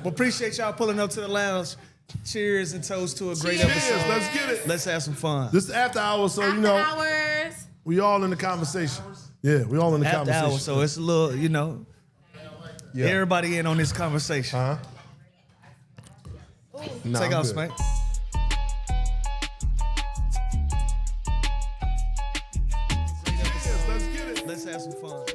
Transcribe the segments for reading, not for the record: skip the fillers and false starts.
Well, appreciate y'all pulling up to the lounge. Cheers and toast to a great episode. Let's get it. Let's have some fun. This is after hours, so After hours. we all in the conversation. Yeah, we all in the After conversation. hours, so it's a little, everybody in on this conversation. Nah, Take I'm off, good. Spank. Let's get it. Let's have some fun.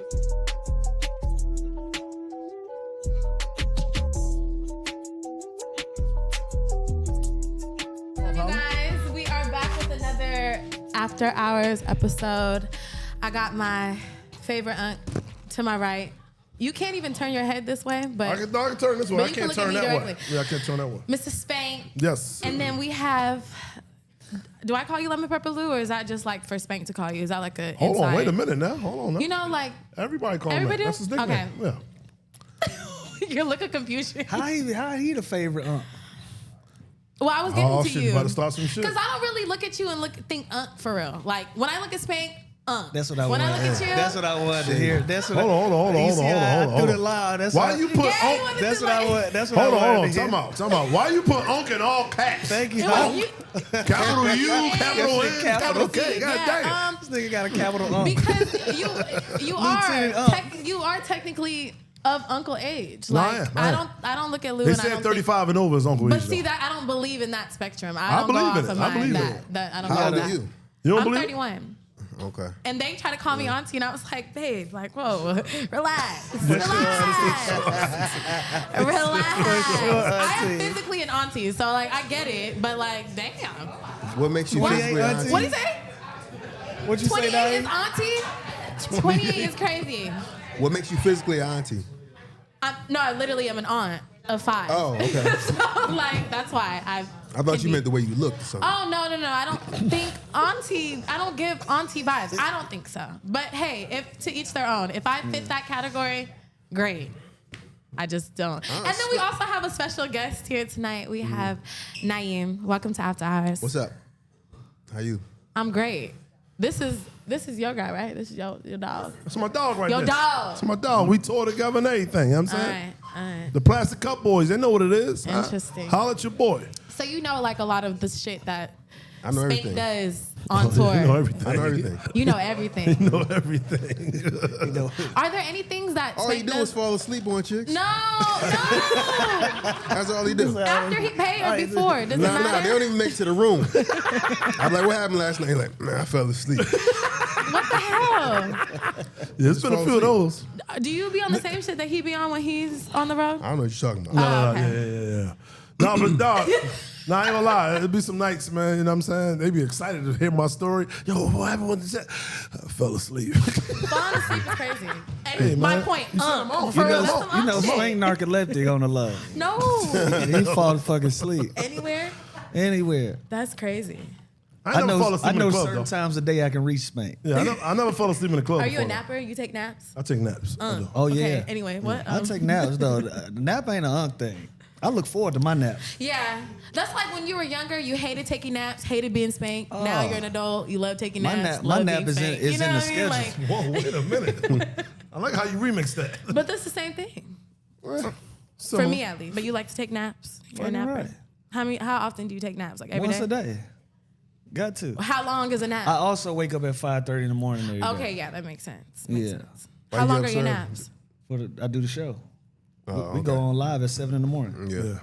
You guys, we are back with another After Hours episode. I got my favorite aunt to my right. You can't even turn your head this way, but I can turn this way. but I you can't can look turn at me that way. directly. Yeah, I can't turn that way. Mr. Spank. Yes. And then we have, do I call you Lemon Pepper Lou, or is that just like for Spank to call you? Is that like a Hold on, inside? wait a minute now. Hold on now. You know, like, Everybody call Everybody me. do? That's his nickname. Okay. Yeah. your look of confusion. How he the favorite aunt? Well, I was getting Oh to shit, you. you about to start some shit. Because I don't really look at you and think for real. Like, when I look at Spank, That's what I when wanted. I look at you, That's what I wanted to hear. That's what Hold on. You see how I Hold do on. the loud. That's Why what you put Yeah, you Unc? wanted That's to what I like- want. That's what Hold I on. wanted to hear. Time out. Why you put Unc in all caps? Thank you. You- Capital U, capital N, Capital capital K. C. God Yeah, damn. This nigga got a capital aunt. because you Lieutenant are Unc. you are technically of uncle age. No, Like, I am. I don't look at Lou They and I said don't 35 and over is Uncle But Age, see though. that I don't believe in that spectrum. I I don't go believe off in it. of I mine. believe in That I don't How go old that. are you? You don't I'm believe? 31. Okay. And they try to call me auntie, and I was like, babe, like, whoa, relax. Relax. I am physically an auntie, so, like, I get it, but, like, damn. What makes you 28 physically auntie? auntie? What do you say? What'd you say, 28 is Na'im? auntie? 28 is crazy. What makes you physically auntie? No, I literally am an aunt of 5. Oh, okay. So, like, that's why I thought you meant the way you looked or something. Oh, no. I don't think auntie, I don't give auntie vibes. I don't think so. But hey, if to each their own. If I fit that category, great. I just don't. And then we also have a special guest here tonight. We have Na'im. Welcome to After Hours. What's up? How you? I'm great. This is your guy, right? This is your dog. That's my dog right Your there. dog. That's my dog. We toured together and everything. You know what I'm saying? All right. The Plastic Cup Boys, they know what it is. huh? Interesting. Holla at your boy. So you know, like, a lot of the shit that I know Spank everything. does on tour. You know everything. I know everything. You know everything. You know everything. Are there any things that All Spank you do does? is fall asleep on chicks. No. That's all he do. After he paid or before? Does it Nah, matter? they don't even make it to the room. I'm like, what happened last night? He's like, man, I fell asleep. What the hell? Yeah, it's been a few of those. Do you be on the same shit that he be on when he's on the road? I don't know what you're talking about. Okay. Yeah. No, but dog, nah, I ain't gonna lie. It'd be some nights, man. You know what I'm saying? They be excited to hear my story. Yo, what happened with the chat? I fell asleep. Falling asleep is crazy. And Hey, my man, point, you set him off. for You real, know- that's some shit. Spank narcoleptic on the low. No. He fall fucking asleep Anywhere? anywhere. That's crazy. I never fall asleep in the club, certain though. times a day I can reach Spank. Yeah, I never fell asleep in the club Are you a before, though. napper? You take naps? I take naps. I do. Oh Okay, yeah. anyway, what? I take naps though. Nap ain't a unk thing. I look forward to my nap. Yeah. That's like when you were younger, you hated taking naps, hated being spanked. Now you're an adult, you love taking My naps. nap- my love nap being is in- spanked. is You know in the what I mean? schedule. Whoa, wait a minute. I like how you remix that. But that's the same thing. So, For me, at least. But you like to take naps. You're a Fucking napper. right. How often do you take naps? Like every Once day? a day. Got to. How long is a nap? I also wake up at 5:30 in the morning every day. Okay, yeah, that makes sense. Makes Yeah. sense. Why How you long up are your so naps? I do the show. Oh, We go on live at 7 in the morning. Yeah.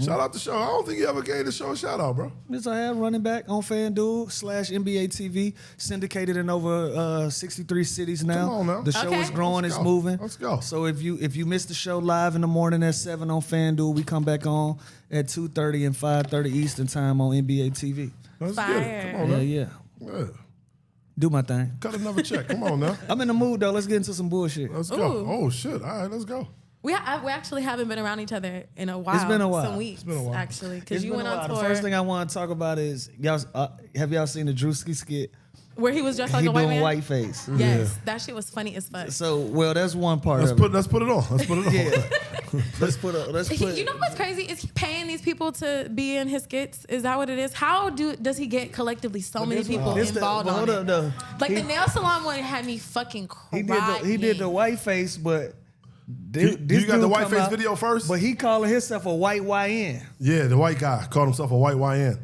Shout out the show. I don't think you ever gave the show a shout out, bro. Yes, I have running back on FanDuel /NBA TV, syndicated in over 63 cities now. Come on now. The show Okay. is growing, Let's it's go. moving. Let's go. So if you missed the show live in the morning at 7 on FanDuel, we come back on at 2:30 and 5:30 Eastern time on NBA TV. Let's get Fire. it. Come on Yeah, now. yeah. Yeah. Do my thing. Cut another check. Come on now. I'm in the mood though. Let's get into some bullshit. Let's go. Ooh. Oh shit. All right, let's go. We actually haven't been around each other in a while. It's been a while. Some weeks, been a while. actually. Because It's you been went a on while. tour The first thing I want to talk about is have y'all seen the Druski skit? where he was dressed like He a white doing man. whiteface. Yes, that shit was funny as fuck. So well, that's one part Let's of put it. it on. Let's put it on. Yeah. Let's put. You know what's crazy? Is he paying these people to be in his skits? Is that what it is? How does he get collectively so many people involved on it? Like the nail salon one had me fucking crying. He did the white face, but You got the whiteface video first? But he calling himself a white YN. Yeah, the white guy called himself a white YN.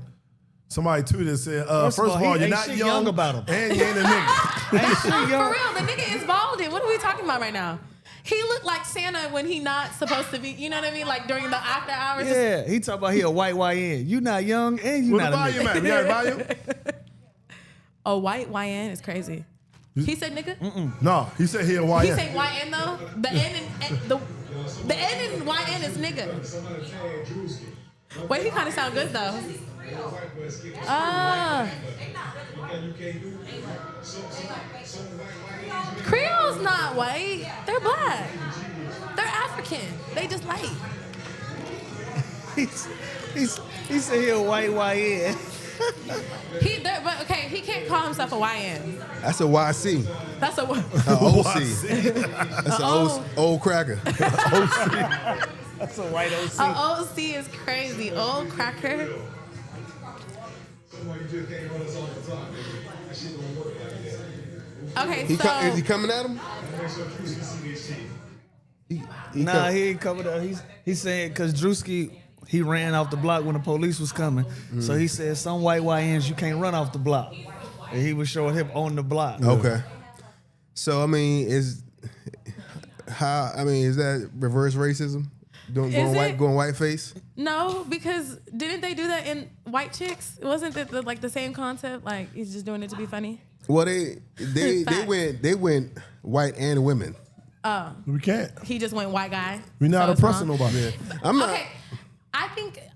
Somebody tweeted and said, first of all, you're not young about him. And you ain't a nigga. Ain't shit For young. real, the nigga is balding. What are we talking about right now? He looked like Santa when he not supposed to be, you know what I mean? Like during the after hours. Yeah, he talking about he a white YN. You not young and you What not the a volume nigga. at? You got the volume? A white YN is crazy. He said nigga? No, he said he a YN. He said YN though? The N in YN is nigga. Wait, he kind of sound good though. Creole's not white. They're black. They're African. They just light. He said he a white YN. But okay, he can't call himself a YN. That's a YC. That's a OC. That's an old cracker. That's a white OC. OC is crazy. Old cracker. Okay, Is so he coming at him? Nah, he ain't coming up. He's saying because Druski, he ran off the block when the police was coming. So he said some white YNs you can't run off the block. And he was showing him on the block. Okay. So I mean, is that reverse racism? Going whiteface? no, because didn't they do that in White Chicks? Wasn't it the same concept? Like he's just doing it to be funny. Well, they went white and women. We can't. He just went white guy. We're not so it's oppressing wrong. nobody. I'm not. Okay.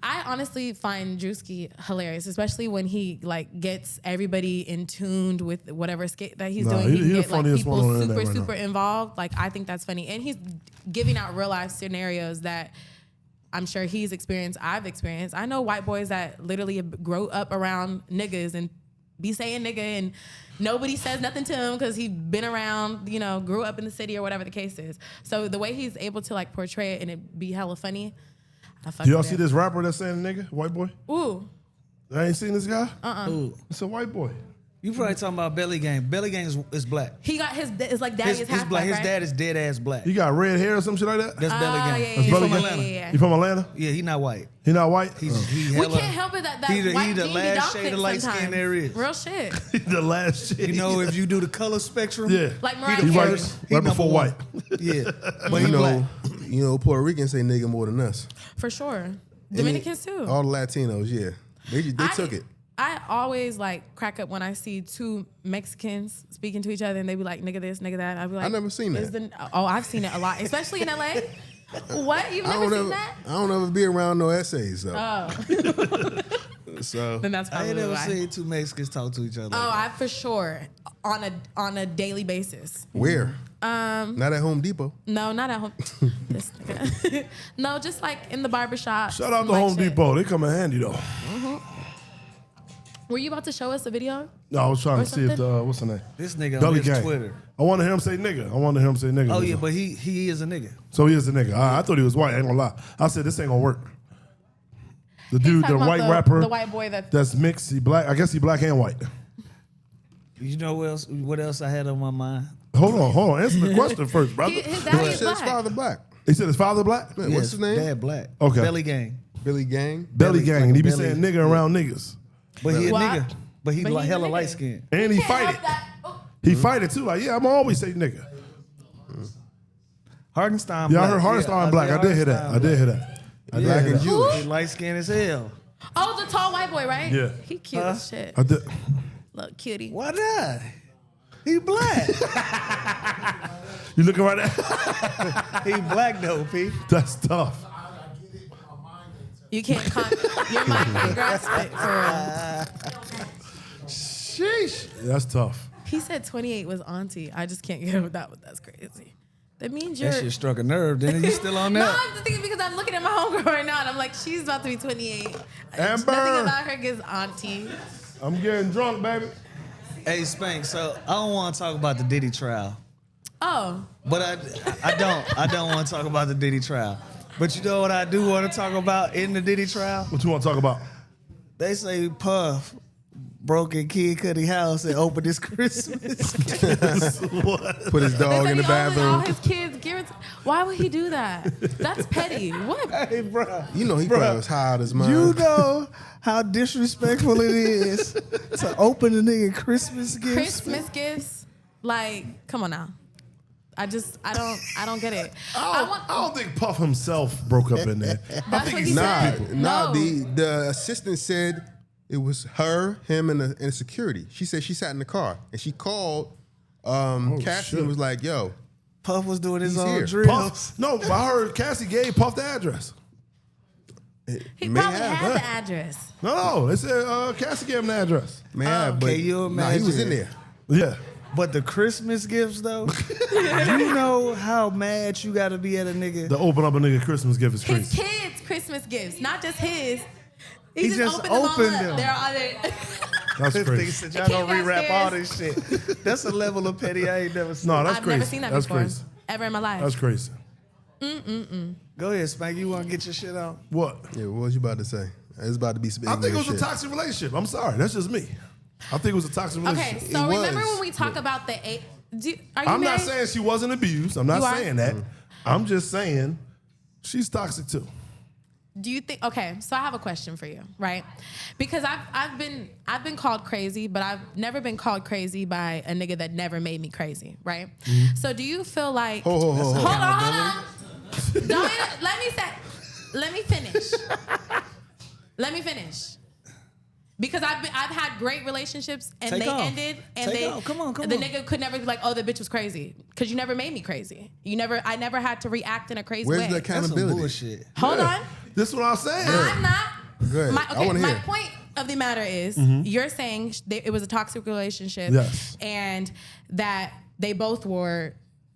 I honestly find Druski hilarious, especially when he like gets everybody in tuned with whatever skit that he's doing. He He can the get like funniest one people on the internet right super now. involved. Like I think that's funny, and he's giving out real life scenarios that I'm sure he's experienced. I've experienced. I know white boys that literally grow up around niggas and be saying nigga, and nobody says nothing to him because he's been around, grew up in the city or whatever the case is. So the way he's able to like portray it and it be hella funny. Do y'all see this rapper that's saying nigga? White boy? Ooh. I ain't seen this guy? Ooh. It's a white boy. You probably talking about Belly Gang. Belly Gang is black. He got it's like daddy is half black, His right? dad is dead ass black. He got red hair or some shit like that? That's Belly Gang. Yeah, He's Belly from Gang? Atlanta. Yeah. You from Atlanta? Yeah, he not white. He not white? He We hella, can't help it that he the white last gene don't shade fit of light skin sometimes. there is. Real shit. The last shit. You know, if you do the color spectrum, Yeah. Like he Mariah the He white, Carey. first. right He number before one. white. Yeah, but he black. Puerto Ricans say nigga more than us. For sure. Dominicans too. All the Latinos, yeah. They took it. I always like crack up when I see two Mexicans speaking to each other and they be like, nigga this, nigga that. I be like, I never seen that. I've seen it a lot, especially in LA. What? You've never seen that? I don't ever be around no essays, though. Oh. So Then that's I probably ain't never why. seen two Mexicans talk to each other. Oh, I for sure on a daily basis. where? Not at Home Depot. No, not at home. This nigga. No, just like in the barbershop. Shout out to like Home shit. Depot. They come in handy though. Were you about to show us a video? No, I was trying Or to see if something? what's the name? This nigga on Belly his Gang. Twitter. I want to hear him say nigga. Oh yeah, but he is a nigga. So he is a nigga. I thought he was white. I ain't gonna lie. I said this ain't gonna work. The dude, the talking about white rapper, the white boy that's mixed. He black. I guess he black and white. You know what else I had on my mind? Hold on. Answer the question first, brother. His daddy He is said his black. father black. He said his father black. Man, what's his name? Dad black. Okay. Belly Gang. Billy Gang. Belly gang. And he be Belly. saying nigga around niggas. But he a What? nigga. But he But like he's a hella nigga. light skinned. And he Can't fight help it. that. Oh. He fight it too. Like, yeah, I'm always say nigga. Hardenstein Yeah, black. I heard Hardenstein black. I did hear that. Black and Jewish. He light skinned as hell. Oh, the tall white boy, right? Yeah. He cute as shit. I did. Little cutie. Why not? He black. You looking right at? He black though, P. That's tough. You can't your mind can't grasp it for real. Sheesh. That's tough. He said 28 was auntie. I just can't get over that. That's crazy. That means you're. That shit struck a nerve. Then you still on No, that? I'm just thinking because I'm looking at my homegirl right now and I'm like, she's about to be 28. Amber. Nothing about her gives auntie. I'm getting drunk, baby. Hey Spank. So I don't want to talk about the Diddy trial, Oh, but I don't want to talk about the Diddy trial. But you know what I do want to talk about in the Diddy trial? What you want to talk about? They say Puff broke in Kid Cudi house and opened his Christmas. What? Put his they dog said in the he opened all bathroom. his kids. Why would he do that? That's petty. What? Hey, bro. You know he probably was high out his mind. You know how disrespectful it is to open a nigga Christmas gifts. Christmas gifts? Like, come on now. I don't get it. I don't think Puff himself broke up in there. I That's think what he he said said. people. Nah, No. the assistant said it was her, him, and the security. She said she sat in the car and she called Cassie shit. and was like, "Yo, Puff was doing his He's own here. drills. Puff, no, I heard Cassie gave Puff the address. He may probably have, had the address. No, they said Cassie gave him the address. may have, but can you nah, he was in imagine? there." Yeah. But the Christmas gifts, though, you know how mad you got to be at a nigga. To open up a nigga Christmas gift is His crazy. kids' Christmas gifts, not just his. He just opened them all opened up. them. They're all there. That's This nigga crazy. said, The y'all kid gonna rewrap all downstairs. this shit. That's a level of petty I ain't never seen. No, that's I've crazy. never seen that That's before. crazy. Ever in my life. That's crazy. Go ahead, Spank. You want to get your shit out? What? Yeah, what was you about to say? It's about to be some I think it was ignorant a shit. toxic relationship. I'm sorry. That's just me. I think it was a toxic Okay, relationship. so It remember was. when we talk about the eight? Are you I'm married? not saying she wasn't abused. I'm not You are? saying that. I'm just saying she's toxic too. Do you think? Okay, so I have a question for you, right? Because I've been called crazy, but I've never been called crazy by a nigga that never made me crazy, right? So do you feel like? Ho. Hold on. Don't let me finish. Let me finish. Because I've had great relationships and Take they off. ended and Take off. Come on. the nigga could never be like, oh, the bitch was crazy, because you never made me crazy. I never had to react in a crazy Where's way. the That's some accountability? bullshit. Hold Yeah. on. This is what I'm saying. I'm not. Go ahead. I wanna My hear. point of the matter is, you're saying it was a toxic relationship, Yes. and that they both were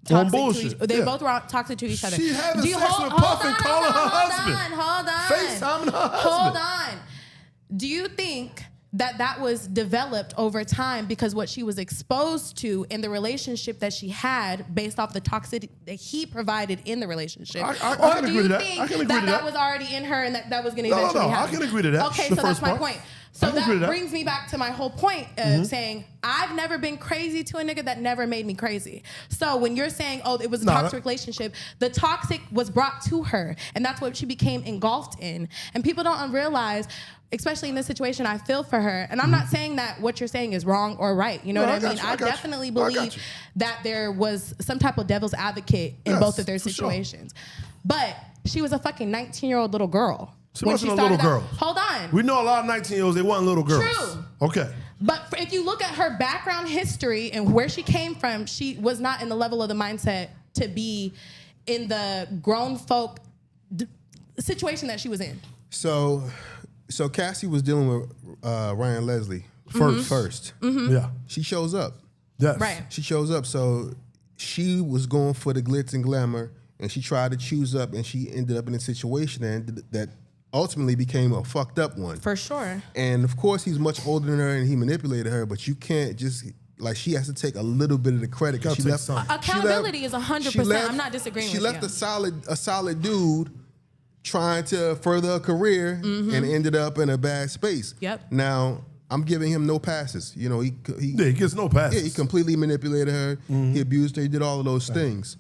On toxic to bullshit, each. They yeah. both were toxic to each other. She having Do you sex with Puff and calling her husband. Hold on. FaceTiming her Hold husband. on. Do you think that was developed over time because what she was exposed to in the relationship that she had based off the toxicity that he provided in the relationship? I Or can do agree you to that. think I can agree to that that. was already in her and that was going to No, eventually I happen? can agree to that. Okay, The so that's first my part. point. I So can agree to that that. brings me back to my whole point of saying I've never been crazy to a nigga that never made me crazy. So when you're saying, oh, it was a Nah, toxic relationship, the toxic was brought to her, and that's what she became engulfed in. And people don't realize, especially in this situation, I feel for her. And I'm not saying that what you're saying is wrong or right. You know No, what I I got mean? you, I I got you. definitely I got believe you. that there was some type of devil's advocate in Yes, both of their for sure. situations. But she was a fucking 19-year-old little girl. She when wasn't a started little girl. Hold on. We know a lot of 19-year-olds, they weren't little girls. True. Okay. But if you look at her background history and where she came from, she was not in the level of the mindset to be in the grown folk situation that she was in. So Cassie was dealing with Ryan Leslie first. Yeah. She shows up. Yes. Right. She shows up. So she was going for the glitz and glamour, and she tried to choose up, and she ended up in a situation that ultimately became a fucked up one. For sure. And of course, he's much older than her, and he manipulated her. But you can't just she has to take a little bit of the credit. 'Cause Gotta she take left. some. Accountability is 100%. I'm not disagreeing She with left you. a solid dude trying to further a career and ended up in a bad space. Yep. Now I'm giving him no passes. You know, he Yeah, he gets no passes. yeah, he completely manipulated her. He abused her. He did all of those things.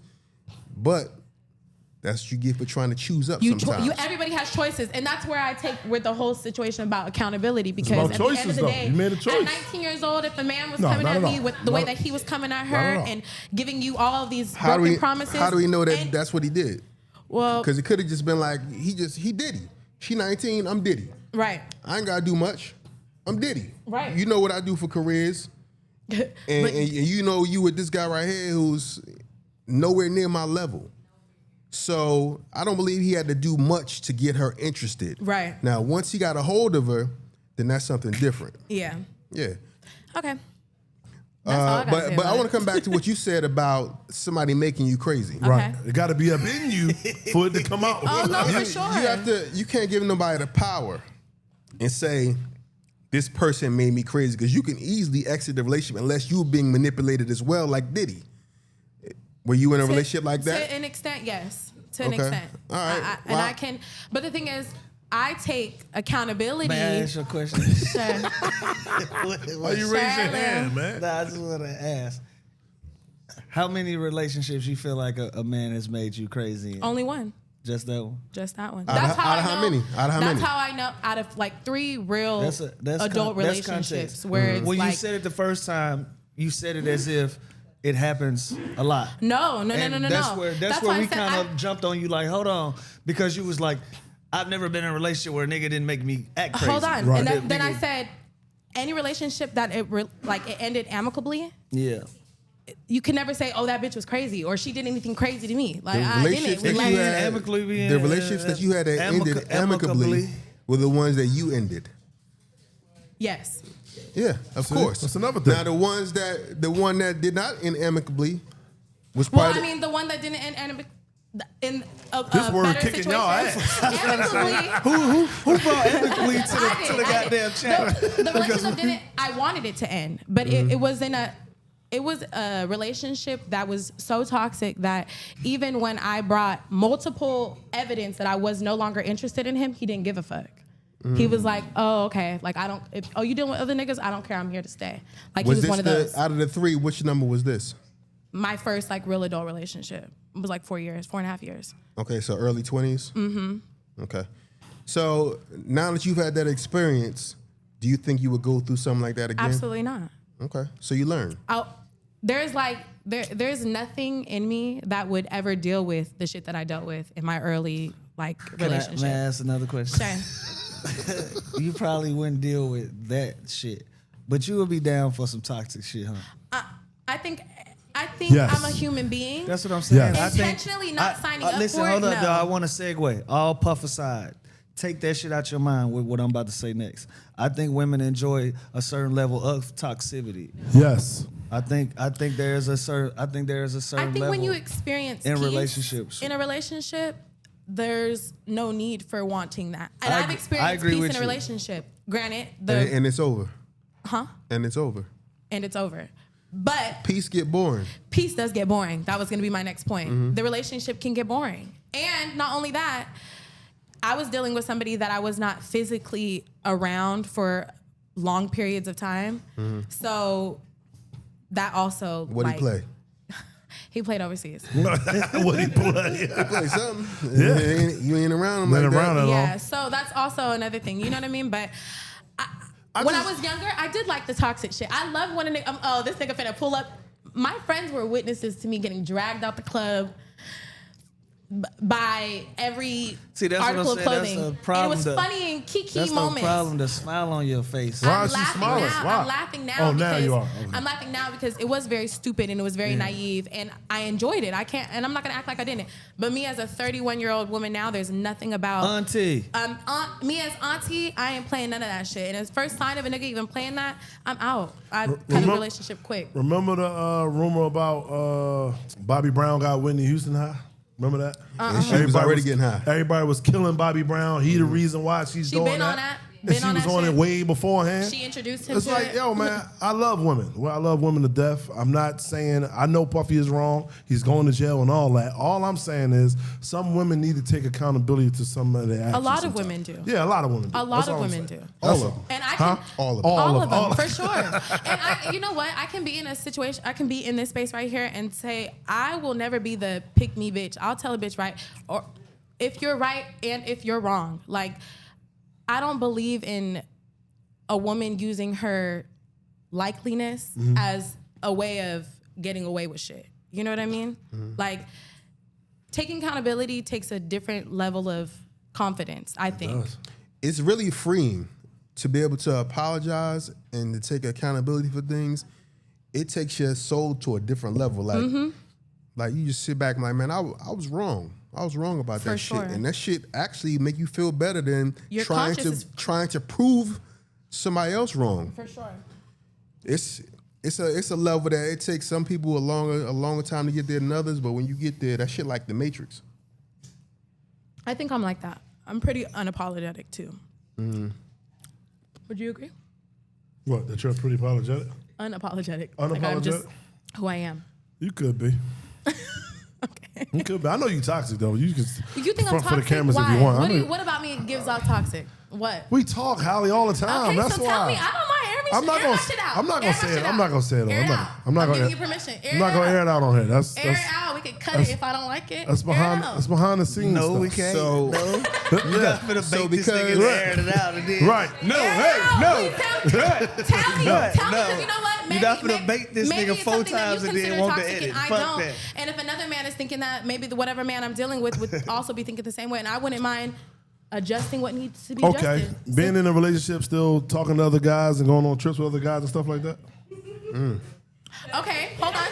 But that's what you get for trying to choose up sometimes. Everybody has choices, and that's where I take with the whole situation about accountability. Because about at the end choices, of the though. day, You made a choice. at 19 years old, if a man was No, coming not at at me all. with the way Not- that he was coming at not her at all. and giving you all of these how broken promises, How do we know that and- that's what he did? well, Because it could have just been like he Diddy. She 19, I'm Diddy. right, I ain't gotta do much. I'm Diddy. Right. You know what I do for careers. And, But- and you know you with this guy right here who's nowhere near my level. So I don't believe he had to do much to get her interested. Right. Now, once he got a hold of her, then that's something different. yeah, Yeah. okay. That's all I gotta say But about I want it. to come back to what you said about somebody making you crazy. Right. Okay. It got to be up in you for it to come out. Oh, no, You, for sure. you can't give nobody the power and say this person made me crazy, because you can easily exit the relationship unless you're being manipulated as well, like Diddy. Were you in a relationship like that? To an extent, yes. To an Okay. extent. All right. And Well, I can, but the thing is, I take accountability. May I ask you a question? Sure. Why you raise your Charlotte. hand, man? Nah, I just want to ask. How many relationships you feel like a man has made you crazy in? Only one. Just that one? Just that one. Out of how many? That's how I know. Out of like 3 real adult relationships where it's when like, you said it the first time, you said it as if it happens a lot. No. That's where why we I said kind of jumped on you like, hold on, because you was like, I've never been in a relationship where a nigga didn't make me act crazy. Hold on, Right. and then I said, any relationship that it ended amicably. Yeah. You can never say, "Oh, that bitch was crazy," or "She did anything crazy to me." Like The I relationships didn't. that you had, the relationships that you had that ended amicably were the ones that you ended. Yes. Yeah, of course. That's another thing. Now the one that did not end amicably was Well, probably. I mean, the one that didn't end amicably. In This a word better kicking situation. y'all ass. Amicably, Who brought amicably to I the did. goddamn chat? The relationship didn't. I wanted it to end, but it was in a. It was a relationship that was so toxic that even when I brought multiple evidence that I was no longer interested in him, he didn't give a fuck. He was like, "Oh, okay. Like I don't. You dealing with other niggas? I don't care. I'm here to stay." Like was he was this one of those. out of the 3? Which number was this? My first like real adult relationship was like 4.5 years. Okay, so early 20s. Mm-hmm. Okay, so now that you've had that experience, do you think you would go through something like that again? Absolutely not. Okay, so you learn. There's nothing in me that would ever deal with the shit that I dealt with in my early like relationship. May I ask another question? Sure. You probably wouldn't deal with that shit, but you would be down for some toxic shit, huh? I think Yes. I'm a human being. That's what I'm saying. Yes. I think- Intentionally not signing up listen, for it, hold up, no. though. I want to segue. All puff aside. Take that shit out your mind with what I'm about to say next. I think women enjoy a certain level of toxicity. Yes. I think there is a certain I think level when you experience in peace relationships. in a relationship, there's no need for wanting that. And I've I experienced agree peace with in a you. relationship. Granted, And it's over. huh? And it's over. And it's over. But Peace get boring. peace does get boring. That was going to be my next point. Mm-hmm. The relationship can get boring. And not only that, I was dealing with somebody that I was not physically around for long periods of time. Mm-hmm. So that also What like, he play? He played overseas. What he play? He play something. Yeah. You ain't around him Been like around that. it. Yeah, so that's also another thing. You know what I mean? But when I was younger, I did like the toxic shit. I love when a nigga, oh, this nigga finna pull up. My friends were witnesses to me getting dragged out the club by every See, that's what I'm article of saying. clothing. That's the problem. And it was funny and kiki That's moments. the problem. The smile on your face. Why I'm is she laughing smiling? now. Why? I'm laughing now. Oh, now because you are. Okay. I'm laughing now because it was very stupid and it was very naive and I enjoyed it. And I'm not gonna act like I didn't. But me as a 31-year-old woman now, there's nothing about Auntie. me as auntie, I ain't playing none of that shit. And as first sign of a nigga even playing that, I'm out. I cut a remember- relationship quick. Remember the rumor about Bobby Brown got Whitney Houston high? Remember that? And she was already getting high. Everybody was killing Bobby Brown. He the reason why she's She doing been that. on that. And Been she on was that on shit. it way beforehand. She introduced him It's to like, it. yo, man, I love women. Well, I love women to death. I'm not saying, I know Puffy is wrong. He's going to jail and all that. All I'm saying is some women need to take accountability to some of their actions. A lot of sometimes. women do. Yeah, a lot of women do. A lot That's of all I'm women saying. do. That's All of all. them. And I Huh? can All of them. all of them all for sure. And you know what? I can be in a situation. I can be in this space right here and say I will never be the pick me bitch. I'll tell a bitch right or if you're right and if you're wrong. Like I don't believe in a woman using her likeliness as a way of getting away with shit. You know what I mean? Like taking accountability takes a different level of confidence, I think. It's really freeing to be able to apologize and to take accountability for things. It takes your soul to a different level. Like you just sit back and like, man, I was wrong. I was wrong about For that sure. shit. And that shit actually make you feel better than Your trying conscience to prove somebody else wrong. For sure. It's a level that it takes some people a longer time to get there than others, but when you get there, that shit like the Matrix. I think I'm like that. I'm pretty unapologetic too. Would you agree? What, that you're pretty apologetic? Unapologetic. Like I'm Unapologetic? just who I am. You could be. Okay. You could be. I know you toxic though. You can You think I'm front toxic? for the cameras Why? if you want. What about me gives off toxic? What? We talk, Holly, all the time. Okay, That's so why. tell me. I don't mind permission. I'm not Air gonna. my shit out. I'm not gonna Air say my it. shit I'm out. not gonna say it. Air I'm it not. out. I'm not I'm gonna. giving you permission. I'm not gonna air it out on here. That's Air it out. We can cut it if I don't like it. That's behind. Air it out. That's behind the scenes. No, stuff. we can't. So- no. You got to So bait this because- nigga and air it out. And then, Right. No, Air it hey, out. no. Please Tell me. No. Tell me, because you know what? You not finna bait this maybe nigga it's 4 something that times you and then consider want to toxic edit. and I Fuck don't. that. And if another man is thinking that, maybe whatever man I'm dealing with would also be thinking the same way, and I wouldn't mind adjusting what needs to be Okay. adjusted. Being in a relationship, still talking to other guys and going on trips with other guys and stuff like that. Okay, hold on.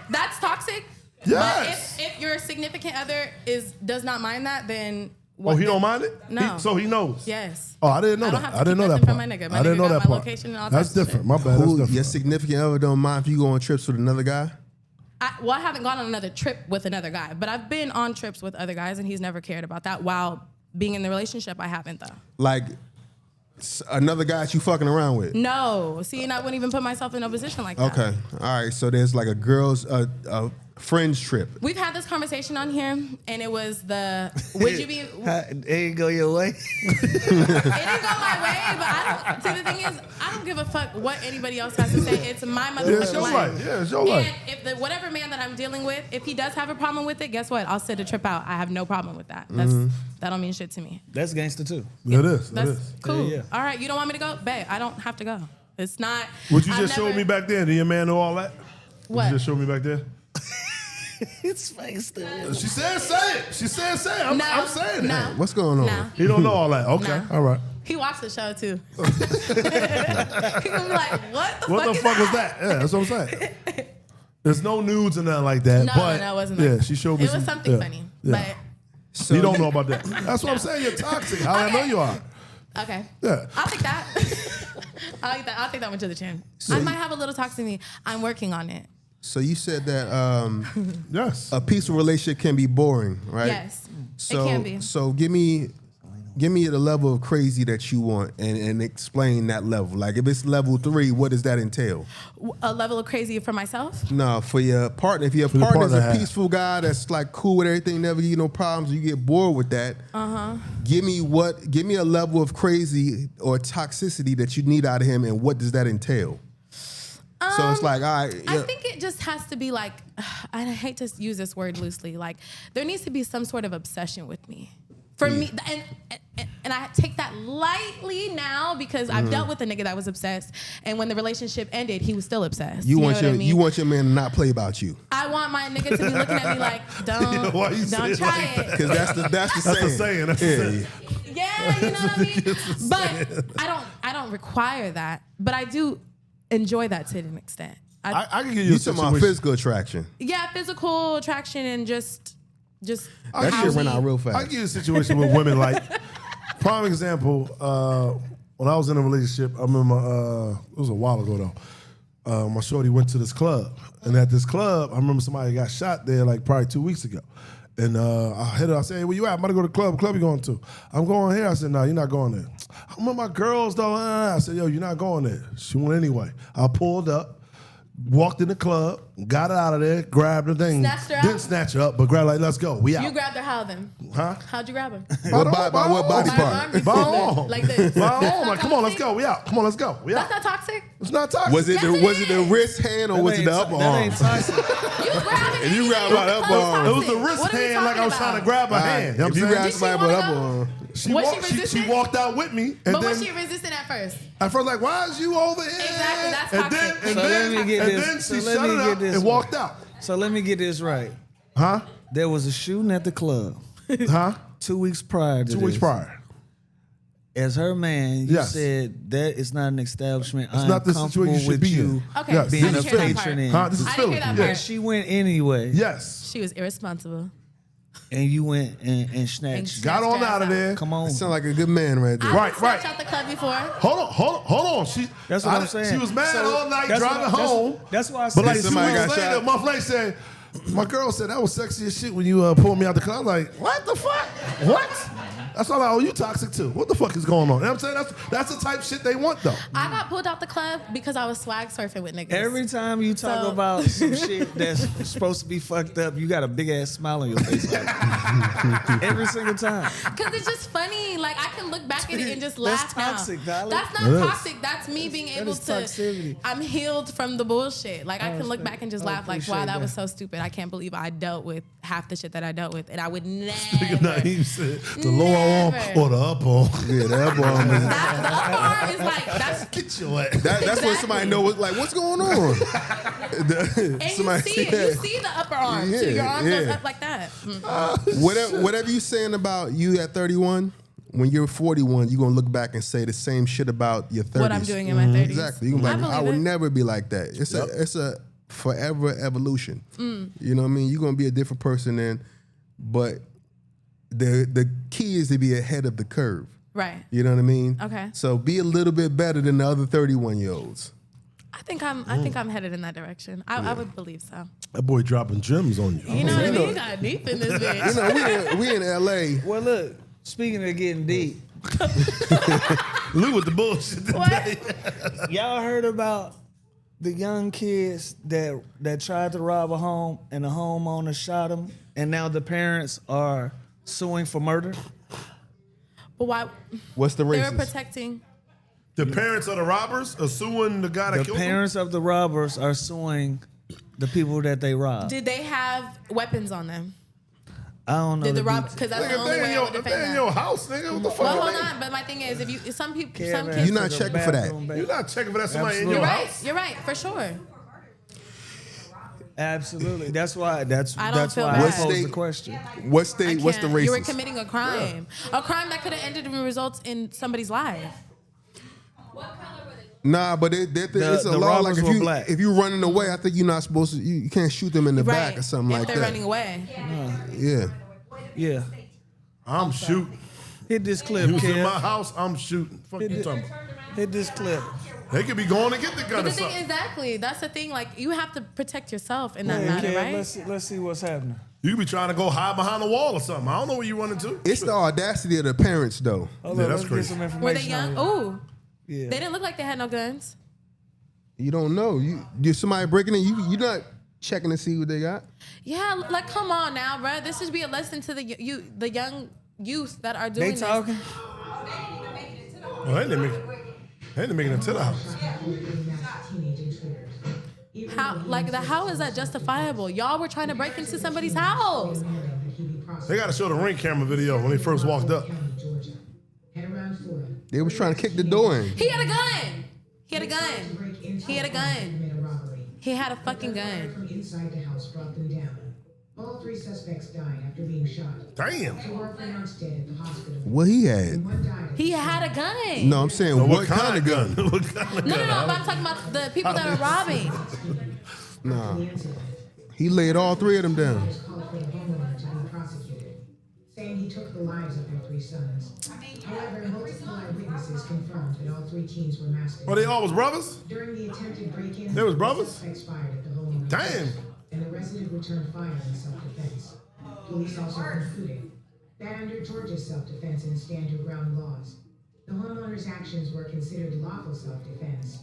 That's toxic. Yes. But if your significant other does not mind that, then Oh, he don't mind it? No. So he knows. Yes. Oh, I didn't know I don't that. have to I didn't keep know that nothing part. from my nigga. My I didn't nigga know got that my part. location and all That's types of different. shit. My bad. That's Who, different. your significant other don't mind if you go on trips with another guy? I haven't gone on another trip with another guy, but I've been on trips with other guys, and he's never cared about that. While being in the relationship, I haven't though. Like another guy that you fucking around with? No, see, and I wouldn't even put myself in a position like that. Okay. All right. So there's like a girls a friends trip. We've had this conversation on here, and it was would you be? It ain't go your way. It didn't go my way, but I don't. See, the thing is, I don't give a fuck what anybody else has to say. It's my Yeah, motherfucking it's your life. life. Yeah, it's your life. And if whatever man that I'm dealing with, if he does have a problem with it, guess what? I'll sit a trip out. I have no problem with that. That don't mean shit to me. That's gangster too. It is. It That's is. cool. Yeah. All right, you don't want me to go? Bet I don't have to go. It's not. What you I've just showed never- me back there? Did your man know all that? What? You just showed me back there? It's fake stupid. She said say it. She said say it. I'm saying no. that. What's going on? No. He don't know all that. Okay. No. All right. He watched the show too. He gonna be like, What the fuck was that? Yeah, that's what I'm saying. There's no nudes or nothing like that. No, but no, it wasn't yeah, that. she showed me It was something yeah, funny, yeah. So You don't know about that. That's what I'm saying. You're toxic. How I know you are. but okay. Yeah. I'll take that. I like that. I'll take that one to the chin. I might have a little toxicity. I'm working on it. So you said that Yes. a peaceful relationship can be boring, right? Yes, So, it can be. So give me the level of crazy that you want and explain that level. Like if it's level 3, what does that entail? A level of crazy for myself. No, for your partner. If your the partner's partner, a peaceful guy that's like cool with everything, never give you no problems, you get bored with that. Give me a level of crazy or toxicity that you need out of him, and what does that entail? So it's like, all right. I think it just has to be like, I hate to use this word loosely, like there needs to be some sort of obsession with me. For me, and I take that lightly now because I've dealt with a nigga that was obsessed, and when the relationship ended, he was still obsessed. You know want what your I mean? you want your man to not play about you. I want my nigga to be looking at me like, don't, why you say don't it try like it. Because that's the That's the saying. That's the saying. Yeah, you know what I mean? But I don't require that, but I do enjoy that to an extent. I can give you You a talking about situation. physical attraction. Yeah, physical attraction and just That how shit went we- out real I fast. can give you a situation with women like, prime example, when I was in a relationship, I remember, it was a while ago though, my shorty went to this club. And at this club, I remember somebody got shot there like probably 2 weeks ago. And I hit her, I said, hey, where you at? I'm about to go to the club. What club you going to? I'm going here. I said, no, you're not going there. I'm with my girls though. I said, yo, you're not going there. She went anyway. I pulled up, walked in the club, got her out of there, grabbed the thing. Snatched her Didn't out? snatch her up, but grabbed like, let's go. We out. You grabbed her how then? Huh? How'd you grab her? By what body By her part? arm? By her arm. Like this. By her That's arm. not Like, come on, let's toxic? go. We out. Come on, let's go. We out. That's not toxic. It's not toxic. Was it Yes, it was it the is. wrist hand or was it the upper That arm? ain't toxic. You grabbed it. If you grab by the upper arm. It was the wrist hand like I was trying to grab her hand. You know If what you I'm grab saying? somebody wanna by the upper go? arm. She Was she walked, she resistant? walked out with me. And But then was she resistant at first? at first, like, why is you over here? Exactly, that's and then, toxic. and So let then, me get and this- then so she let shut me it get up this and right. walked out. So let me get this right. Huh? There was a shooting at the club Huh? 2 weeks prior to 2 weeks this. prior. As her man, you Yes. said that it's not an establishment. It's I'm not the comfortable situation you should with be you in. Okay, Yes. being I a didn't hear that part. patron in. Huh? This is I didn't Philly. hear that Yeah. part. And she went anyway. Yes. She was irresponsible. And you went and snatched. Got on out of there. Come on. That sound like a good man right there. Right, I've right. snatched out the club before. Hold on. She. That's what I'm saying. She was mad So, all night that's driving what- that's- home. that's why I But said like 2 somebody weeks got later, shot. a month later, said, my girl said that was sexy as shit when you pulled me out the club. I'm like, what the fuck? What? That's all. Oh, you toxic too. What the fuck is going on? You know what I'm saying? That's the type of shit they want though. I got pulled out the club because I was swag surfing with niggas. Every time you talk about some shit that's supposed to be fucked up, you got a big ass smile on your face. Every single time. Because it's just funny. Like, I can look back at it and just laugh That's toxic, now. Dolly. That's not toxic. That's me being able is to. toxicity. I'm healed from the bullshit. Like, I can look back and just laugh like, wow, that was so stupid. I can't believe I dealt with half the shit that I dealt with. And I would never. Na'im said the lower arm or the upper arm. Yeah, the upper arm. The upper arm is like, that's. Get your ass. That's when somebody knows, like, what's going on? And you see the upper arm too. Your arm goes up like that. Whatever you saying about you at 31, when you're 41, you're gonna look back and say the same shit about your 30s. What I'm doing in my 30s. Exactly. You're gonna be like, I would it. never be like that. It's a forever evolution. You know what I mean? You're gonna be a different person then, but the key is to be ahead of the curve. Right. You know what I mean? Okay. So be a little bit better than the other 31-year-olds. I think I'm headed in that direction. I would believe so. That boy dropping gems on you. You know what I mean? You got deep in this bitch. You know, we in LA. Well, look, speaking of getting deep, Lou with the bullshit today. y'all heard about the young kids that tried to rob a home and the homeowner shot them, and now the parents are suing for murder? But why? What's the They racist? were protecting. The parents of the robbers are suing the guy that The killed them? parents of the robbers are suing the people that they robbed. Did they have weapons on them? I don't know. Did the the rob? details. Because that's Nigga, the only way I would if they defend in that. your house, nigga, what the fuck? Well, hold on. But my thing is, if you, some kids. You're not To the checking for that. bathroom, baby. You're not checking for that somebody in Absolutely. your You're right. house. You're right for sure. Absolutely. That's why. I don't feel why bad. I What posed state- the question. What state? What's the Can't. You were racist? committing a crime. A crime that could have ended in results in somebody's life. Nah, but it's a the law. Like robbers were black. if you running away, I think you're not supposed to. You can't shoot them in the back or something if like they're that. running away. Yeah. Yeah. I'm shooting. Hit this clip, You was in kid. my house, I'm shooting. Fuck you talking about? Hit this clip. They could be going to get the gun But or the thing, something. exactly. That's the thing. Like, you have to protect yourself in that matter, Kid, right? let's see what's happening. You could be trying to go hide behind the wall or something. I don't know where you running to. It's the audacity of the parents, though. Hold Yeah, on, that's let's crazy. get some information. Were they young? on Ooh. it. Yeah. They didn't look like they had no guns. You don't know. You somebody breaking in. You're not checking to see what they got. Yeah, like, come on now, bro. This should be a lesson to the young youth that are doing They this. talking? Oh, they didn't make it to the house. How is that justifiable? Y'all were trying to break into somebody's house. They got to show the ring camera video when they first walked up. They was trying to kick the door in. He had a gun. He had a gun. He had a gun. He had a fucking gun. From inside the house brought them down. All three suspects died after being shot. Damn. Two were pronounced dead at the hospital. What he had? One died. He had a gun. No, I'm saying So what kind of gun? What kind of No, gun? but I'm talking about the people that are robbing. Nah. He laid all three of them down. Others called for the homeowner to be prosecuted, saying he took the lives of their three sons. However, multiple eyewitnesses confirmed that all three teens were masked. Oh, they all was brothers? During the attempted break-in, They was brothers? suspects fired at the homeowner. Damn. And the resident returned fire in self-defense. Police also concluded that under Georgia's self-defense and stand your ground laws, the homeowner's actions were considered lawful self-defense.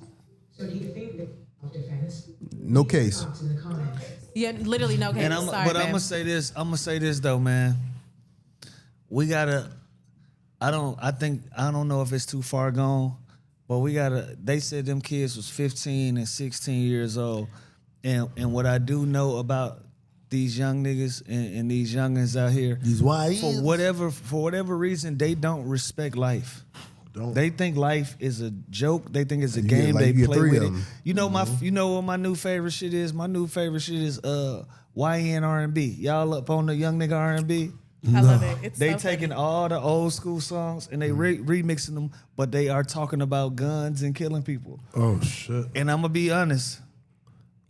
So do you think that self-defense? No case. Thoughts in the comments. Yeah, literally no case. And I'm gonna say this. I'm gonna say this though, man. We gotta. I don't know if it's too far gone, but we gotta. They said them kids was 15 and 16 years old, and what I do know about these young niggas and these youngins out here, These YNs. for whatever reason, they don't respect life. Don't. They think life is a joke. They think it's a You get game. like- They you get play three with of it. them. You know you know what my new favorite shit is? My new favorite shit is YN R&B. Y'all up on the young nigga R&B? I love it. It's They so taking all the old school songs and they remixing them, but they are talking about guns and killing people. Oh, shit. And I'm gonna be honest,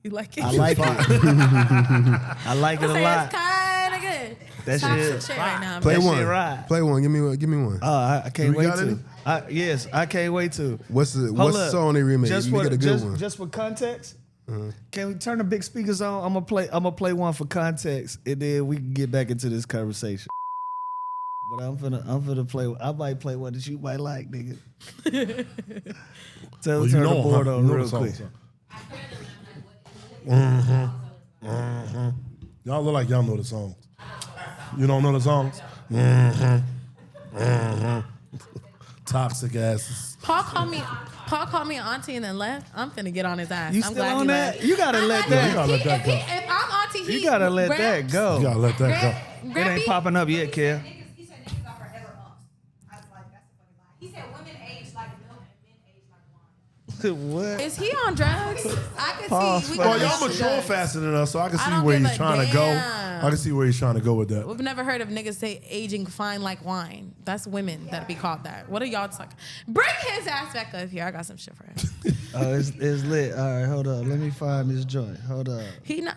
You like it? I like it. I like it a Say lot. it's kind of good. That Toxic shit- right now. Play That one. shit right. Play one. Give me one. I can't We wait got to. any? Yes, I can't wait to. What's the Hold up. song they remade? Just You make for it a good one. just for context. Can we turn the big speakers on? I'm gonna play one for context, and then we can get back into this conversation. But I'm finna play. I might play one that you might like, nigga. Tell turn the board on real quick. Y'all look like y'all know the songs. You don't know the songs? Toxic asses. Paul called me auntie and then left. I'm finna get on his ass. You I'm still glad on he that? left. You gotta let You that. gotta let that go. If I'm auntie, You gotta let that go. You gotta let that go. It ain't popping up yet, Kel. He said niggas are forever ups. I was like, that's a fucking lie. He said women age like milk and men age like wine. What? Is he on drugs? I can Pause. see. We Oh, Oh, can y'all see mature drugs. faster than us, so I can I see don't where give he's a trying to go. damn. I can see where he's trying to go with that. We've never heard of niggas say aging fine like wine. That's women that be called that. What are y'all talking? Bring his ass back up here. I got some shit for him. Oh, it's lit. All right, hold up. Let me find this joint. Hold up. He not.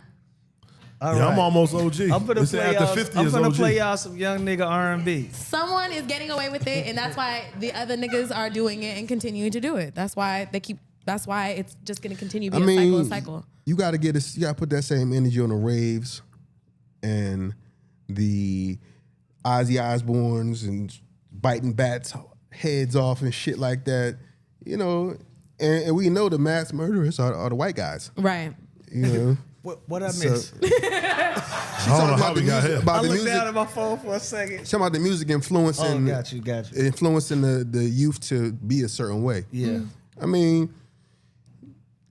All Yeah, right. I'm almost OG. I'm They finna say play after y'all. 50 I'm is finna OG. play y'all some young nigga R&B. Someone is getting away with it, and that's why the other niggas are doing it and continuing to do it. That's why they keep. That's why it's just gonna continue to I be a mean, cycle and cycle. you got to get this. You got to put that same energy on the raves and the Ozzy Osbournes and biting bats heads off and shit like that. You know, and we know the mass murderers are the white guys. Right. You know. What I So- miss? I don't know how we got here. I About the looked music. down at my phone for a second. Talking about the music influencing, Oh, got you. influencing the youth to be a certain way. Yeah. I mean,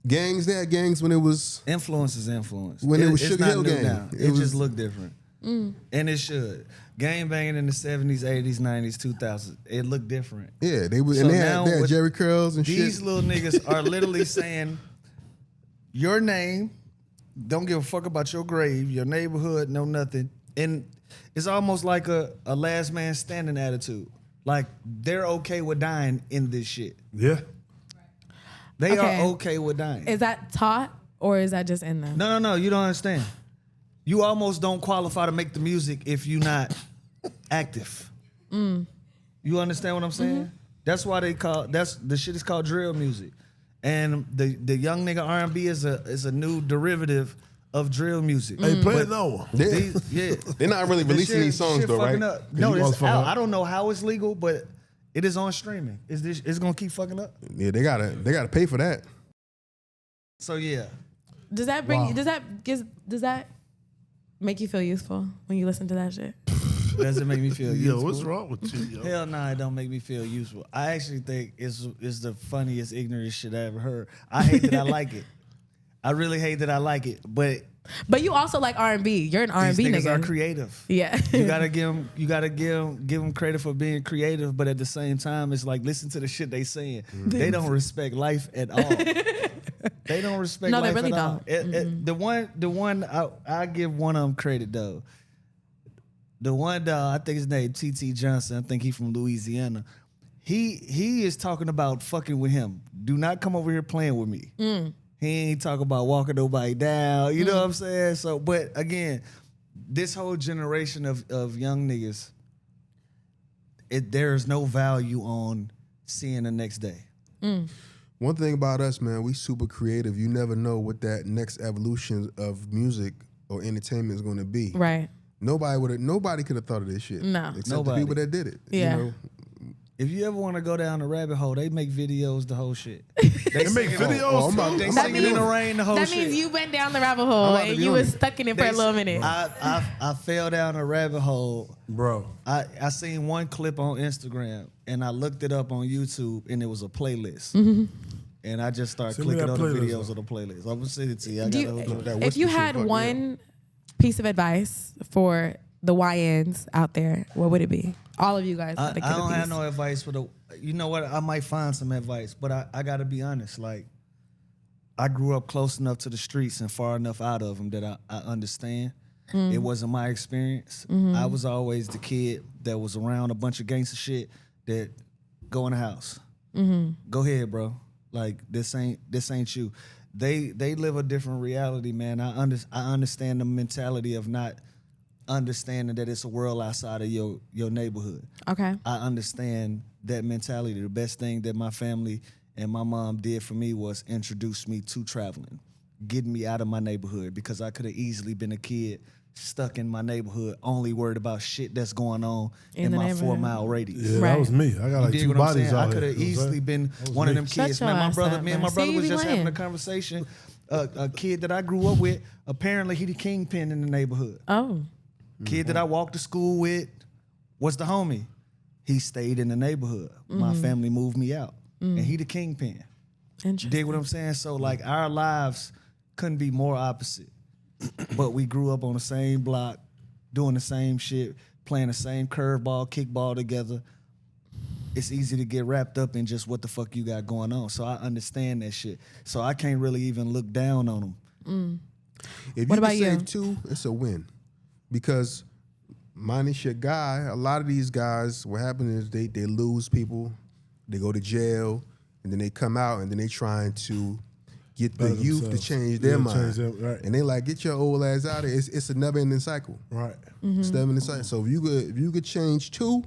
gangs. They had gangs when it was. Influence is influence. When it was it's Sugar not Hill new Gang. now. It It was- just looked different. And it should. Gang banging in the 70s, 80s, 90s, 2000s. It looked different. Yeah, they was, So and they now had with Jerry curls and These shit. little niggas are literally saying your name, don't give a fuck about your grave, your neighborhood, no nothing. And it's almost like a last man standing attitude. Like they're okay with dying in this shit. Yeah. They Okay. are okay with dying. Is that taught or is that just in them? No, you don't understand. You almost don't qualify to make the music if you're not active. You understand what I'm saying? That's why the shit is called drill music. And the young nigga R&B is a new derivative of drill music. Hey, play it now. Yeah. They're not really The releasing shit- these songs shit though, right? fucking up. No, you it's motherfucker out. up. I don't know how it's legal, but it is on streaming. It's gonna keep fucking up. Yeah, they gotta pay for that. So yeah. Does that bring? Wow. Does that make you feel useful when you listen to that shit? Does it make me feel Yo, useful? what's wrong with you, yo? Hell nah, it don't make me feel useful. I actually think it's the funniest, ignorant shit I ever heard. I hate that I like it. I really hate that I like it, but But you also like R&B. You're an R&B these niggas nigga. are creative. Yeah. You gotta give them credit for being creative, but at the same time, it's like listen to the shit they saying. They don't respect life at all. They don't respect No, they life really at all. don't. The one I give one of them credit though. The one I think his name T.T. Johnson. I think he from Louisiana. He is talking about fucking with him. Do not come over here playing with me. He ain't talking about walking nobody down. You know what I'm saying? So, but again, this whole generation of young niggas, there is no value on seeing the next day. One thing about us, man, we super creative. You never know what that next evolution of music or entertainment is going to be. Right. Nobody could have thought of this shit. No. Except Nobody. the people that did it. Yeah. You know? If you ever want to go down the rabbit hole, they make videos, the whole shit. They make videos I'm about- too? They I'm That singing in the means- rain, the whole That shit. means you went down the rabbit hole about to and be you on was it. stuck in it for a little minute. I fell down a rabbit hole. Bro. I seen one clip on Instagram and I looked it up on YouTube and it was a playlist. And I just started Send me clicking that on the playlist, videos though. of the playlist. I'm gonna send it to you. I Do gotta you- hold you. that if you whisper had shit, fuck one piece of advice for the YNs out there, what would it be? All of you guys I gotta get a don't have piece. no advice for the. You know what? I might find some advice, but I got to be honest. Like, I grew up close enough to the streets and far enough out of them that I understand. It wasn't my experience. I was always the kid that was around a bunch of gangster shit that go in the house. Go ahead, bro. Like this ain't you. They live a different reality, man. I understand the mentality of not understanding that it's a world outside of your neighborhood. Okay. I understand that mentality. The best thing that my family and my mom did for me was introduce me to traveling, getting me out of my neighborhood because I could have easily been a kid stuck in my neighborhood, only worried about shit that's going on In in the my neighborhood. 4-mile radius. Yeah, Right. that was me. I got like You dig 2 what I'm bodies saying? out I could here. have You know what I'm easily saying? been That was one of me. them kids. Shut Man, your my ass brother, up, me and man. my brother See, you was be just having a lying. conversation. A kid that I grew up with, apparently he the kingpin in the neighborhood. Oh. Kid that I walked to school with was the homie. He stayed in the neighborhood. My family moved me out. And he the kingpin. Interesting. Dig what I'm saying? So like our lives couldn't be more opposite. But we grew up on the same block, doing the same shit, playing the same curveball, kickball together. It's easy to get wrapped up in just what the fuck you got going on. So I understand that shit. So I can't really even look down on them. If What you about can you? save 2, it's a win. Because minus your guy, a lot of these guys, what happens is they lose people, they go to jail, and then they come out and then they trying to get the Better youth to themselves. change their Yeah, mind. change them, right. And they like, get your old ass out of here. It's a never ending cycle. Right. It's never ending cycle. So if you could change 2,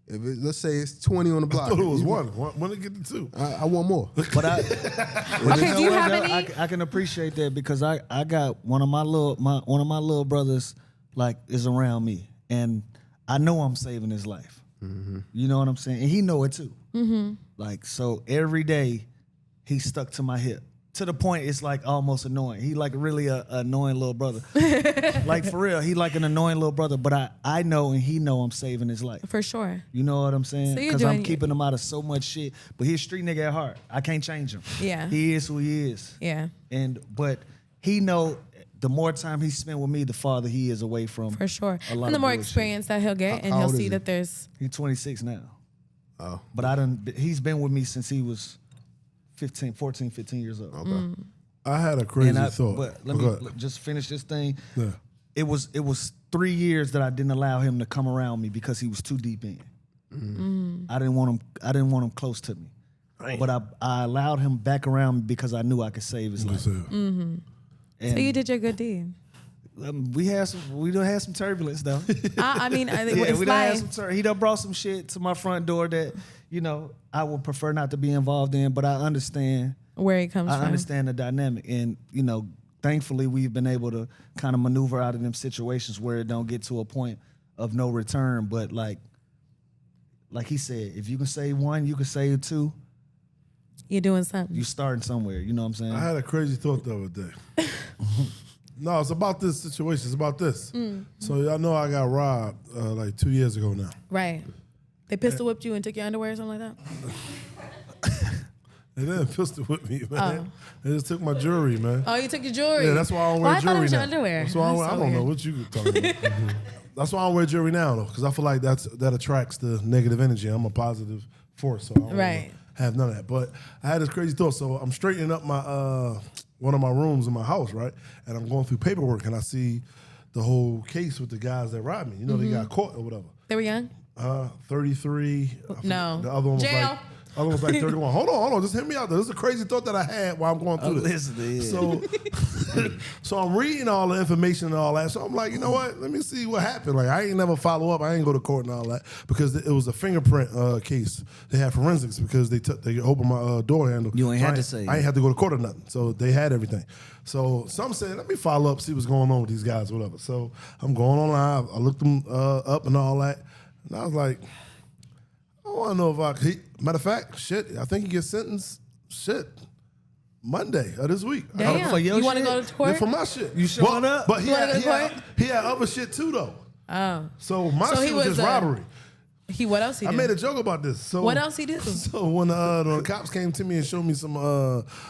let's say it's 20 on the block. I thought it was you- 1. When did it get to 2? I want more. But I Okay, do you have any? I can appreciate that because I got one of my little brothers like is around me, and I know I'm saving his life. You know what I'm saying? And he know it too. Like so, every day he's stuck to my hip to the point it's like almost annoying. He like really a annoying little brother. Like for real, he like an annoying little brother. But I know and he know I'm saving his life. For sure. You know what I'm saying? So you're Because I'm doing- keeping him out of so much shit. But he's a street nigga at heart. I can't change him. Yeah. He is who he is. Yeah. But he know the more time he spent with me, the farther he is away from. For sure. A lot And the of more bullshit. experience that he'll get, and How he'll old see is that he? there's. He's 26 now. Oh. But he's been with me since he was 14, 15 years old. Okay. I had a crazy thought. But let Go me ahead. just finish this thing. Yeah. It was 3 years that I didn't allow him to come around me because he was too deep in. I didn't want him close to me. But I allowed him back around me because I knew I could save his life. So And you did your good deed. we done had some turbulence though. I mean, Yeah, it's we done had life. some he done brought some shit to my front door that, I would prefer not to be involved in, but I understand. Where it comes I from. understand the dynamic. And, thankfully we've been able to kind of maneuver out of them situations where it don't get to a point of no return. But like he said, if you can save 1, you can save 2. You're doing something. You starting somewhere. You know what I'm saying? I had a crazy thought the other day. No, it's about this situation. It's about this. So y'all know I got robbed like 2 years ago now. Right. They pistol whipped you and took your underwear or something like that? They didn't pistol whip me, man. They just took my jewelry, man. Oh, you took your jewelry. Yeah, that's why I don't wear I thought it jewelry was your now. underwear. That's why I That's so don't know weird. what you talking about. That's why I don't wear jewelry now, though, because I feel like that attracts the negative energy. I'm a positive force, so I don't Right. have none of that. But I had this crazy thought. So I'm straightening up my one of my rooms in my house, right? And I'm going through paperwork, and I see the whole case with the guys that robbed me. You know, they got caught or whatever. They were young? 33. No. The other one was Jail. like. Other one was like 31. Hold on. Just hear me out there. This is a crazy thought that I had while I'm going through this. listen to it. So I'm reading all the information and all that. So I'm like, you know what? Let me see what happened. Like, I ain't never follow up. I ain't go to court and all that because it was a fingerprint case. They had forensics because they opened my door handle. You ain't So had to say I ain't had to go to court or nothing. So they had everything. So some said, let me follow up, see what's going on with these guys, whatever. So I'm going online. I looked them up and all that. And I was like, I want to know if I could. Matter of fact, I think he gets sentenced, Monday of this week. Damn. for your You want to shit? go to court? Yeah, for my shit. You showing up? But he You wanna go to had, court? he had other shit too, though. Oh. So my So he shit was was just a- robbery. What else he I did? made a joke about this. So What else he did? So when the cops came to me and showed me some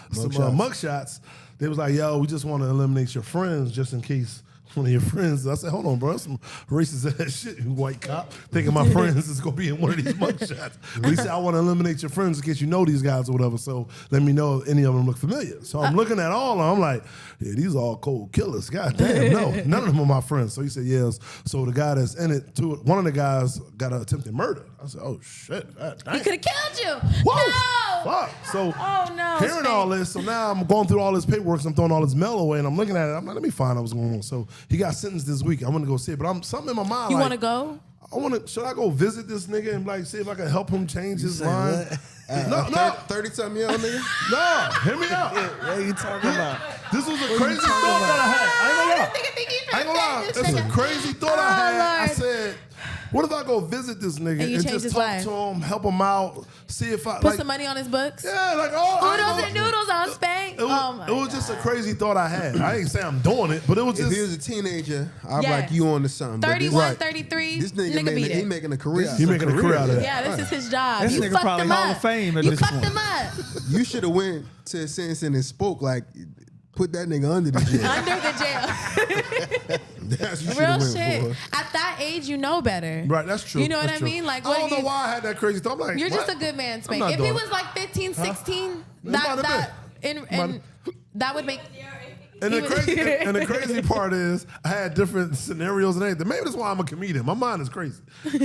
mugshots, they was like, "Yo, we just want to eliminate your friends just in case one of your friends." I said, "Hold on, bro, that's some racist ass shit, you white cop, thinking my friends is gonna be in one of these mugshots." But he said, "I want to eliminate your friends in case you know these guys or whatever. So let me know if any of them look familiar." So I'm looking at all of them. I'm like, "Yeah, these are all cold killers. God damn, no, none of them are my friends." So he said, "Yes." So the guy that's in it, one of the guys got an attempted murder. I said, "Oh shit, God damn." He could have killed you. Whoa! No. Fuck. So Oh, no, hearing Spank. all this, so now I'm going through all this paperwork, so I'm throwing all this mail away, and I'm looking at it. I'm like, let me find out what's going on. So he got sentenced this week. I'm gonna go see it, but I'm something in my mind. You like, want to go? I want to. Should I go visit this nigga and like see if I can help him change his say line? what? No, 30-something year old nigga? no. Hear me out. What are you talking about? This was a crazy thought that I had. I ain't gonna lie. I think he I ain't gonna lie, This it's a nigga. crazy thought I Oh, had. I Lord. said, what if I go visit this nigga And you and change just his talk life. to him, help him out, see if I Put some money on his books. Yeah, like oh, I ain't Oodles gonna- and noodles on Spank. It was, Oh my it was just a crazy thought I had. I ain't say I'm doing it, but it was If just he was a teenager, I'd be Yes. like, you on to something. But 31, Right. 33. This nigga, Nigga beat he it. making a career. out he of it. making a career out of that. Yeah, this is his job. This You nigga fucked probably him Hall up. of Fame at You this fucked point. him up. You should have went to sentencing and spoke like, put that nigga under the jail. Under the jail. That's what you should Real have went shit. for. At that age, you know better. Right, that's true. You know what That's I true. mean? Like, I what don't you- know why I had that crazy thought. I'm like, You're what? just a good man, I'm Spank. not If he doing was it. like 15, 16, might have that been. that would make. And the, He was- the crazy part is I had different scenarios and everything. Maybe that's why I'm a comedian. My mind is crazy.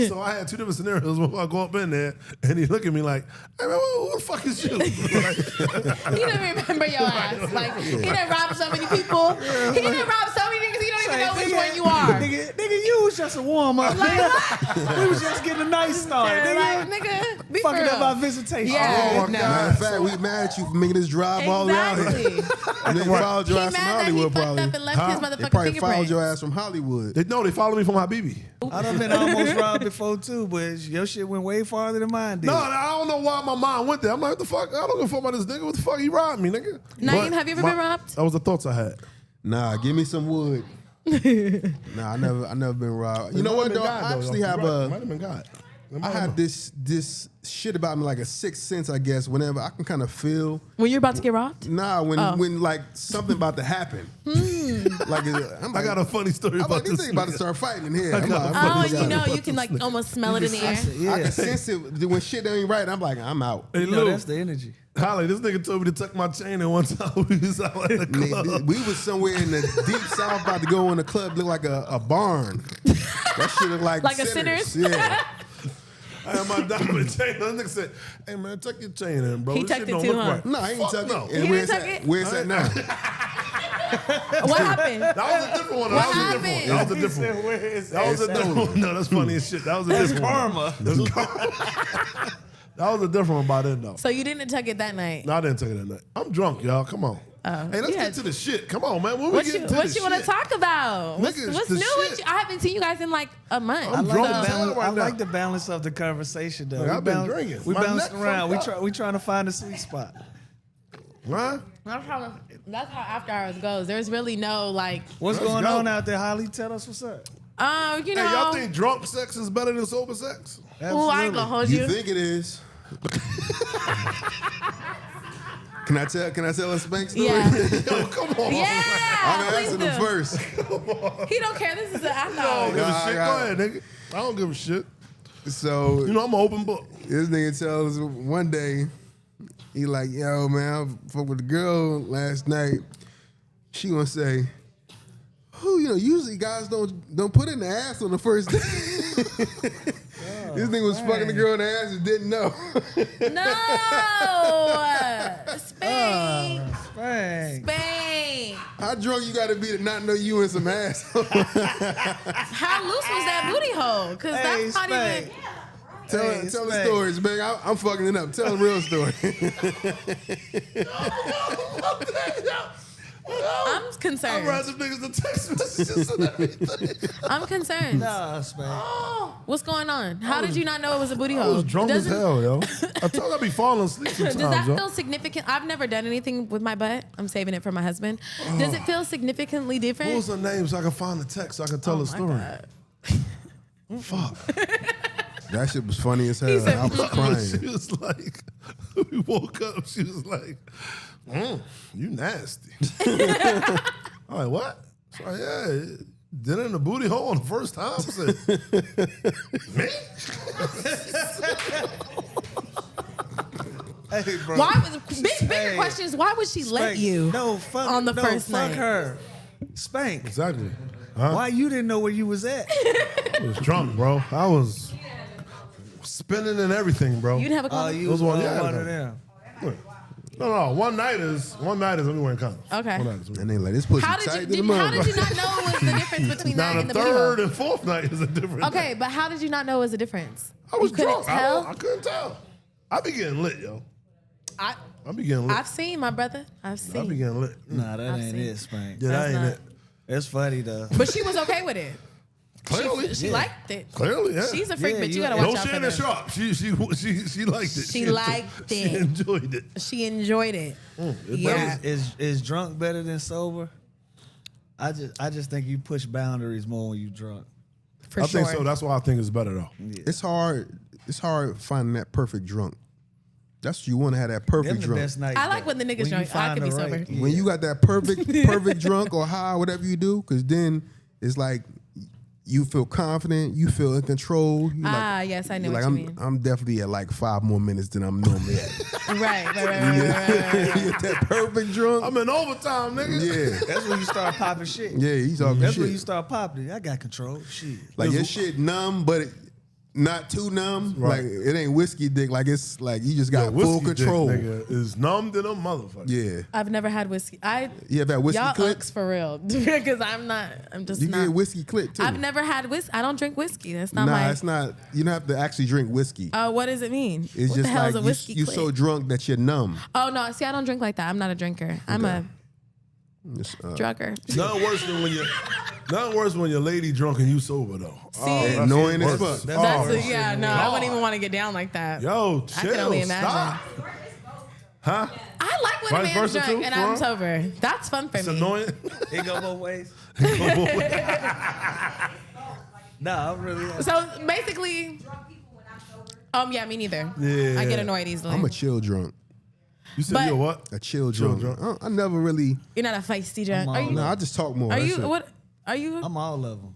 So I had two different scenarios where I go up in there and he look at me like, hey man, who the fuck is you? Like, He didn't remember your ass. Like, he done robbed so many people. He done robbed so many niggas, he don't even know which one you are. Nigga, you was just a warm up. We was just getting a nice start. Like, Nigga, nigga, be fucking for up real. our visitation. Yeah. Oh, my No. God. Matter of fact, we mad at you for making this drive all the way out here. Exactly. And they followed He your mad ass from that he Hollywood, fucked probably. up and left his They motherfucking probably fingerprint. followed your ass from Hollywood. they follow me from Habibi. I done been almost robbed before too, but your shit went way farther than mine did. No, I don't know why my mind went there. I'm like, what the fuck? I don't give a fuck about this nigga. What the fuck? He robbed me, nigga. Na'im, But have you ever been robbed? That was the thoughts I had. Nah, give me some wood. Nah, I never been robbed. You know what though? I actually have Might a. have been God. I have this shit about me, like a sixth sense, I guess. Whenever I can kind of feel. When you're about to get robbed? Nah, when like something about to happen. Like I'm I got a funny story I'm about like, this this. thing about to nigga. start fighting in here. I'm got like, a Oh, funny and you know, story you can like almost smell it in the air. Yeah. I can sense it when shit ain't right. I'm like, I'm out. Hey, No, Lou, that's the energy. Holly, this nigga told me to tuck my chain in one time. We was out at the club. We was somewhere in the deep south about to go in a club, look like a barn. That shit look like Like a Sinners. Sinners? Yeah. I had my diamond chain. That nigga said, "Hey man, tuck your chain in, bro. He This tucked shit it don't too, look huh? right." No, I ain't Fuck tuck no. it. You And didn't tuck it? Where's that now? What happened? That was a different one. What That was a happened? different one. That was a different one. That was a different one. No, that's funny as shit. That was a different karma. one. That's karma. That was a different one by then, though. So you didn't tuck it that night? No, I didn't take it that night. I'm drunk, y'all. Come on. Hey, let's yeah. get to the shit. Come on, man. When we What get you to what the you want to shit? talk about? What's Niggas, what's the new with shit. you? I haven't seen you guys in like a month. I'm I drunk like, as the hell balance, right I like now. the balance of the conversation, though. Like, I've been drinking. We My bouncing neck around. fucked up. We trying to find a sweet spot. Huh? That's how after hours goes. There's really no like, What's Let's going go. on out there, Holly? Tell us what's up. you Hey, y'all know. think drunk sex is better than sober sex? Oh, I ain't gonna hold You you. think it is? Can I tell a Spank story? Yeah. Yo, come on. Yeah, I'm please asking do. him first. He don't care. This is an after I don't hours. give a Nah, shit. I got- Go ahead, nigga. I don't give a shit. So You know, I'm an open book. this nigga tells us one day, he like, yo, man, I fucked with the girl last night. She gonna say, who, usually guys don't put in the ass on the first day. This nigga was fucking the girl in the ass and didn't know. No, Spain, Bang. Spain. How drunk you gotta be to not know you in some ass? How loose was that booty hole? Cause Hey, that's not even. Spank. Tell the Spank. stories, man. I'm fucking it up. Tell the real story. I'm I concerned. read them niggas the text messages and everything. I'm concerned. Nah, Spank. What's going on? How did you not know it was a booty I hole? was drunk as Doesn't- hell, yo. I told you I be falling asleep Does sometimes, that yo. feel significant? I've never done anything with my butt. I'm saving it for my husband. Does it feel significantly different? What was her name so I can find the text so I can tell Oh the my story? God. Fuck. That shit was funny as hell. said, I was She crying. was like, we woke up, she was like, you nasty. I'm like, what? So yeah, did it in the booty hole on the first time? I said, me? Hey, bro. Why was bigger Hey. question is why would she let Spank. you No, fuck on the no, first fuck night? her. Spank. Exactly. Huh? Why you didn't know where you was at? I was drunk, bro. I was spinning and everything, bro. You didn't have a Oh, condom? you Those was one- yeah, one no. of them. No, one night is when we wearing condoms. Okay. One night is And they like, this pussy How did tight you to the how did you motherfucker. not know it was the difference between that Now and the the booty hole? third and fourth night is a different Okay, night. but how did you not know it was a difference? I was you couldn't drunk. tell. I couldn't tell. I be getting lit, yo. I I be getting lit. I've seen my brother. I've I be seen. getting lit. Nah, that I've ain't seen. it, Spank. Yeah, that That's ain't not- it. It's funny though. But she was okay with it. Clearly. She liked it. Clearly, yeah. She's a freak, Yeah, but you you- gotta No, watch out for Shannon them. Sharp. She liked it. She liked She it. enjoyed it. She enjoyed it. Yeah. Is drunk better than sober? I just think you push boundaries more when you drunk. For I sure. think so. That's why I think it's better though. It's hard. It's hard finding that perfect drunk. That's what you want to have that perfect Them the drunk. best nights. I like though. when the niggas you drunk. I find could be the sober. right- When you got that perfect drunk or high, whatever you do, because then it's like you feel confident, you feel in control. You Yes, I know you're what like, you mean. I'm definitely at like 5 more minutes than I'm normally at. Right. You get that perfect drunk. I'm in overtime, nigga. Yeah, That's when you start popping shit. yeah, he's talking That's shit. when you start popping. I got control. Shit. Like your shit numb, but not too numb. Right. Like it ain't whiskey dick. Like it's like you just Yeah, got full whiskey dick, control. nigga, is numbed in a motherfucker. Yeah, I've never had whiskey. you have that whiskey Y'all clip. ucks for real because I'm just You not. get whiskey clip too. I've never had whiskey. I don't drink whiskey. That's not Nah, my. it's not. You don't have to actually drink whiskey. What does it mean? It's what just the hell like is a whiskey you clip? so drunk that you're numb. Oh no, see, I don't drink like that. I'm not a drinker. I'm a It's, drugger. Nothing worse when your lady drunk and you sober though. See, that's annoying as worse. fuck. that's I God. wouldn't even want to get down like that. Yo, I chill. can only imagine. Stop. Huh? I like when a Vice man's versa, drunk too, and for I'm real? sober. That's fun for It's me. annoying. It go both ways. Nah, I'm really. So basically, yeah, me neither. Yeah. I get annoyed easily. I'm a chill drunk. You said But- you're what? A chill Chill drunk. drunk. I never really. You're not a feisty drunk. Are you? No, I just talk more. Are That's you? it. What? Are you? I'm all of them.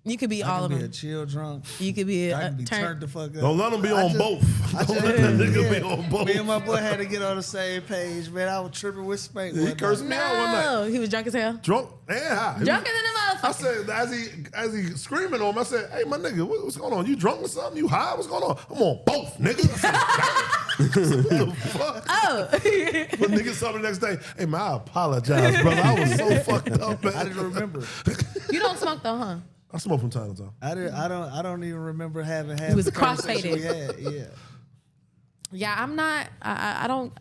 You could be I all can of be a them. chill drunk. You could be I a can be turned turn. the fuck up. Don't let them be I on just- both. I Don't just- let that nigga yeah. be on both. Me and my boy had to get on the same page, man. I was tripping with Spank. He one cursed night. me out one night. No, he was drunk as hell. Drunk and high. He was- Drunker than a I motherfucker. said, as he screaming on him, I said, hey, my nigga, what's going on? You drunk or something? You high? What's going on? I'm on both, nigga. I said, what the fuck? Oh, But nigga saw me the next day, hey, man, I apologize, brother. I was so fucked up, man. I didn't remember. you don't smoke though, huh? I smoke from time to time. I don't even remember having had. He was the conversation crossfaded. we had. Yeah. Yeah, I'm not. I don't.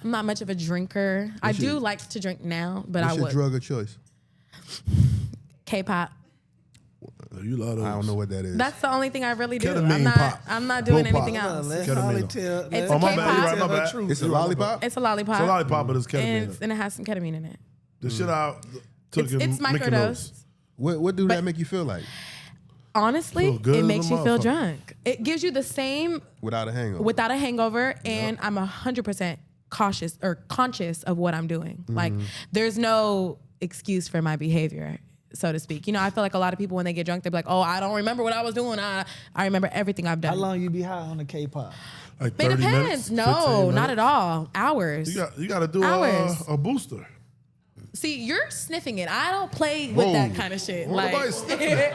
I'm not much of a drinker. I do like to drink now, but What's I your would. drug of choice? K-pop. You love those. I don't know what that is. That's the only thing I really do. Ketamine pop. I'm not doing Bro pop. anything else. Let Ketamine. Holly tell. It's let a Oh, my K-pop. bad. You right, my tell her bad. truth. It's a lollipop. It's a lollipop. It's a lollipop, but it's ketamine. and it has some ketamine in it. The shit I took in It's Mickey microdose. Nose. What do that make you feel like Honestly, Feel good it as a makes you feel motherfucker. drunk. It gives you the same without a hangover? without a hangover, and I'm 100% cautious or conscious of what I'm doing. Like, there's no excuse for my behavior, so to speak. You know, I feel like a lot of people when they get drunk, they're like, "Oh, I don't remember what I was doing. I remember everything I've done." How long you be high on the K-pop? Like It 30 depends. minutes, 15 No, not minutes. at all. Hours. You got to do Hours. a booster. See, you're sniffing it. I don't play with Whoa. that kind of shit. Well, Like, nobody's sniffing it.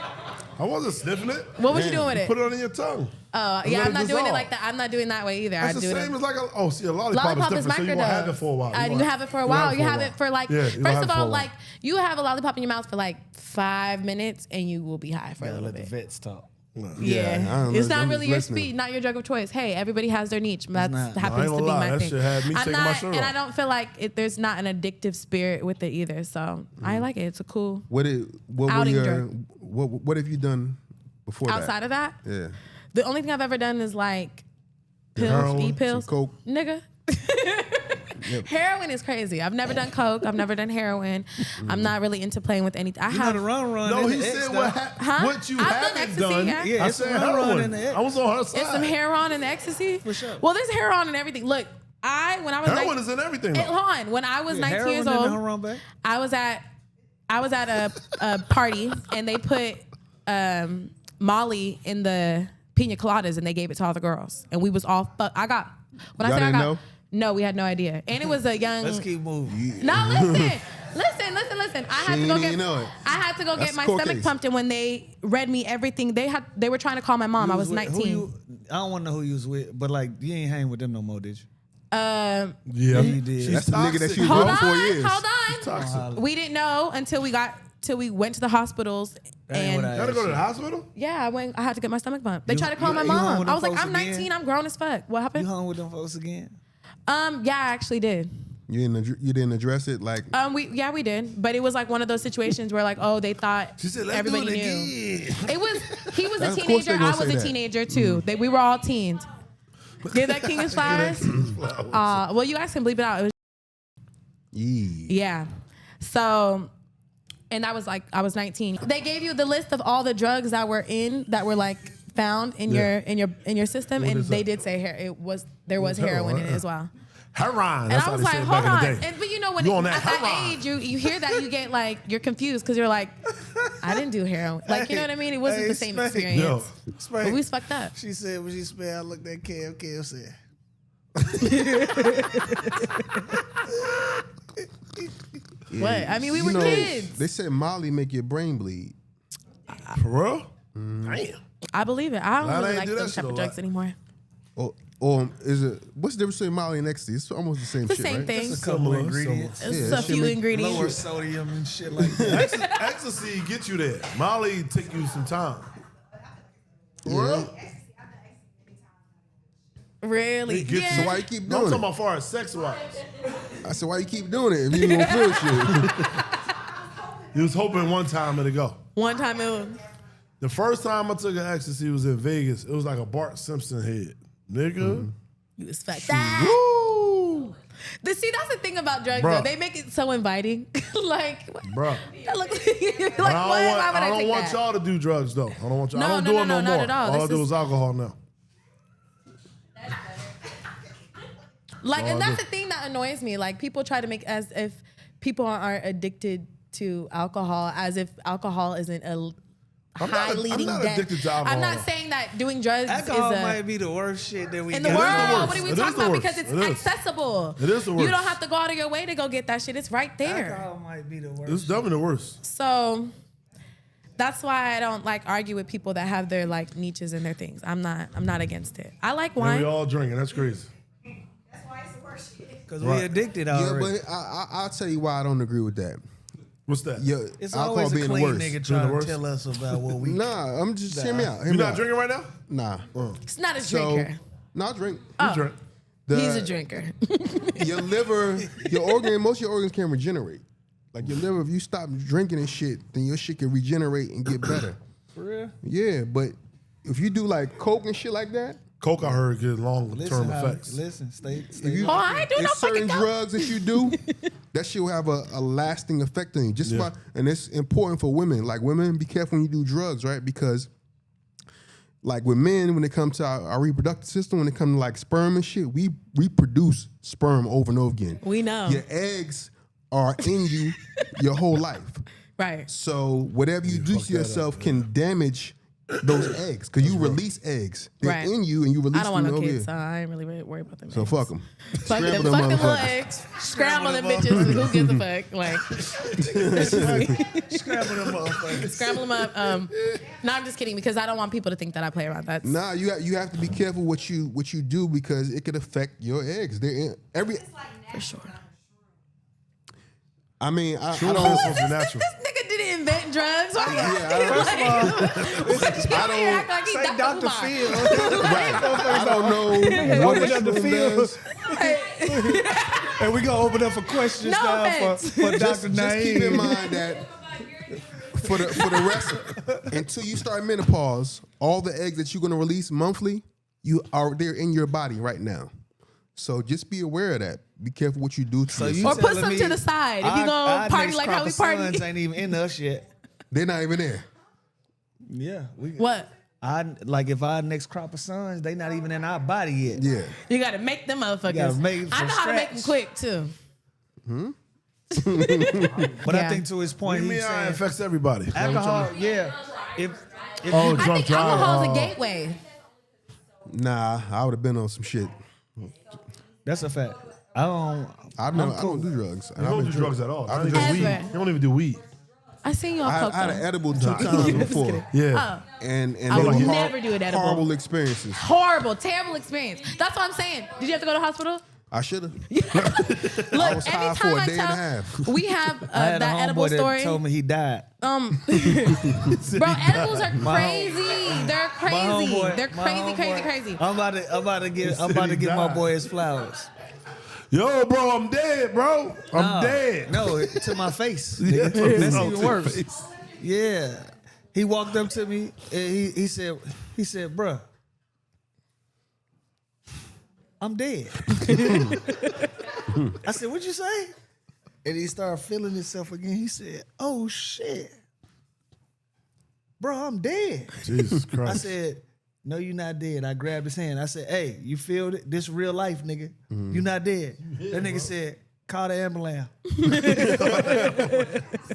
I wasn't sniffing it. what was you doing with it? Put it under your tongue. Yeah, let I'm it not doing it dissolve. like that. I'm not doing that way either. I That's the do same it. as like a lollipop, Lollipop is is different. So you won't have microdose. it for a while. You have it for a while. You have it for like, Yeah, you don't first have of it for a all, while. like you have a lollipop in your mouth for like 5 minutes and you will be high for a Gotta little let the bit. vets talk. Yeah, I don't know. it's not I'm really just your listening. speed, not your drug of choice. Hey, everybody has their niche. That's not. happens I ain't to be gonna lie, my that thing. shit had me I'm taking my not, shirt and off. I don't feel like there's not an addictive spirit with it either. So I like it. It's a cool What were Outing your drug. what have you done before outside of that. Yeah. The only thing I've ever done is like pills, heroin, e-pills, some coke. nigga. Heroin is crazy. I've never done coke. I've never done heroin. I'm not really into playing with anything. I You have know the run. No, in he the X, said though. Huh? what you I've done haven't ecstasy, done. yeah. Yeah, I it's said some heroin heroin. in the X. I was on her side. It's some heroin and ecstasy. For sure. Well, there's heroin and everything. Look, when I was Heroin like, is in everything. Hold though. on. When I was 19 Heroin years in the old, heroin bag? I was at a party and they put Molly in the pina coladas and they gave it to all the girls and we was all I got when Y'all I said I didn't got know? no, we had no idea, and it was a young. Let's keep moving. No, listen. I had to go ain't get. even know it. I had to go That's get my court stomach case. pumped, and when they read me everything, they were trying to call my mom. I was Who 19. I don't want to know who you was with, but like you ain't hang with them no more, did you? Yeah, you did. She's That's the nigga that toxic. you Hold wrote on, 4 years. hold on. Toxic. We didn't know until we went to the hospitals, That ain't and what I Gotta go to the hospital? yeah, I had to get my stomach pumped. They tried to call you- my you hung mom. with I them was like, folks I'm 19, again? I'm grown as fuck. What You happened? hung with them folks again? Yeah, I actually did. You didn't address it like. We did, but it was like one of those situations where like, oh, they thought She said, "Let's everybody do it knew. again." He was a Of course teenager. they gonna I was say a that. teenager too. We were all teens. Give that king his flowers. Well, you guys can bleep it out. It was yeah. So, and I was 19. They gave you the list of all the drugs that were like found in your system, and they did say there was heroin in it as well. Heroin. And That's I how was they like, said it hold back on. in the day. But you know, when You on at that that heroin. age, you hear that, you get like, you're confused because you're like, I didn't do heroin. Like, you know what I mean? It wasn't the same Spank. experience. Yo, But we was fucked up. She said when she spelled, I looked at Cam said. What? I mean, we were kids. They said Molly make your brain bleed. for real? Damn. I believe it. I don't I really ain't like do that those type shit of a drugs lot. anymore. Or is it? What's the difference between Molly and ecstasy? It's almost the same The shit, same right? thing. A couple ingredients. It's Yeah, a shit few make- ingredients. Lower sodium and shit like that. Ecstasy get you there. Molly take you some time. For real? Really? It gets So why you keep No, I'm doing talking it? about far as sex wise. I said, why you keep doing it if you don't feel shit? You was hoping one time it'd go. One time it was. The first time I took an ecstasy was in Vegas. It was like a Bart Simpson head. Nigga. You was fucked up. Woo! See, that's the thing about drugs, Bruh. though. They make it so inviting. Like, Bro. that looks like, But I why don't would want, I don't take want that? y'all to do drugs though. I don't want y'all. No, I don't no, do no, it no, no not more. at all. I This do is- is alcohol now. Like, and that's the thing that annoys me. Like, people try to make as if people are addicted to alcohol, as if alcohol isn't a high leading I'm not death. addicted to alcohol. I'm not saying that doing drugs Alcohol is might be the worst shit that we in the got. world. the worst. What are we It is talking the about? worst. Because it's It is. accessible. It is the You worst. don't have to go out of your way to go get that shit. It's right there. Alcohol might be the worst. It's definitely the worst. So that's why I don't like argue with people that have their like niches and their things. I'm not against it. I like And wine. we all drinking. That's crazy. That's why it's the worst shit. Because we addicted Yeah, already. but I'll tell you why I don't agree with that. What's that? Yeah, It's alcohol always a being the clean worst. nigga trying to worst? tell us about what we. Nah, I'm just hear me out. Hear You me not out. drinking right now? Nah. It's not a So, drinker. no, I drink. You drink. He's a drinker. Your liver, most of your organs can regenerate. Like your liver, if you stop drinking and shit, then your shit can regenerate and get better. For real? Yeah, but if you do like coke and shit like that, Coke, I heard, gives long-term Listen, effects. stay. if you, Oh, I ain't doing no it's fucking certain coke. drugs that you do, that shit will have a lasting effect on you. Just Yeah. and it's important for women. Like women, be careful when you do drugs, right? Because like with men, when it comes to our reproductive system, when it comes to like sperm and shit, we reproduce sperm over and over again. We know. Your eggs are in you your whole life. Right. So whatever you do fuck to that yourself up, can damage those eggs because you release eggs. They're Right. in you and you release I don't want them no over kids, here. so I ain't really worried about them. So eggs. fuck them. Fuck them little eggs. Scramble them bitches. Who gives a fuck? Like, Scramble them motherfuckers. scramble them up. No, I'm just kidding because I don't want people to think that I play around. That's Nah, you have to be careful what you do because it could affect your eggs. They're in every. for sure. I mean, I Sure, don't. this is natural. This nigga didn't invent drugs. Why I don't. like he Say Dr. Phil. I don't know what a Dr. shroom Phil. does. And we gonna open up for questions No now offense. for Dr. Just keep in Na'im. mind that for the rest, until you start menopause, all the eggs that you're gonna release monthly, they're in your body right now. So just be aware of that. Be careful what you do to So yourself. you Or put telling some me to the side. If you gonna our party next like crop how we of sons party. ain't even in us yet. They're not even there. Yeah, What? If our next crop of sons, they not even in our body yet. Yeah. You gotta make them motherfuckers. gotta make it I from know how to make them scratch. quick too. But Yeah. I think to his point, What do you he's mean how it saying affects everybody? alcohol. Yeah, if Oh, I drunk think drive. alcohol is a gateway. Nah, I would have been on some shit. that's a fact. I don't. I don't do drugs. You don't do drugs at all. Not I've even been weed. Ever. You don't even do weed. I seen you on I coke. had an though. edible 2 times before, Yeah. and I they would were never do an edible. horrible experiences. Horrible, terrible experience. That's what I'm saying. Did you have to go to the hospital? I should have. Look, was high anytime for a I day and a tell, half. we have I had that a edible homeboy that story. told me he died. Bro, edibles are crazy. They're crazy. homeboy- They're my crazy, homeboy- crazy. I'm about to give my boy his flowers. Yo, bro, I'm dead, bro. I'm dead. No, to my face. Yeah, Nigga. That's no, even to worse. your face. Yeah. He walked up to me and he said, bruh, I'm dead. I said, what'd you say? And he started feeling himself again. He said, oh shit. Bro, I'm dead. Jesus I Christ. said, no, you're not dead. I grabbed his hand. I said, hey, you feel it? This real life, nigga. You not dead. That nigga said, call the ambulance.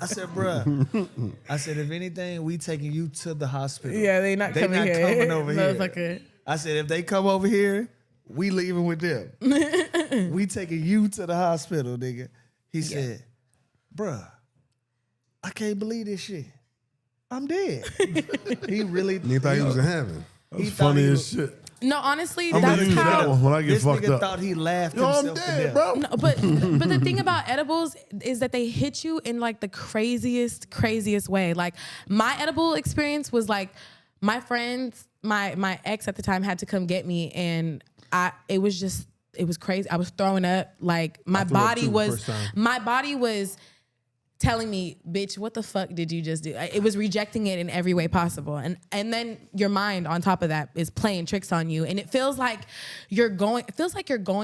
I said, bruh. I said, if anything, we taking you to the hospital. Yeah, they not coming here. coming over here. Motherfucker. I said, if they come over here, we leaving with them. We taking you to the hospital, nigga. He said, bruh, I can't believe this shit. I'm dead. He really Nigga thought he was in heaven. That's thought funny he as was- shit. No, honestly, I'm gonna that's use that how. one when I get this fucked nigga up. thought he laughed Yo, I'm himself to dead, death. bro. No, but the thing about edibles is that they hit you in like the craziest way. Like my edible experience was like my friends, my ex at the time had to come get me, and it was crazy. I was throwing up. Like my threw up body too the was first time. telling me, bitch, what the fuck did you just do? It was rejecting it in every way possible. And then your mind on top of that is playing tricks on you. And it feels like you're going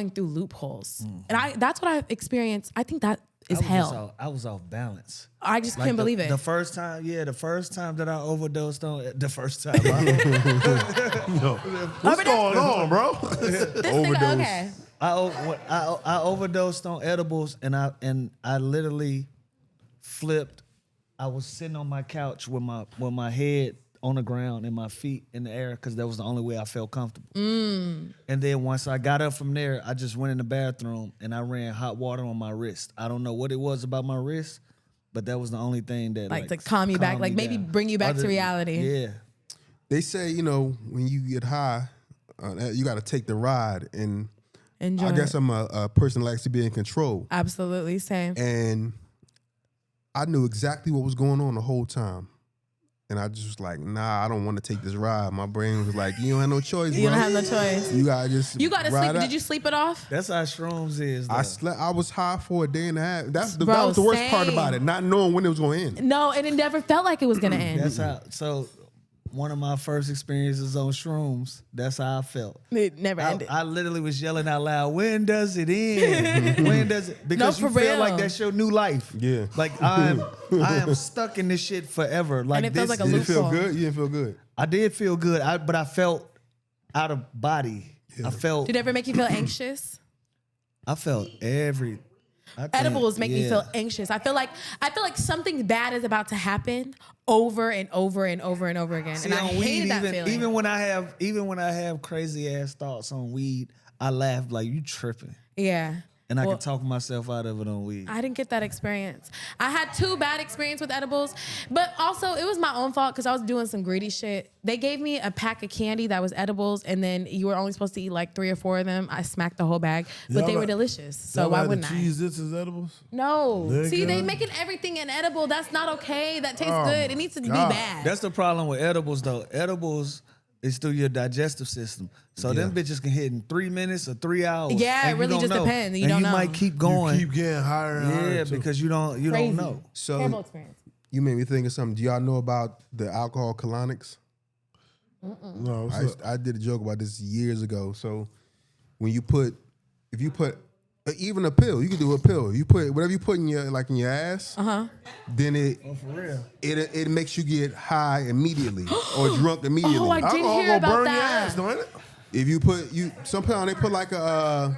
through loopholes. And that's what I've experienced. I think that is hell. I was off balance. I just couldn't believe it. The first time that I overdosed on the first time. Yo, what's going on, bro? This nigga, okay. I overdosed on edibles and I literally flipped. I was sitting on my couch with my head on the ground and my feet in the air because that was the only way I felt comfortable. And then once I got up from there, I just went in the bathroom and I ran hot water on my wrist. I don't know what it was about my wrist, but that was the only thing that Like to calm you back, like maybe down. bring you back to reality. Yeah. They say, when you get high, you got to take the ride. And Enjoy I guess it. I'm a person that likes to be in control. Absolutely, same. And I knew exactly what was going on the whole time. And I just was like, nah, I don't want to take this ride. My brain was like, you don't have no choice, You bro. don't have no choice. You gotta just You gotta ride sleep. out. Did you sleep it off? That's how shrooms is. Though. I slept. I was high for a day and a half. That Bro, was the worst part same. about it, not knowing when it was going to end. No, and it never felt like it was gonna end. That's how. So one of my first experiences on shrooms. That's how I felt. It never ended. I literally was yelling out loud, when does it end? When does it? Because No, you for feel real. like that's your new life. Yeah. Like I am stuck in this shit forever. Like And it feels this, like a Did loop. it feel Loophole. good? You didn't feel good. I did feel good, but I felt out of body. I felt. Did it ever make you feel anxious? I felt every. I think- Edibles make me yeah. feel anxious. I feel like something bad is about to happen over and over and over and over again. See, and I on hated weed, that feeling. even when I have crazy ass thoughts on weed, I laugh like you tripping, yeah. and I Well, can talk myself out of it on weed. I didn't get that experience. I had 2 bad experiences with edibles, but also it was my own fault because I was doing some greedy shit. They gave me a pack of candy that was edibles, and then you were only supposed to eat like 3 or 4 of them. I smacked the whole bag, but Y'all they were like- delicious. So Y'all why like the wouldn't I? cheese this is edibles? No. Nigga. See, they making everything an edible. That's not okay. That tastes Oh good. my It needs to be God. bad. That's the problem with edibles, though. Edibles is through your digestive system, so them bitches can hit in 3 minutes or 3 hours. Yeah, and it you really don't just know. depends. You and don't you know. might keep going. You keep getting higher and higher. Yeah, too. because you don't Crazy. know. So Terrible experience. you made me think of something. Do y'all know about the alcohol colonics? No, what's up? I did a joke about this years ago. So when if you put even a pill, you can do a pill. You put whatever you put in your ass, then it makes you get high immediately or drunk immediately. Oh, I did Alcohol hear gonna about burn your that. ass, don't it? If you put sometimes they put like a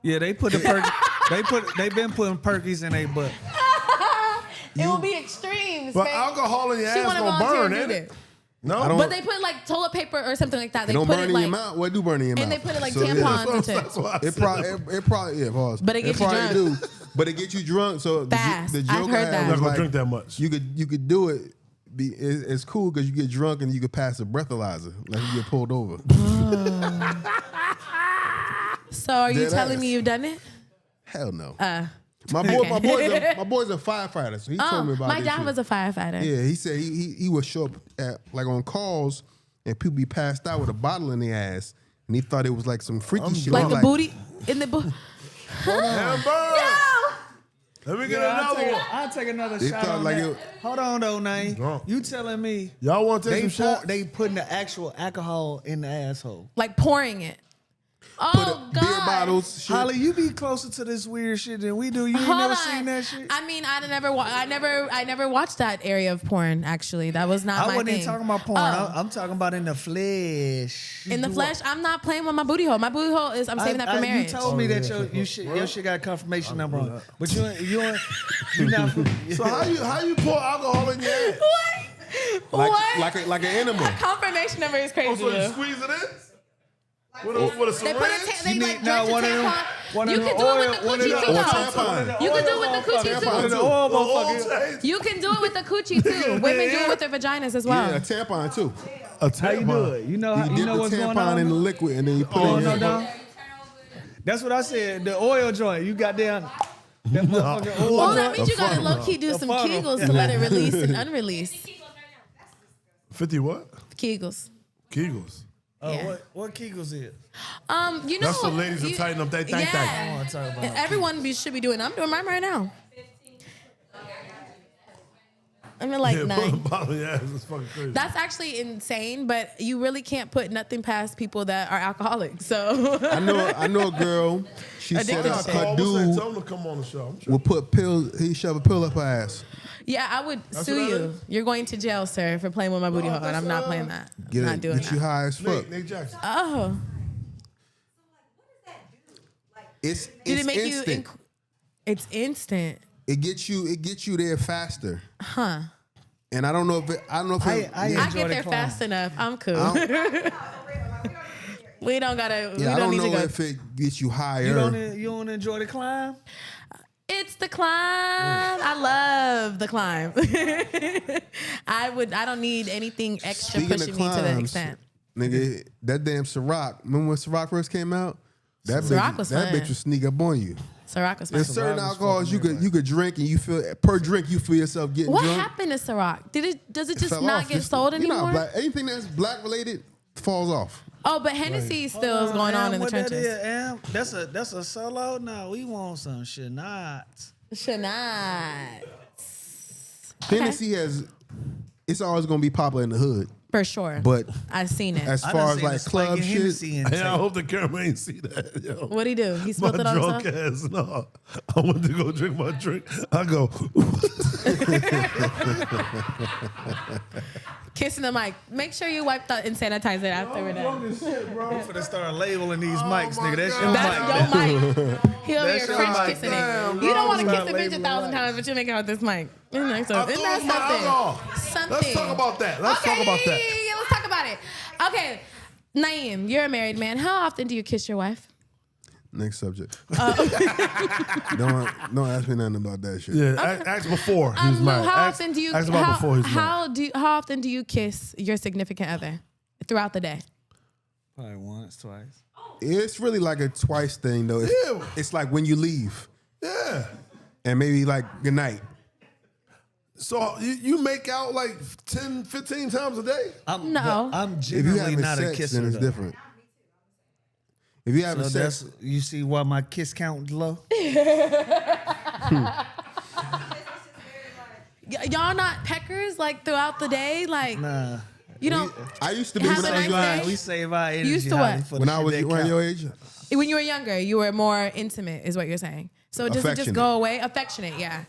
Yeah, they put the they've been putting perkies in their butt. It will be extremes. But babe. alcohol in your She ass wanna gonna volunteer burn, to ain't do it? that. No, I don't- But they put like toilet paper or something like that. They it don't put burn it in like, your mouth. What do burn in your mouth? and they put it like So, yeah. tampons and shit. That's what I It said. probably yeah, pause. But it gets you probably drunk. do. But it gets you drunk. So Fast. the I've joke heard I that. had I'm was not gonna like, drink that much. You could do it. It's cool because you get drunk and you could pass a breathalyzer like you get pulled over. So are you Dead telling ass. me you've done it? Hell no. Okay. My boy's a firefighter, so he told me about my this dad shit. was a firefighter. Yeah, he said he would show up at like on calls and people be passed out with a bottle in their ass, and he thought it was like some freaky shit. Like I'm a booty in the booty. Amber! Let me get another one. I'll take another They shot thought on like that. it- Hold on, though, Na'im. Drunk. You telling me Y'all want to take they some shots? they putting the actual alcohol in the asshole? Like pouring it. Put Oh, God. beer bottles, shit. Holly, you be closer to this weird shit than we do. You ain't Hold never on. seen that shit? I mean, I never watched that area of porn. Actually, that was not I my wasn't thing. even talking about porn. Oh. I'm talking about in the flesh. In the flesh, I'm not playing with my booty hole. My booty hole is I'm saving that for marriage. You told me that your shit got a confirmation number on it, but you not. So how you pour alcohol in your ass? What? Like an enema. Confirmation number is crazy. Oh, so you Lou. squeeze it in? With a They put a syringe? they You like need- now, drench a one of them- tampon. one of You them can do it oil- with the one of coochie them too. oil though. tampon. You can do it with the coochie Tampon. too. The oil oil motherfucker. change. You can do it with the coochie too. Women do it with their vaginas as well. Yeah, a tampon too. A How you do it? You know You how dip you know the what's going tampon in the on? liquid and then you put Oh, it no, in. no. That's what I said. The oil joint. You got down. That motherfucking oil Well, joint. that means you gotta low key do some funnel. Kegels to let it release and unrelease. 50 what? Kegels. Kegels. Oh, Yeah. what Kegels is? You know, That's for ladies to tighten up their thang thang. I wanna talk about Everyone should be doing. I'm doing mine right now. I'm in like Yeah, put a 9. bottle in your ass. It's fucking crazy. That's actually insane, but you really can't put nothing past people that are alcoholics. So I know a girl. She said Addicted that to her it. dude Tell them to come on the show. I'm will put pills. He shove a pill up her ass. yeah, I would sue what that you. is? You're going to jail, sir, for playing with my booty hole, and that's, I'm not playing that. Get I'm not doing you that. high as fuck. Nick Jackson. Oh, It's did it make instant. you? It's instant, It gets you there faster. huh? And I don't know if I I enjoy get the there climb. fast enough. I'm cool. we don't gotta. we I don't don't need to know go. if it gets you higher. You don't enjoy the climb? It's the climb. I love the climb. I don't need anything extra Speaking pushing of me to that climbs, extent. Nigga, that damn Ciroc. Remember when Ciroc first came out? That Ciroc was that fun. bitch would sneak up on you. Ciroc was There's fun. certain alcohols you could drink and you feel per drink you feel yourself getting What drunk. happened to Ciroc? Does it It just fell not off. get Just- sold you know how anymore? black, anything that's black related falls off. Oh, but Hennessy still is going on in the what that trenches. is, Am? That's a solo? No, we want some shit not. Should not. Hennessy has. It's always gonna be popular in the hood, For sure. but I've seen it. as I far done as seen like a spike club in shit, Hennessy intake. Hey, I hope the camera ain't see that. Yo. What'd he do? He My spilled it on drunk himself? ass. No, I went to go drink my drink. I go. Kissing the mic. Make sure you wipe that and sanitize it after we're done. Shit, bro. I'm finna start labeling these mics, nigga. That's God. your That's mic. your mic. He over That's here your French mic. kissing Damn, it. You don't want to bro. kiss a bitch Labeling 1,000 mic. times, but you make out with this mic. Isn't that I something? threw my alcohol. Something. Let's talk about that. Let's talk about that. Yeah, let's talk about it. Okay, Na'im, you're a married man. How often do you kiss your wife? next subject. Oh. Don't ask me nothing about that shit. Yeah, ask before he was Lou, married. how Ask- often do you ask about before he was married. how often do you kiss your significant other throughout the day? Probably once, twice. It's really like a twice thing though. Yeah. It's like when you leave Yeah. and maybe like good night. So you make out like 10, 15 times a day? No. I'm If you generally having not a sex, kisser. then it's though. different. If you having So sex, that's you see why my kiss count low. Y'all not peckers like throughout the day, like Nah. you don't. I used to be Have when a I was nice young. day. We save our energy. Used to Holly, what? for the When I shit was that around count. your age, When you were younger, you were more intimate, is what you're saying. So does it just Affectionate. go away? Affectionate, yeah.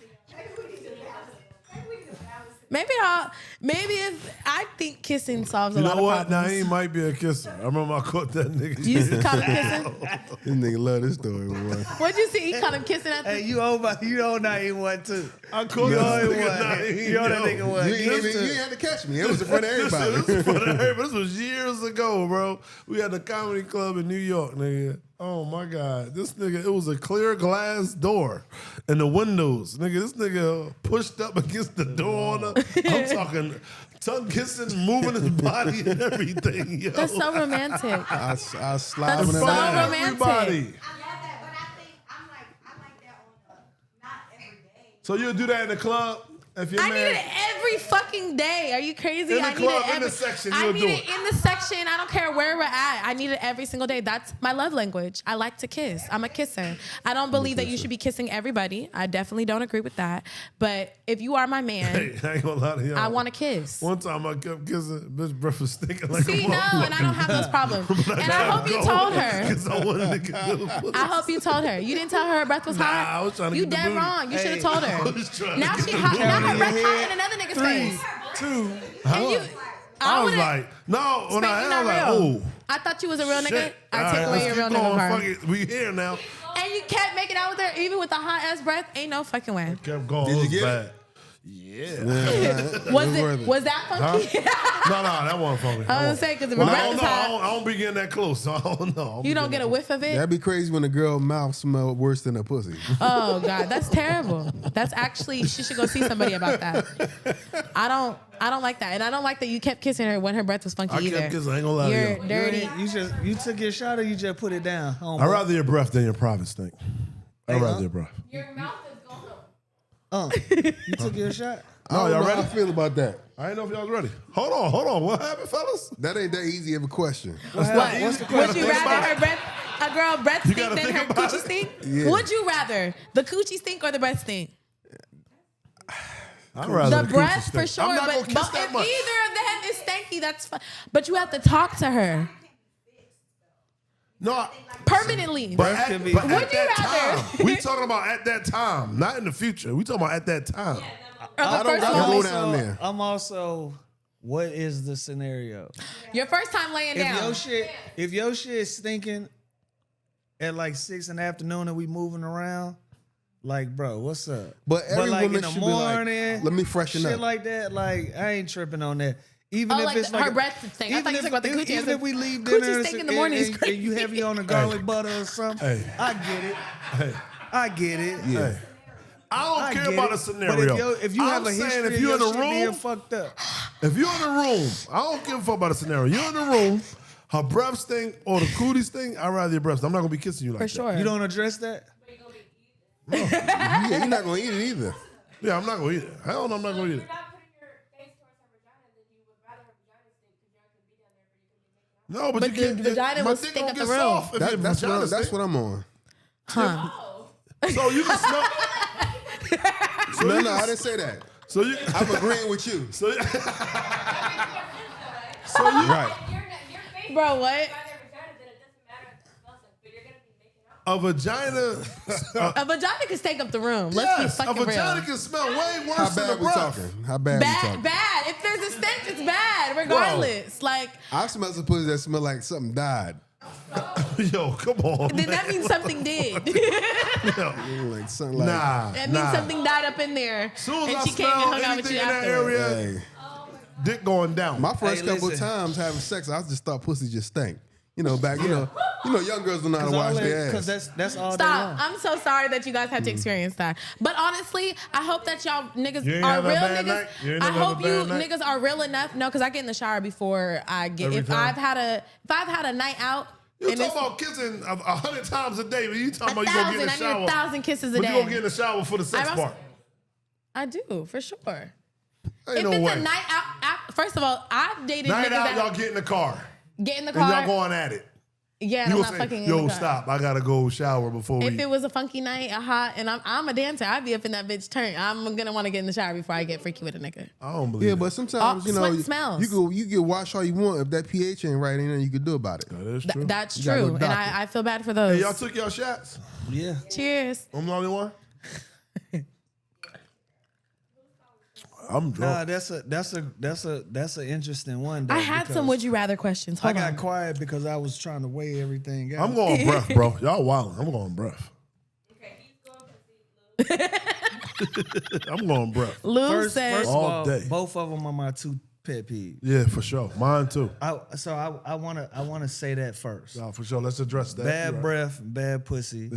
Maybe if I think kissing solves a You lot know of what? Now problems. he might be a kisser. I remember I caught that nigga. You used to call him kissing? this nigga love this story. Boy. What'd you see? He caught him kissing at the Hey, you owe Na'im one too. I caught You that owe him nigga. one. Naeem, You owe that yo. nigga one. You ain't even had to catch me. It was in front of everybody. This is for the- this was years ago, bro. We had the comedy club in New York, nigga. Oh my God. This nigga, it was a clear glass door and the windows. Nigga, this nigga pushed up against the door on her. I'm talking tongue kissing, moving his body and everything, yo. That's so romantic. I slide That's when so In front of romantic. everybody. I love that, but I think I like that on not every day. So you'll do that in the club if you're I need married? it every every fucking day. Are you crazy? In the I need club, it in the every. section, I you'll need do it it. in the section. I don't care where we're at. I need it every single day. That's my love language. I like to kiss. I'm a kisser. I don't believe that you should be kissing everybody. I definitely don't agree with that. But if you are my man, Hey, I ain't gonna lie to y'all. I want to kiss. One time I kept kissing, bitch breath was stinking like See, a no, and I don't have those problems. And I hope you told her. Because I wanted to get I hope you told her. You didn't tell her her breath was Nah, hot. I was trying to You get the dead booty. wrong. You should have told I her. was trying Now to she get hot. the Now her booty. breath hot in another nigga's face. 2. And you, I was would've- like, no, when Spank, I you're was not like, real. oh. I thought you was a real nigga. Shit. I All take right, away let's your keep real going. nigga Fuck card. it. We here now. And you kept making out with her even with the hot ass breath. Ain't no fucking way. Kept going. Did It you was get bad. it? Yeah. Was that funky? No, that wasn't funny. I was gonna say because the Well, breath I don't is know. hot. I don't be getting that close. So I don't know. You don't get a whiff of it. That'd be crazy when a girl mouth smell worse than a pussy. Oh God, that's terrible. That's actually she should go see somebody about that. I don't like that, and I don't like that you kept kissing her when her breath was funky I either. kept kissing. I ain't gonna lie to You're you. dirty. You took your shot or you just put it down? I'd rather your breath than your private stink. I'd rather your breath. Your mouth is going up. You took your shot. I don't know how I feel about that. I didn't know if y'all was ready. Hold on. What happened, fellas? That ain't that easy of a question. What's the Would you rather her breath, a girl breath stink gotta than think her about coochie it. stink? Yeah. Would you rather the coochie stink or the breath stink? I'd rather The coochie breath stink. for sure, I'm not but, gonna kiss but that if much. either of them is stanky, that's fine. But you have to talk to her No, permanently. but at, could be- but Would at you that rather? time, we talking about at that time, not in the future. We talking about at that time. Or the I don't first gotta moment. go down there. I'm also. What is the scenario? Your first time laying down. If your shit stinking at like 6 in the afternoon and we moving around, like, bro, what's up? But every like woman in the should be like, morning, let me freshen shit up. like that. Like, I ain't tripping on that. Even Oh, if like it's her like breath stink. I thought you were talking about the coochie. I Even said, if we leave coochie dinner stink in the morning is and crazy. you heavy on the garlic butter or something, Hey. I get it. Hey, I get it. hey. I don't I care get about it. the scenario. But if you I'm have a saying history if you're of in your the shit being room, fucked up, if you're in the room, I don't give a fuck about the scenario. You're in the room, her breath stink or the cootie stink, I'd rather your breath. I'm not gonna be kissing you like For that. sure. you don't address that. Yeah, you're not gonna eat it either. Yeah, I'm not gonna eat it. Hell no, I'm not gonna eat You're it. not putting your face towards her vagina, then you would rather her vagina stink because y'all could be down there, but you could be making out. No, but But you can't. the vagina my will dick stink gonna up the get room. soft if your vagina That's stink. what I'm on. Huh. So you can smell. No, I didn't say that. So you. I'm agreeing with you. So you. Right. Your face Bro, what? by their vagina, then it doesn't matter if it smells like, but you're gonna be making out. A vagina. A vagina can stink up the room. Let's Yes, be a fucking vagina real. can smell way worse How than bad a we breath. talking? How bad we Bad, talking? bad. If there's a stench, it's bad, regardless. Like, I smell some pussy that smell like something died. Yo, come on. then that means something did. Like something like Nah, That means something died up in there. Soon as and I she came and smell hung out with anything you in that afterwards. area, Hey, dick going down. my first Hey, couple of listen. times having sex, I just thought pussy just stank. You know, back, you know, young girls don't know how to wash their Because ass. that's all Stop. day long. I'm so sorry that you guys had to experience that. But honestly, I hope that y'all niggas You ain't are have a real bad niggas. night? You ain't I never have a hope you bad night? niggas are real enough. No, because I get in the shower before I get. Every If time? I've had a night out. You and talking it's about kissing 100 times a day, but you talking about you gonna get in the 1,000. I shower. need 1,000 kisses a But day. you gonna get in the shower for the sex I'm- part. I do for sure. Ain't If no it's way. a night out, first of all, I've dated Night niggas out, that y'all get in the car. get in the And y'all car. going at it. Yeah, and You I'm gonna not say, fucking in yo, the car. stop. I gotta go shower before If we. it was a funky night, a hot, and I'm a dancer, I'd be up in that bitch turn. I'm gonna want to get in the shower before I get freaky with a nigga. I don't believe Yeah, it. but sometimes, you know, sweat smells. you can wash all you want. If that pH ain't right, ain't nothing you can do about it. That is true. That's You gotta true, go and doctor. I feel bad for those. Hey, y'all took y'all shots? Yeah. Cheers. I'm the only one? I'm Nah, drunk. that's an interesting one. Though, I had some because would you rather questions. I Hold got on. quiet because I was trying to weigh everything out. I'm going breath, bro. Y'all wildin'. I'm going breath. Okay, he's going to I'm going breath. Lou First said, of All all, day. both of them are my two pet peeves. Yeah, for sure. Mine too. I wanna say that first. Nah, for sure. Let's address that. Bad You're right. breath, bad pussy,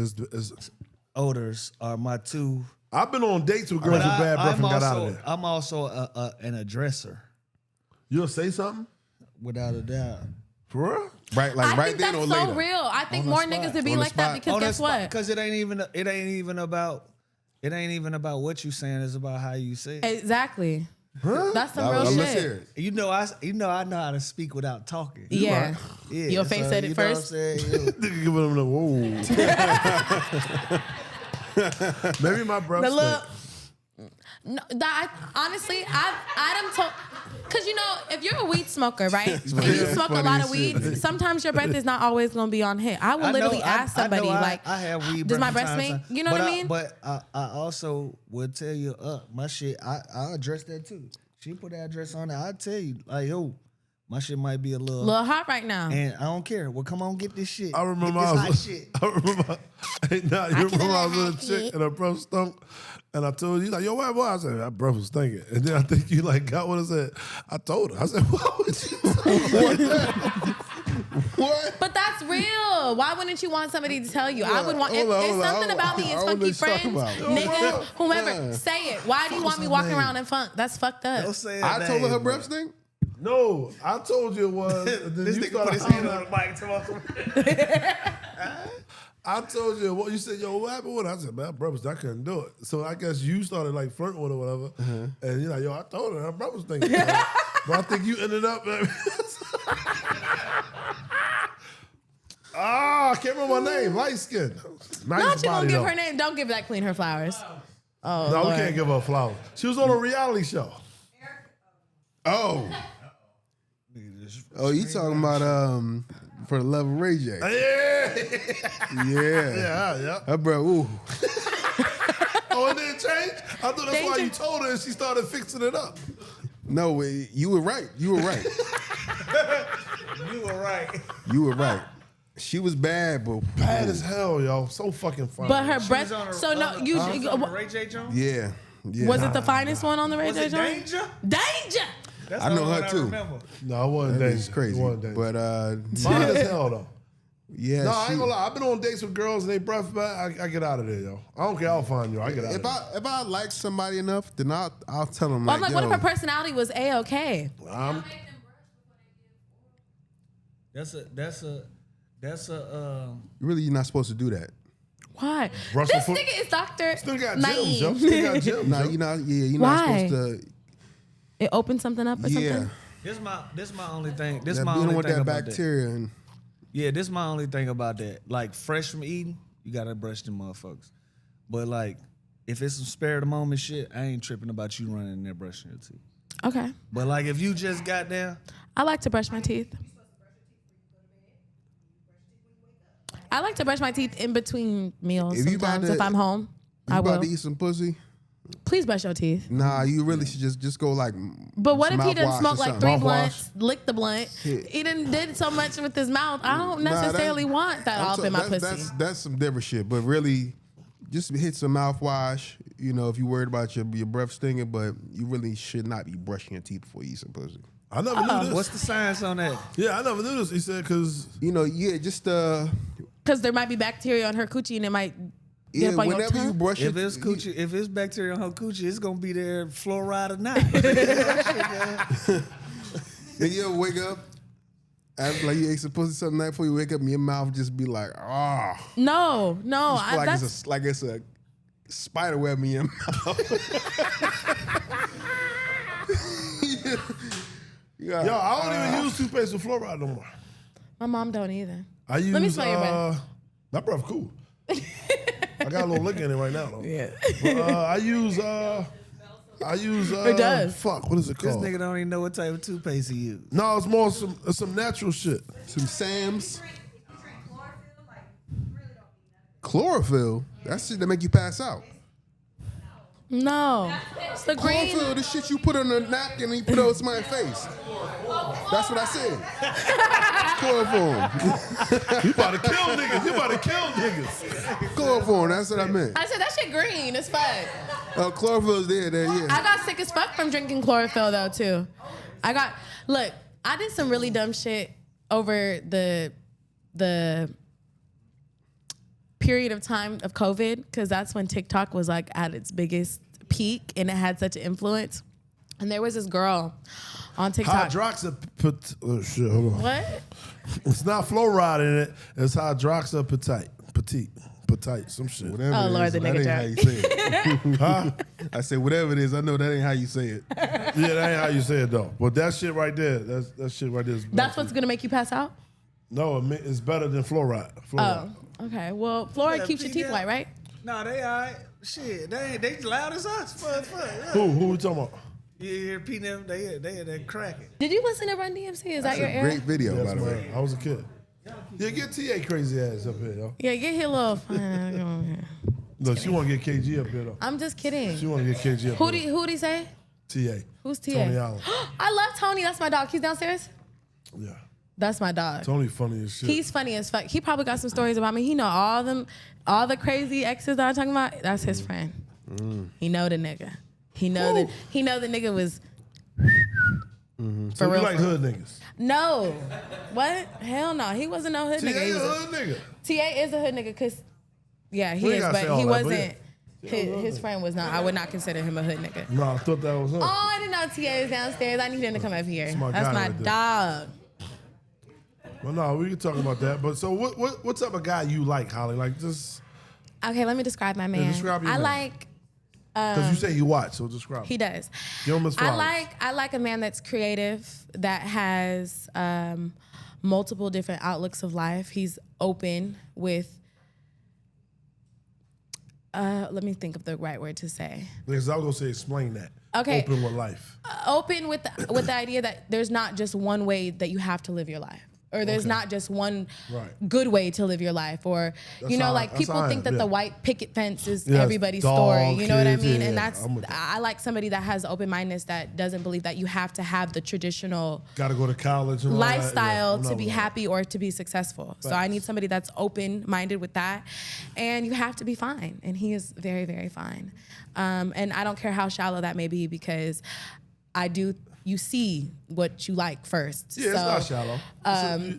odors are my two. I've been on dates with girls But with bad breath and got out of also, there. I'm also an addresser, You'll say something? without a doubt. For real? Right, like I right think then that's or so later. real. I think On the more spot. niggas would be On the like that spot. because guess what? Because it ain't even about what you saying. It's about how you say it. Exactly. That's some real Let's shit. hear it. You know I know how to speak without talking. Yeah. Yeah, Your face said it you know what I'm first? saying? Nigga giving them the whoa. Maybe my breath The stink. look. No, honestly, I done told, cause you know, if you're a weed smoker, right, and you smoke a lot of weed, sometimes your breath is not always gonna be on hit. I will literally ask somebody like, I have weed. does my breath breath from stink? time to You know time. what I mean? But I also would tell you, my shit. I address that too. She put that address on it. I tell you, like, yo, my shit might be a little hot right now. and I don't care. Well, come on, get this shit. I remember Get I this hot was. shit. I remember. Hey, nah, you remember I was with a chick and her breath stunk, and I told you like, yo, what boy? I said that breath was stinking, and then I think you like got what I said. I told her. I said, what would you? What? But that's real. Why wouldn't you want somebody to tell you? I would want. hold If on, it's hold on. something about me, I it's don't know funky what you're talking friends, about. niggas, whomever. Yeah. Say it. Why do you want me walking around in funk? That's fucked up. Don't say I told her her name, breath bro. stink. No, I told you it was. And then This you nigga put started his hand hollering. on the mic. I told you what you said. Yo, what happened with it? I said, man, brothers, I couldn't do it. So I guess you started like flirting with her, or whatever. And you're like, yo, I told her, her brothers thinking. But I think you ended up. I can't remember my name. Light skin. Nice Not you gonna body, give though. her name. Don't give that queen her flowers. Oh, No, Lord. we can't give her flowers. She was on a reality show. Oh. Oh, you talking about for the love of Ray J? Yeah. Yeah. Her breath. Ooh. Oh, it didn't change? I thought that's why Danger. you told her and she started fixing it up. No, you were right. You were right. You were right. You were right. She was bad, but Bad as hell, yo. So fucking fine. But her breath. Was on a- So no, on you. the Ray J Jones? yeah. Was it the finest one on the radio? Was it Danger? Danger. That's I the know only her one too. remember. No, it wasn't That dangerous. is crazy. It wasn't dangerous. But Fine as hell, though. yeah. No, I she- ain't gonna lie. I've been on dates with girls and they breath back. I get out of there, yo. I don't care how fine you are. I get out of there. If I like somebody enough, then I'll tell them I'm like, what if yo, her personality was a-okay? That's a really you're not supposed to do that. Why? Brush This the foot- nigga is Dr. Still got gyms, yo. Na'im. Still got gyms, Nah, yo. you're not Why? supposed to. It opened something up or Yeah, something? this my only thing. This that my being only with thing that about bacteria and that. Yeah, this my only thing about that. Like fresh from eating, you gotta brush them motherfuckers. But like, if it's some spare the moment shit, I ain't tripping about you running in there brushing your teeth. Okay. But like, if you just got there, I like to brush my teeth. I like to brush my teeth in between meals If you about sometimes to- if I'm home. you I about will. to eat some pussy. Please brush your teeth. Nah, you really should just go like. But what some if he done mouthwash smoked or like something. 3 blunts, licked the blunt? Yeah. He done did so much with his mouth. I don't Nah, necessarily want that I'm all up so- in my that's- pussy. That's some different shit. But really, just hit some mouthwash. You know, if you're worried about your breath stinging, but you really should not be brushing your teeth before you eat some pussy. I never knew this. what's the science on that? Yeah, I never knew this. He said, because You know, yeah, just Because there might be bacteria on her coochie and it might yeah, get up on your whenever you tongue. brush If your it's coochie, if it's bacteria on her coochie, it's gonna be there fluoride or not. and you ever wake up after like you ate some pussy something night before you wake up, and your mouth just be like, ah, No. like That's it's a spider web in your mouth. Yeah. yo, I don't even use toothpaste with fluoride no more. my mom don't either. I use, Let me smell your breath. That breath cool. I got a little lick in it right now, though. Yeah. But, I use, It does. Fuck, what is it This called? nigga don't even know what type of toothpaste he use. No, it's more some natural shit. Some Sam's You drink chlorophyll, like, you really don't need nothing. chlorophyll. That's shit that make you pass out. No. It's the green. Chlorophyll, the shit you put on a napkin and you put on somebody's face. That's what I said. Chloroform. You about to kill niggas. You about to kill niggas. Chloroform, that's what I meant. I said that shit green. It's fine. Chlorophyll's there, yeah. I got sick as fuck from drinking chlorophyll though too. Look, I did some really dumb shit over the period of time of COVID because that's when TikTok was like at its biggest peak and it had such an influence. And there was this girl on TikTok. Oh shit, hold on. What? It's not fluoride in it. It's hydroxyapatite. Petite, some shit. Whatever Oh, it Lord, is, the that nigga ain't how you say it. Huh? I said, whatever it is, I know that ain't how you say it. Yeah, that ain't how you say it though. But that shit right there, that shit right there is better. That's what's gonna make you pass out? No, it's better than fluoride. Oh, okay. Well, fluoride Yeah, keeps your teeth yeah. white, right? No, they all right. Shit, they loud as us. Fuck. Yeah. Who we talking about? You hear P them? They cracking. Did you listen to Run DMC? Is that your era? Great video, Yes, by the man. way. I was a kid. Yeah, get TA crazy ass up here, yo. Yeah, get here, little. Look, she want to get KG up here though. I'm just kidding. She want to get KG up Who'd here. he say? TA. Who's TA? Tony Allen. I love Tony. That's my dog. He's downstairs. Yeah. That's my dog. Tony funny as shit. He's funny as fuck. He probably got some stories about me. He know all the crazy exes that I'm talking about. That's his friend. He know the nigga. He know the nigga was. so For you real. like hood niggas? No. What? Hell no. He wasn't no hood TA nigga. He a was hood nigga. TA is a hood nigga because, yeah, he We ain't is, gotta say but all he that, but wasn't. yeah. His friend was not. I would not consider him a hood nigga. No, I thought that was him. Oh, I didn't know TA is downstairs. I need him to come up here. my That's guy my right there. dog. Well, no, we can talk about that. But so, what type of guy you like, Holly? Like just Okay, let me describe my man. describe your I man. like. because you say he watch, so describe. He does. Give him his flowers. I like a man that's creative, that has multiple different outlooks of life. He's open with. Let me think of the right word to say. Because I was gonna say explain that. Okay. Open with life. Open with the idea that there's not just one way that you have to live your life. Or there's Okay. not just one Right. good way to live your life. Or, That's how- like that's people how I think am, that yeah. the white picket fence is Yes, everybody's dog, story. You know what I kids, mean? yeah, And yeah, that's, I'm with that. I like somebody that has open-mindedness, that doesn't believe that you have to have the traditional Got to go to college and all that. Yeah, lifestyle I'm to not be with that. happy or to be successful. So I need somebody that's open-minded with that. And you have to be fine. And he is very, very fine. And I don't care how shallow that may be, because you see what you like first. Yeah, it's So, not shallow.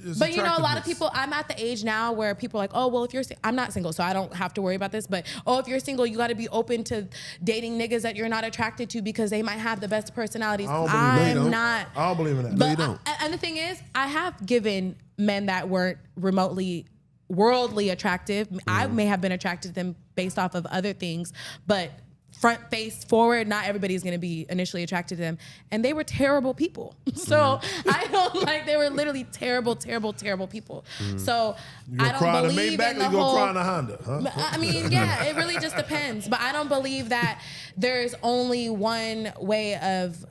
It's but a lot of attractiveness. people, I'm at the age now where people are like, oh, well, if you're, I'm not single, so I don't have to worry about this, but, oh, if you're single, you got to be open to dating niggas that you're not attracted to because they might have the best personalities. I don't believe that. I'm No, you not. I don't believe in that. But you don't. and the thing is, I have given men that weren't remotely worldly attractive. I may have been attracted to them based off of other things, but front face forward, not everybody's gonna be initially attracted to them. And they were terrible people. So I don't like, they were literally terrible, terrible, terrible people. So You I gonna cry don't in the believe Maybach in or the you gonna whole. cry in the Honda? Huh? I mean, yeah, it really just depends. But I don't believe that there's only one way of,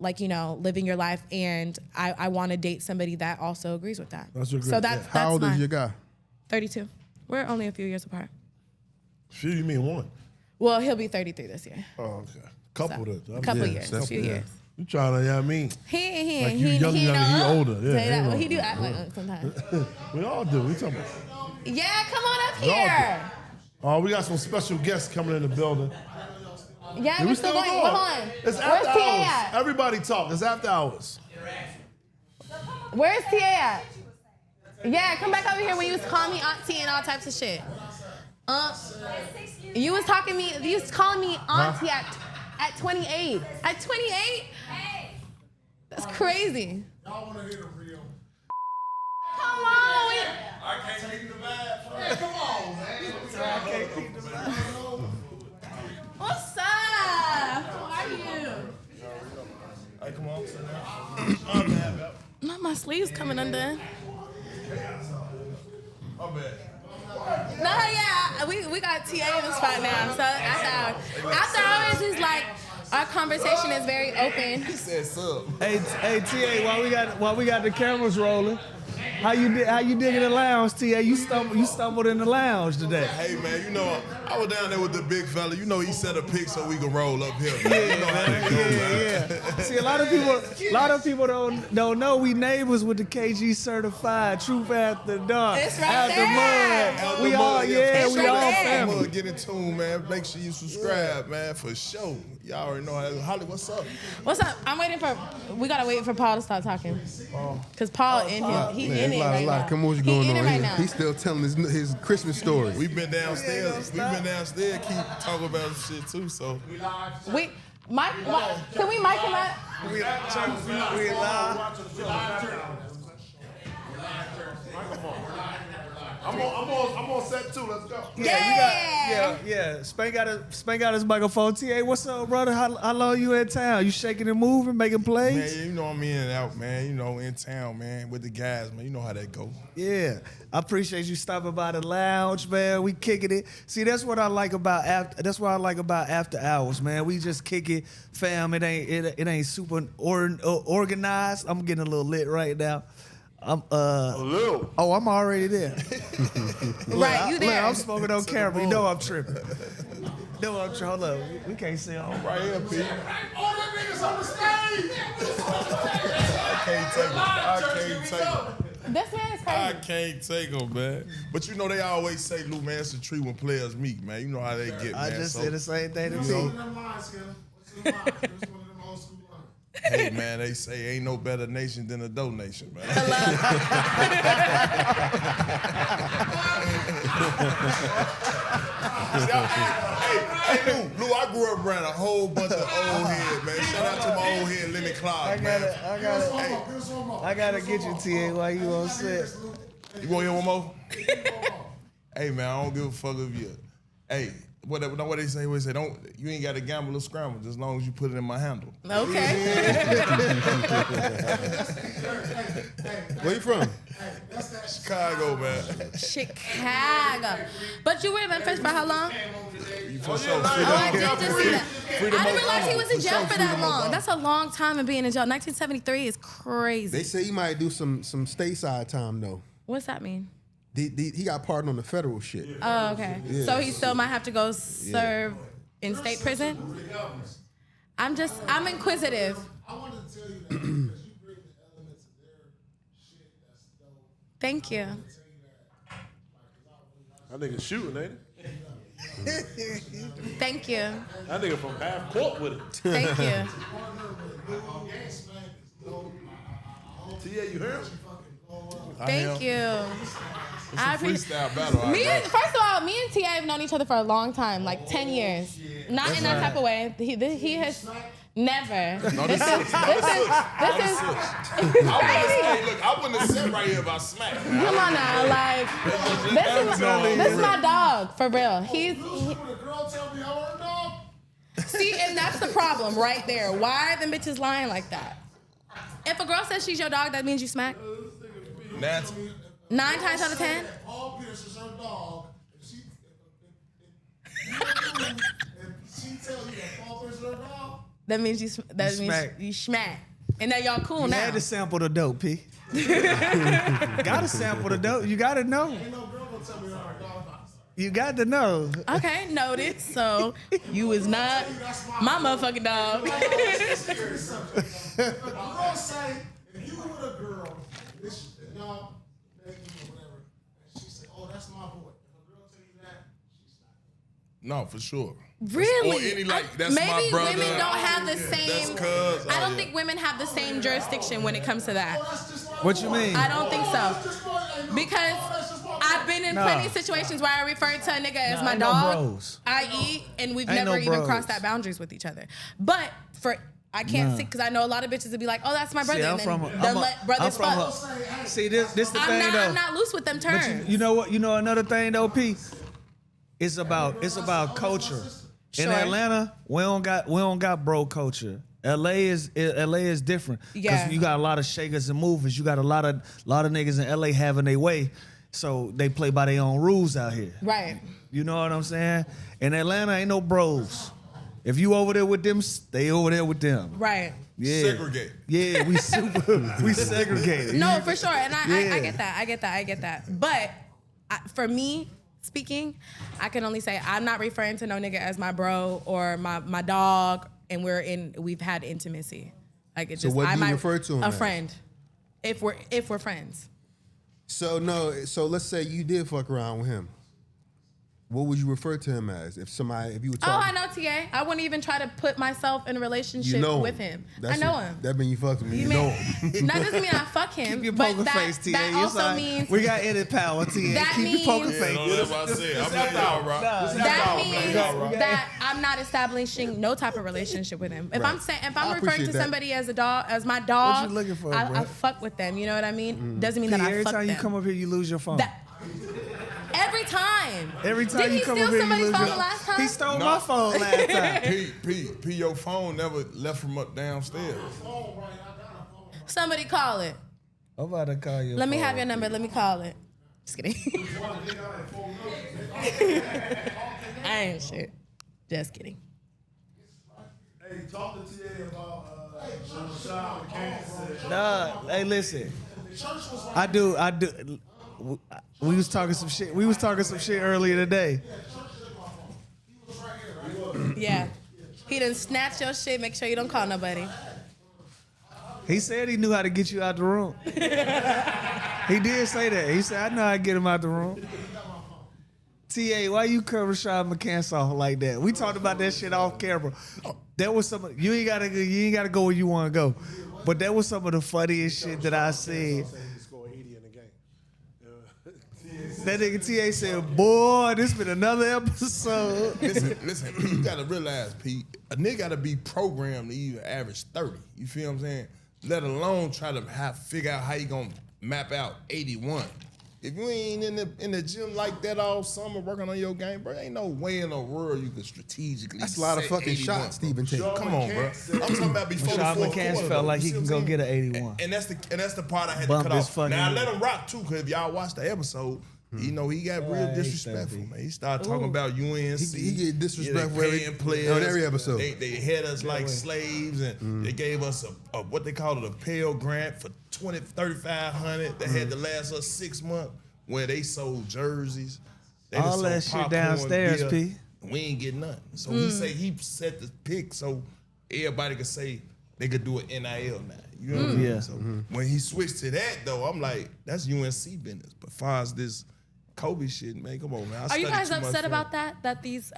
living your life. And I want to date somebody that also agrees with that. That's agreed, So that's yeah. How old is mine. your guy? 32. We're only a few years apart. Few, you mean one? Well, he'll be 33 this year. Oh, okay. Couple So, that. a couple Yeah, years, a that's- few yeah. years. You trying to, yeah, I mean, He Like you young, he older. Yeah, Say that. ain't Well, he wrong. do act like sometimes. we all do. We talking about. Yeah, come on up We all here. Oh, we got some special guests coming in the building. Yeah, Yeah, we're still going. Hold on. It's Where's after TA hours. at? Everybody talk. It's after hours. Where's TA at? Yeah, come back over here when you was calling me auntie and all types of shit. You was calling me auntie at 28. At 28? That's crazy. Y'all want to hear the real? Come on. I can't keep the vibe. Come on, man. I can't keep the vibe. What's up? How are you? Hey, come on, sit down. Not my sleeves coming undone. My bad. No, yeah, we got TA in the spot now. So after hours is like, our conversation is very open. Hey, TA, while we got the cameras rolling, how you dig in the lounge, TA? You stumbled in the lounge today. Hey man, I was down there with the big fella. He set a pic so we could roll up here. Yeah. See, a lot of people don't know we neighbors with the KG certified Truth After Dark. It's right After there. Mud. We all It's right all there. family. Get in tune, man. Make sure you subscribe, man, for sure. Y'all already know how. Holly, what's up? What's up? We gotta wait for Paul to start talking. Cause Paul in here. He in it right now. Come on, what's He going in it on right here? now. He's still telling his Christmas story. We've been downstairs. Keep talking about some shit too. So Mike, can we mic him up? We live. I'm on set too. Let's go. Yeah. Spank got his microphone. TA, what's up, brother? How long you in town? You shaking and moving, making plays? Man, you know I'm in and out, man. You know, in town, man, with the guys, man. You know how that go. Yeah, I appreciate you stopping by the lounge, man. We kicking it. See, that's what I like about after hours, man. We just kick it, fam. It ain't super organized. I'm getting a little lit right now. I'm little. Oh, I'm already there. Right, you there. Look, I'm smoking on camera. You know I'm tripping. Hold up. We can't see him. Right here, P. All the niggas on the stage. I can't take it. This man is I crazy. can't take them, man. But you know they always say, Lou, man, it's a treat when players meet, man. You know how they get, man. I just said the same thing to What's me. one of them lines, Skinner? What's one of them old school lines? Hey, man, they say ain't no better nation than a donation, man. Hey, Lou, I grew up around a whole bunch of old heads, man. Shout out to my old head, Lemmy Clark, man. I gotta get you, TA, while you on set. You want to hear one more? Hey, man, I don't give a fuck if you. Hey, what they say? What they say? Don't you ain't got to gamble or scramble as long as you put it in my handle. Okay. Where you from? Chicago, man. Chicago. But you were in Memphis for how long? You for sure. Oh, I did just see that. I didn't realize he was in jail for that freedom long. of That's a long time in being in jail. 1973 is crazy. They say he might do some stateside time though. What's that mean? He got pardoned on the federal shit. Oh, okay. Yeah. So he still might have to go serve in state prison? I'm inquisitive. I wanted to tell you that because you bring the elements of their shit that's dope. Thank you. That nigga shooting, ain't it? Thank you. That nigga from half court with it. Thank you. Tia, you heard him? Thank you. I appreciate Freestyle battle. First of all, me and Tia have known each other for a long time, like 10 years. Not in that type of way. He has never. This is Hey, look, I wouldn't have said right here about smack. Man. Come on now, like this is my dog for real. When the girl tell me how her dog. See, and that's the problem right there. Why are the bitches lying like that? If a girl says she's your dog, that means you smack. Nancy. 9 times out of 10. Paul Pierce is her dog. If she tell you that Paul Pierce is her dog, That means you smack. And now y'all cool You now. had to sample the dope, P. Gotta sample the dope. You gotta know. ain't no girl gonna tell me how her dog. You got to know. Okay, noted. So you is not my motherfucking dog. A girl say, if you were with a girl, this y'all making or whatever, and she said, "Oh, that's my boy." If a girl tell you that, she's not. No, for sure. Really? Or any that's Maybe my brother. women don't have the same. That's cuz. I don't think women have the same jurisdiction when it comes to that. What you mean? I don't think so. Because I've been in plenty of situations where I refer to a nigga as my ain't no dog, bros. i.e., and we've Ain't never no even bros. crossed that boundaries with each other. But I can't see, because I know a lot of bitches would be like, "Oh, that's my brother," See, I'm and then from they'll let brothers fuck. See, this the thing though. I'm not loose with them terms. But you know what? You know another thing though, P. It's about culture. In Sure. Atlanta, we don't got bro culture. LA is different. Yeah. Because you got a lot of shakers and movers. You got a lot of niggas in LA having their way. So they play by their own rules out here. Right. You know what I'm saying? In Atlanta, ain't no bros. If you over there with them, stay over there with them. Right. Yeah. Segregate. Yeah, we segregated. No, for sure. And I Yeah. get that. But for me, speaking, I can only say I'm not referring to no nigga as my bro or my dog, and we've had intimacy. Like it's So just what I do you might refer to him a as? friend. If we're friends. So let's say you did fuck around with him. What would you refer to him as? If you were Oh, I talking, know TA. I wouldn't even try to put myself in a relationship with him. I know him. That mean you fucked with him. You know him. That doesn't mean I fuck him. Keep your but poker face, TA. that You also like, means we got edit power, TA. That Keep your poker means- face. Yeah, no, that's what I said. I'm letting y'all rock. that means that I'm not establishing no type of relationship with him. If I'm referring appreciate to that. somebody as my dog, What you looking for, I bro? fuck with them. You know what I mean? Doesn't mean P, that I every fuck time them. you come up here, you lose your phone. That- Every time. Every time Did you he come steal over here, somebody's you phone lose the last time? He stole No. my phone last time. P, your phone never left from up downstairs. Somebody call it. I'm about to call you. Let me have your number. Let me call it. Just kidding. I ain't shit. Just kidding. Hey, talk to TA about Rashad McCants. Nah, hey, listen. I do. We was talking some shit. We was talking some shit earlier today. Yeah. He done snatch your shit. Make sure you don't call nobody. He said he knew how to get you out the room. He did say that. He said, I know how to get him out the room. TA, why you cut Rashad McCants off like that? We talked about that shit off camera. That was some. You ain't gotta go where you want to go. But that was some of the funniest shit that I seen. That nigga TA said, boy, this been another episode. Listen, you gotta realize, Pete, a nigga gotta be programmed to even average 30. You feel what I'm saying? Let alone try to figure out how you gonna map out 81. If you ain't in the gym like that all summer working on your game, bro, ain't no way in the world you could strategically. That's a lot of set fucking 81, shots to even take. Come on, bro. I'm talking about before the Rashad fourth McCants quarter, felt though. like he You see can what go I'm get an saying? 81. And that's the part I had Bump to cut his off. fucking Now I head. let him rock too, because if y'all watched the episode, you know he got real Right, disrespectful, exactly. man. He started talking about UNC. He get disrespectful they every- paying players on every episode. They had us like slaves, and they gave us a what they call it, a Pell Grant for $3,500 that had to last us 6 months, where they sold jerseys. They All just sold that shit popcorn, downstairs, beer. P. We ain't get nothing. So he say he set the pick so everybody could say they could do an NIL now. You know what I mean? Yeah. So when he switched to that though, I'm like, that's UNC business. But far as this Kobe shit, man, come on, man. Are you guys upset about that? That these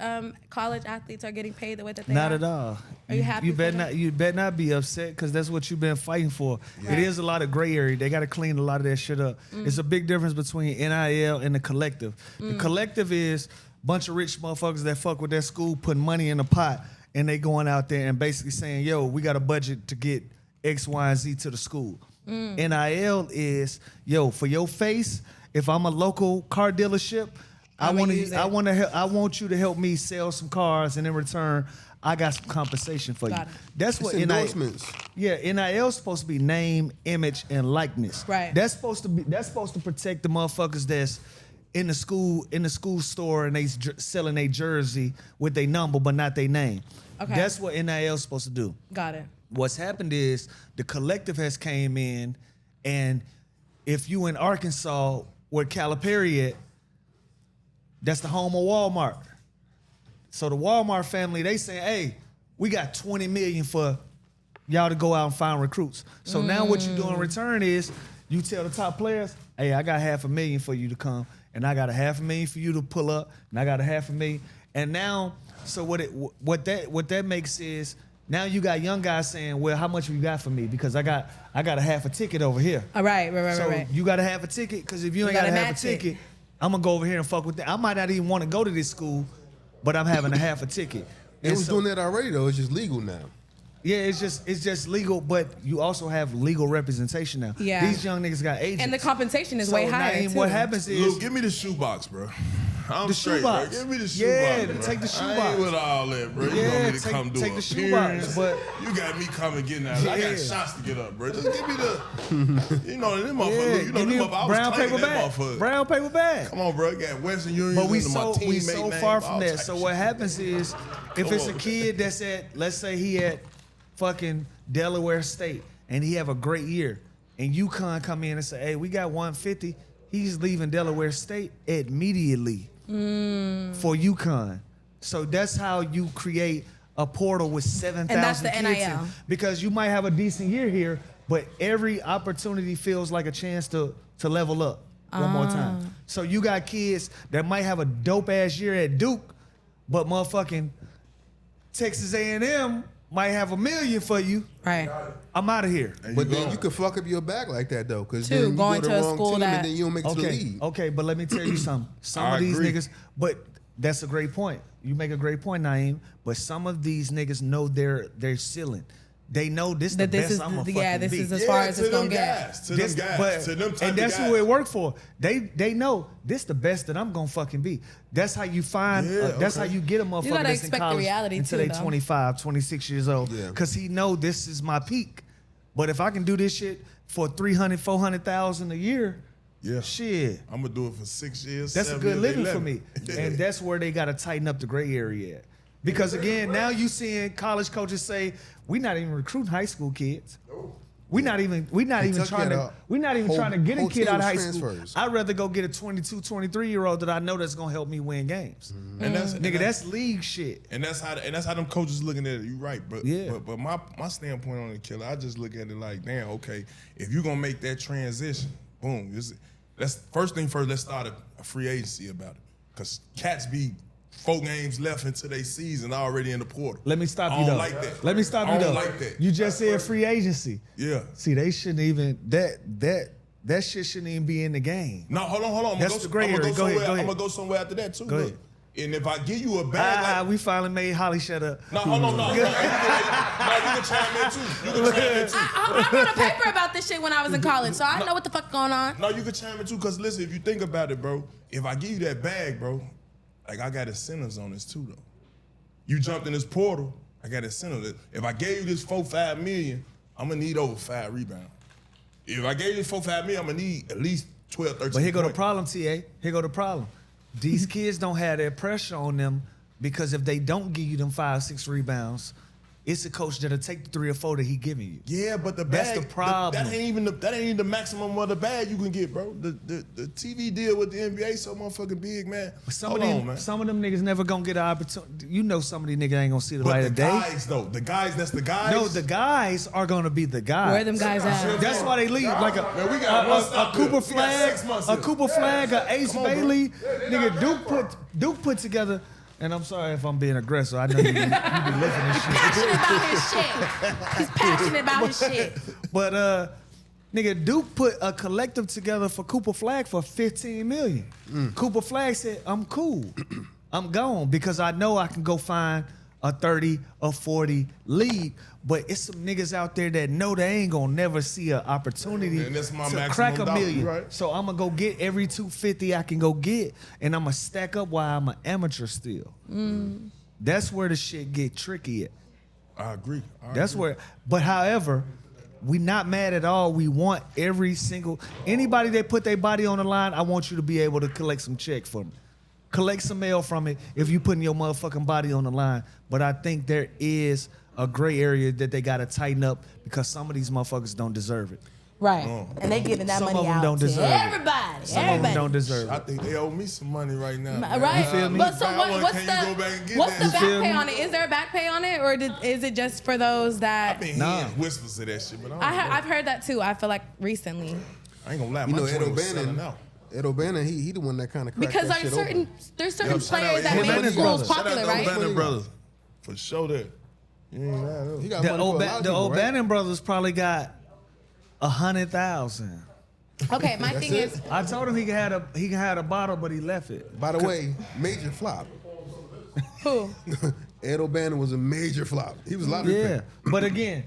college athletes are getting paid the way that they Not are? at all. Are you happy You for better them? not. You better not be upset because that's what you've been fighting for. It is a lot of gray area. They got to clean a lot of that shit up. It's a big difference between NIL and the collective. The collective is a bunch of rich motherfuckers that fuck with their school, putting money in a pot, and they going out there and basically saying, "Yo, we got a budget to get X, Y, and Z to the school." NIL is, yo, for your face. If I'm a local car dealership, I want you to help me sell some cars, and in return, I got some compensation for you. Got it. That's what It's NIL. endorsements. Yeah, NIL is supposed to be name, image, and likeness. Right. That's supposed to protect the motherfuckers that's in the school store and they selling their jersey with their number but not their name. Okay. That's what NIL is supposed to do. Got it. What's happened is the collective has came in, and if you in Arkansas where Calipari at, that's the home of Walmart. So the Walmart family, they say, hey, we got 20 million for y'all to go out and find recruits. So now what you do in return is you tell the top players, hey, I got $500,000 for you to come, and I got $500,000 for you to pull up, and I got $500,000. And now, so what that makes is now you got young guys saying, well, how much you got for me? Because I got a half a ticket over here. All right. So you got to have a ticket, because if you ain't got to gotta have a match it. ticket, I'm going to go over here and fuck with that. I might not even want to go to this school, but I'm having a half a ticket. They was doing that already though. It's just legal now. Yeah, it's just legal, but you also have legal representation now. Yeah. These young niggas got agents. And the compensation is So, way higher Na'im, too. what happens is Lou, give me the shoebox, bro. I'm The straight, shoebox. bro. Give me the shoebox. Yeah, bro. take the I shoebox. ain't with all that, bro. You Yeah, want me to take- come do take a the shoebox, appearance. but- You got me coming getting out. I Yeah. got shots to get up, bro. Just give me the, them motherfuckers. You know, give me them a motherfuckers. I was brown claiming paper that bag. motherfucker. Brown paper bag. Come on, bro. Got Western Union But we under my so teammate far name, from all that. type So of what shit. happens is, if Come it's a on. kid that's at, let's say he at fucking Delaware State and he have a great year, and UConn come in and say, hey, we got 150, he's leaving Delaware State immediately for UConn. So that's how you create a portal with 7,000 And that's the kids NIL. in, because you might have a decent year here, but every opportunity feels like a chance to level up one more time. So you got kids that might have a dope ass year at Duke, but motherfucking Texas A&M might have $1 million for you. Right. I'm out of here. But then you could fuck up your back like that though, because Too, then you going go to to the a wrong school team that- and then you don't make it to the Okay, league. okay, but let me tell you something. Some I of these agree. niggas, but that's a great point. You make a great point, Na'im. But some of these niggas know their ceiling. they know this the That this best is I'm gonna yeah, fucking this be. is as far as to it's them gonna get. guys, to This- them guys, but- to them type and that's of who guys. it worked for. They know this the best that I'm gonna fucking be. That's how you find. Yeah, that's okay. how you get a motherfucker gotta that's in expect the college reality until too, they though. 25, 26 years old. Yeah. Cause he know this is my peak. But if I can do this shit for 300, 400,000 a year, Yeah. shit. I'm gonna do it for 6 years. That's a 7 good years, living they for let me. And that's where they gotta tighten up the gray area at. Because again, now you seeing college coaches say, we're not even recruiting high school kids. We're not even Kentucky trying had to a trying to get a whole kid team out of of high school. transfers. I'd rather go get a 22, 23-year-old that I know that's gonna help me win games. And That's league shit. And that's how them coaches looking at it. You right, but Yeah. but my standpoint on the killer, I just look at it like, damn, okay, if you gonna make that transition, boom. Let's first thing first. Let's start a free agency about it, cause cats be 4 games left into their season already in the portal. Let me stop I you don't though. like that. Let me stop I you don't though. like that. You just said free agency. Yeah. See, they shouldn't even that shit shouldn't even be in the game. No, hold on. I'm That's gonna the gray area. Go ahead, somewhere. go ahead. I'm gonna go somewhere after that too. Go look. ahead. And if I give you a bag, We finally made Holly shut up. no, hold on, no, you can chime in too. You can chime in too. I wrote a paper about this shit when I was in college, so I know what the fuck going on. No, you can chime in too, cause listen, if you think about it, bro, if I give you that bag, bro, like I got incentives on this too, though. You jumped in this portal, I got incentives. If I gave you this 4-5 million, I'm gonna need over 5 rebounds. If I gave you this 4-5 million, I'm gonna need at least 12, 13. But here go the points. problem, TA. Here go the problem. These kids don't have that pressure on them because if they don't give you them 5, 6 rebounds, it's a coach that'll take the 3 or 4 that he giving you. Yeah, but the That's bag, the problem. that ain't even the maximum of the bag you can get, bro. The TV deal with the NBA so motherfucking big, man. But some Hold of them, on, man. some of them niggas never gonna get an opportunity. You know, some of these niggas ain't gonna see the But light the of day. guys, though, the guys, that's the guys. No, the guys are gonna be the guys. Where them guys at? That's why they leave. Like Man, we got one a stop Cooper here. We got Flag, 6 months a here. Cooper Flag, a Ace Come on, bro. Bailey, nigga. Duke put together. And I'm sorry if I'm being aggressive. I know you be lifting this shit. Passionate about his shit. He's passionate about his shit. But nigga, Duke put a collective together for Cooper Flag for $15 million. Cooper Flag said, "I'm cool, I'm gone because I know I can go find a 30 or 40 league." But it's some niggas out there that know they ain't gonna never see an opportunity And that's my to maximum crack $1 dollar, million. right. So I'm gonna go get every 250 I can go get, and I'm gonna stack up while I'm an amateur still. That's where the shit get tricky at. I agree. That's where. But however, we not mad at all. We want every single anybody that put their body on the line. I want you to be able to collect some check from it, collect some mail from it if you putting your motherfucking body on the line. But I think there is a gray area that they gotta tighten up because some of these motherfuckers don't deserve it. Right. And they giving that Some money of 'em out don't to deserve it. everybody. Some of them don't deserve I it. think they owe me some money right now. man. Right. You feel me? But so what's Can you go back and the get what's that? the back feel pay me? on it? Is there a back pay on it, or is it just for those I've that? been hearing whispers of that shit, but I've heard that too. I feel like recently I ain't gonna lie. You My know, Ed 20 was selling O'Bannon. out. Ed O'Bannon, he the one that kind of cracked because that there's shit certain open. there's certain Shout out players that Ed make O'Bannon schools brothers. popular, Shout out right? O'Bannon brothers. For sure that. You ain't lying. He got The money for a lot of the people, right? O'Bannon brothers probably got 100,000. Okay, my thing it? is, I told him he can have a bottle, but he left it. By the way, major flop. who? Ed O'Bannon was a major flop. He was lottery Yeah, pick. but again,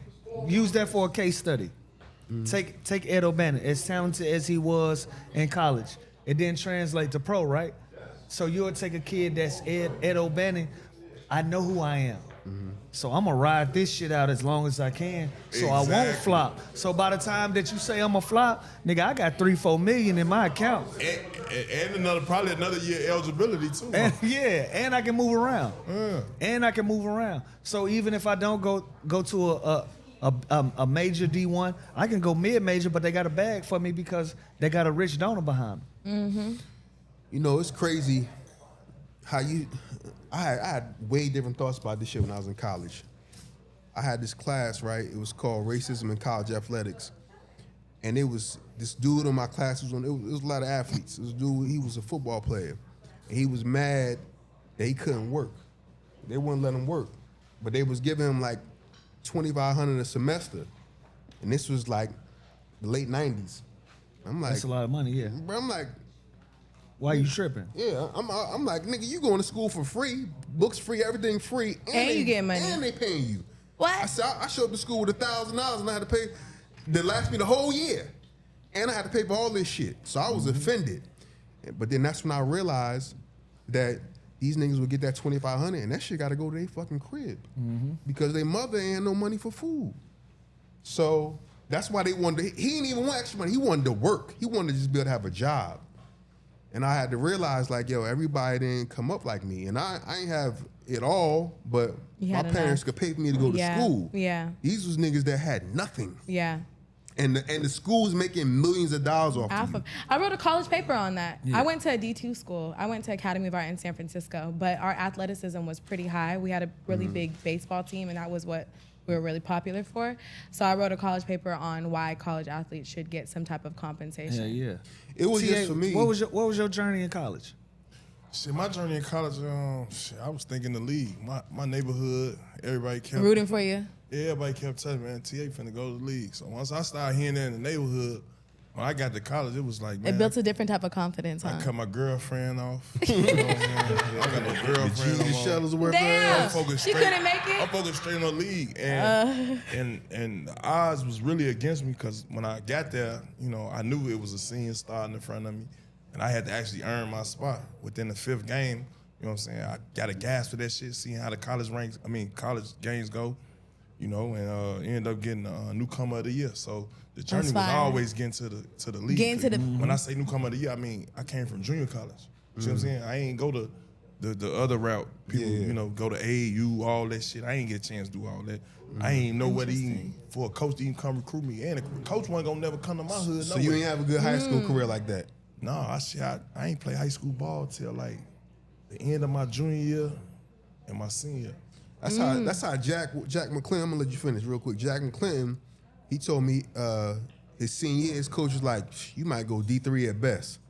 use that for a case study. Take Ed O'Bannon, as talented as he was in college, it didn't translate to pro, right? So you would take a kid that's Ed O'Bannon. I know who I am, so I'm gonna ride this shit out as long as I can, so I won't Exactly. flop. So by the time that you say I'm a flop, nigga, I got 3-4 million in my account, And probably another year eligibility too. and yeah, and I can move around, and I can move around. So even if I don't go to a major D1, I can go mid-major, but they got a bag for me because they got a rich donor behind me. You know, it's crazy how I had way different thoughts about this shit when I was in college. I had this class, right? It was called Racism in College Athletics. And it was this dude in my class it was a lot of athletes. This dude, he was a football player. And he was mad that he couldn't work. They wouldn't let him work. But they was giving him like $2,500 a semester. And this was like the late 90s. I'm like, That's a lot of money, yeah. bro, I'm like, Why you tripping? yeah, I'm like, nigga, you going to school for free, books free, everything free, And you get money. and they paying you. What? I said I showed up to school with $1,000 and I had to pay that last me the whole year, and I had to pay for all this shit. So I was offended. But then that's when I realized that these niggas would get that $2,500 and that shit got to go to their fucking crib because their mother ain't no money for food. So that's why they wanted. He didn't even want extra money. He wanted to work. He wanted to just be able to have a job. And I had to realize, like, yo, everybody didn't come up like me. And I ain't have it all, but my parents could pay for me to go to school. Yeah. These was niggas that had nothing. Yeah. And the school's making millions of dollars off of you. I wrote a college paper on that. Yeah. I went to a D2 school. I went to Academy of Art in San Francisco, but our athleticism was pretty high. We had a really big baseball team, and that was what we were really popular for. So I wrote a college paper on why college athletes should get some type of compensation. Yeah. It was just for me. What was your journey in college? Shit, my journey in college, I was thinking the league. My neighborhood, everybody kept rooting for you. Yeah, everybody kept telling me, man, TA finna go to the league. So once I started hearing that in the neighborhood, when I got to college, it was like, man. It built a different type of confidence, huh? I cut my girlfriend off. You know what I'm saying? I got no girlfriend no more. Shuttles work Damn, she straight, couldn't make it? I'm focused straight on the league. And the odds was really against me because when I got there, I knew it was a senior starting in front of me. And I had to actually earn my spot within the 5th game. You know what I'm saying? I got a gas for that shit, seeing how the college games go. And ended up getting newcomer of the year. So the journey was always getting to the league. When I say newcomer of the year, I mean I came from junior college. You see what I'm saying? I ain't go to the other route. People, go to AAU, all that shit. I ain't get a chance to do all that. I ain't know what for a coach to even come recruit me. And a coach wasn't gonna never come to my hood. So you ain't have a good high school career like that? No, I ain't play high school ball till like the end of my junior year and my senior year. That's how Jack McClinton, I'm gonna let you finish real quick. Jack McClinton, he told me his senior year, his coach was like, you might go D3 at best.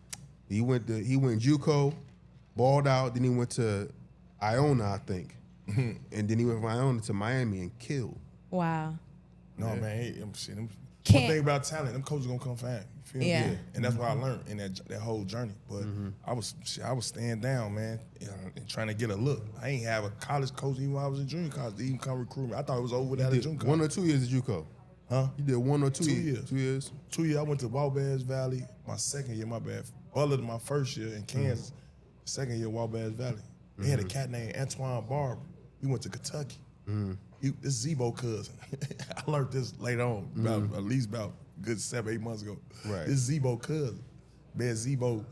He went JUCO, balled out, then he went to Iona, I think. And then he went from Iona to Miami and killed. Wow. No, man, one thing about talent, them coaches gonna come find you. Feel me? And that's what I learned in that whole journey. But I was staying down, man, and trying to get a look. I ain't have a college coach even when I was in junior college to even come recruit me. I thought it was over without a junior college. 1 or 2 years at JUCO? Huh? You did 1 or 2 years? 2 years. 2 years. I went to Wabash Valley. My second year, my bad. Butler my first year in Kansas. Second year, Wabash Valley. They had a cat named Antoine Barber. He went to Kentucky. This Zebo cousin. I learned this later on, at least about good 7-8 months ago. Right. This Zebo cousin, man, Zebo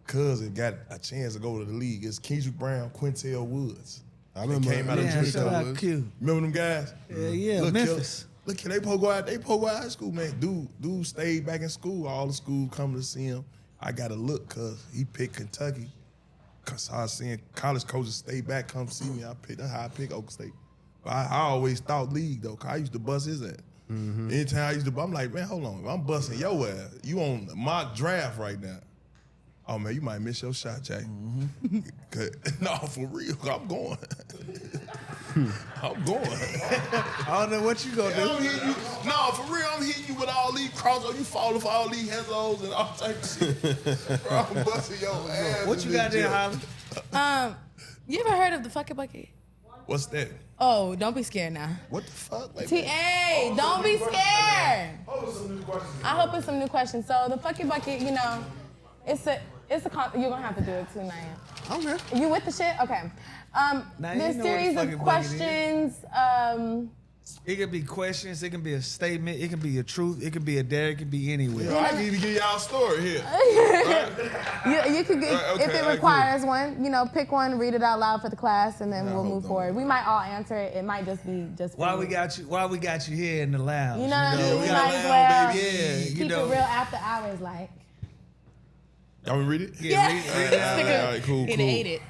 cousin got a chance to go to the league. It's Kendrick Brown, Quintel Woods. I remember. They came out of junior shout out college. Q. Remember them guys? Yeah, Look, Memphis. Look, they go out high school, man. Dude stayed back in school. All the schools come to see him. I got to look because he picked Kentucky. Because I was seeing college coaches stay back, come see me. That's how I picked Oak State. But I always thought league, though, because I used to bust his ass. Anytime I used to, I'm like, man, hold on. If I'm busting your ass, you on mock draft right now. Oh, man, you might miss your shot, Jay. No, for real, I'm going. I'm going. I don't know what you gonna do. I'm hitting you. No, for real, I'm hitting you with all these crossovers. You falling for all these headloads and all types of shit. Bro, I'm busting your ass. What you got there, Holly? You ever heard of the fucking bucket? What's that? Oh, don't be scared now. What the fuck? Like, TA, don't be scared. I hope it's some new questions. So the fucking bucket, you're gonna have to do it too, Na'im. Okay. You with the shit? Okay. This series of questions. It could be questions. It can be a statement. It can be a truth. It can be a dare. It can be anywhere. I can even give y'all a story here. You could get, Right, okay, if it all right, requires one, pick one, read it out loud for the class, and then we'll move forward. We might all answer it. It might just be just. Why we got you here in the lounge? You know what I mean? we We got might a as lounge, well baby. Yeah, keep you know. it real after hours, like. Y'all want me to read it? Yeah, read it out. All right, cool. ate it.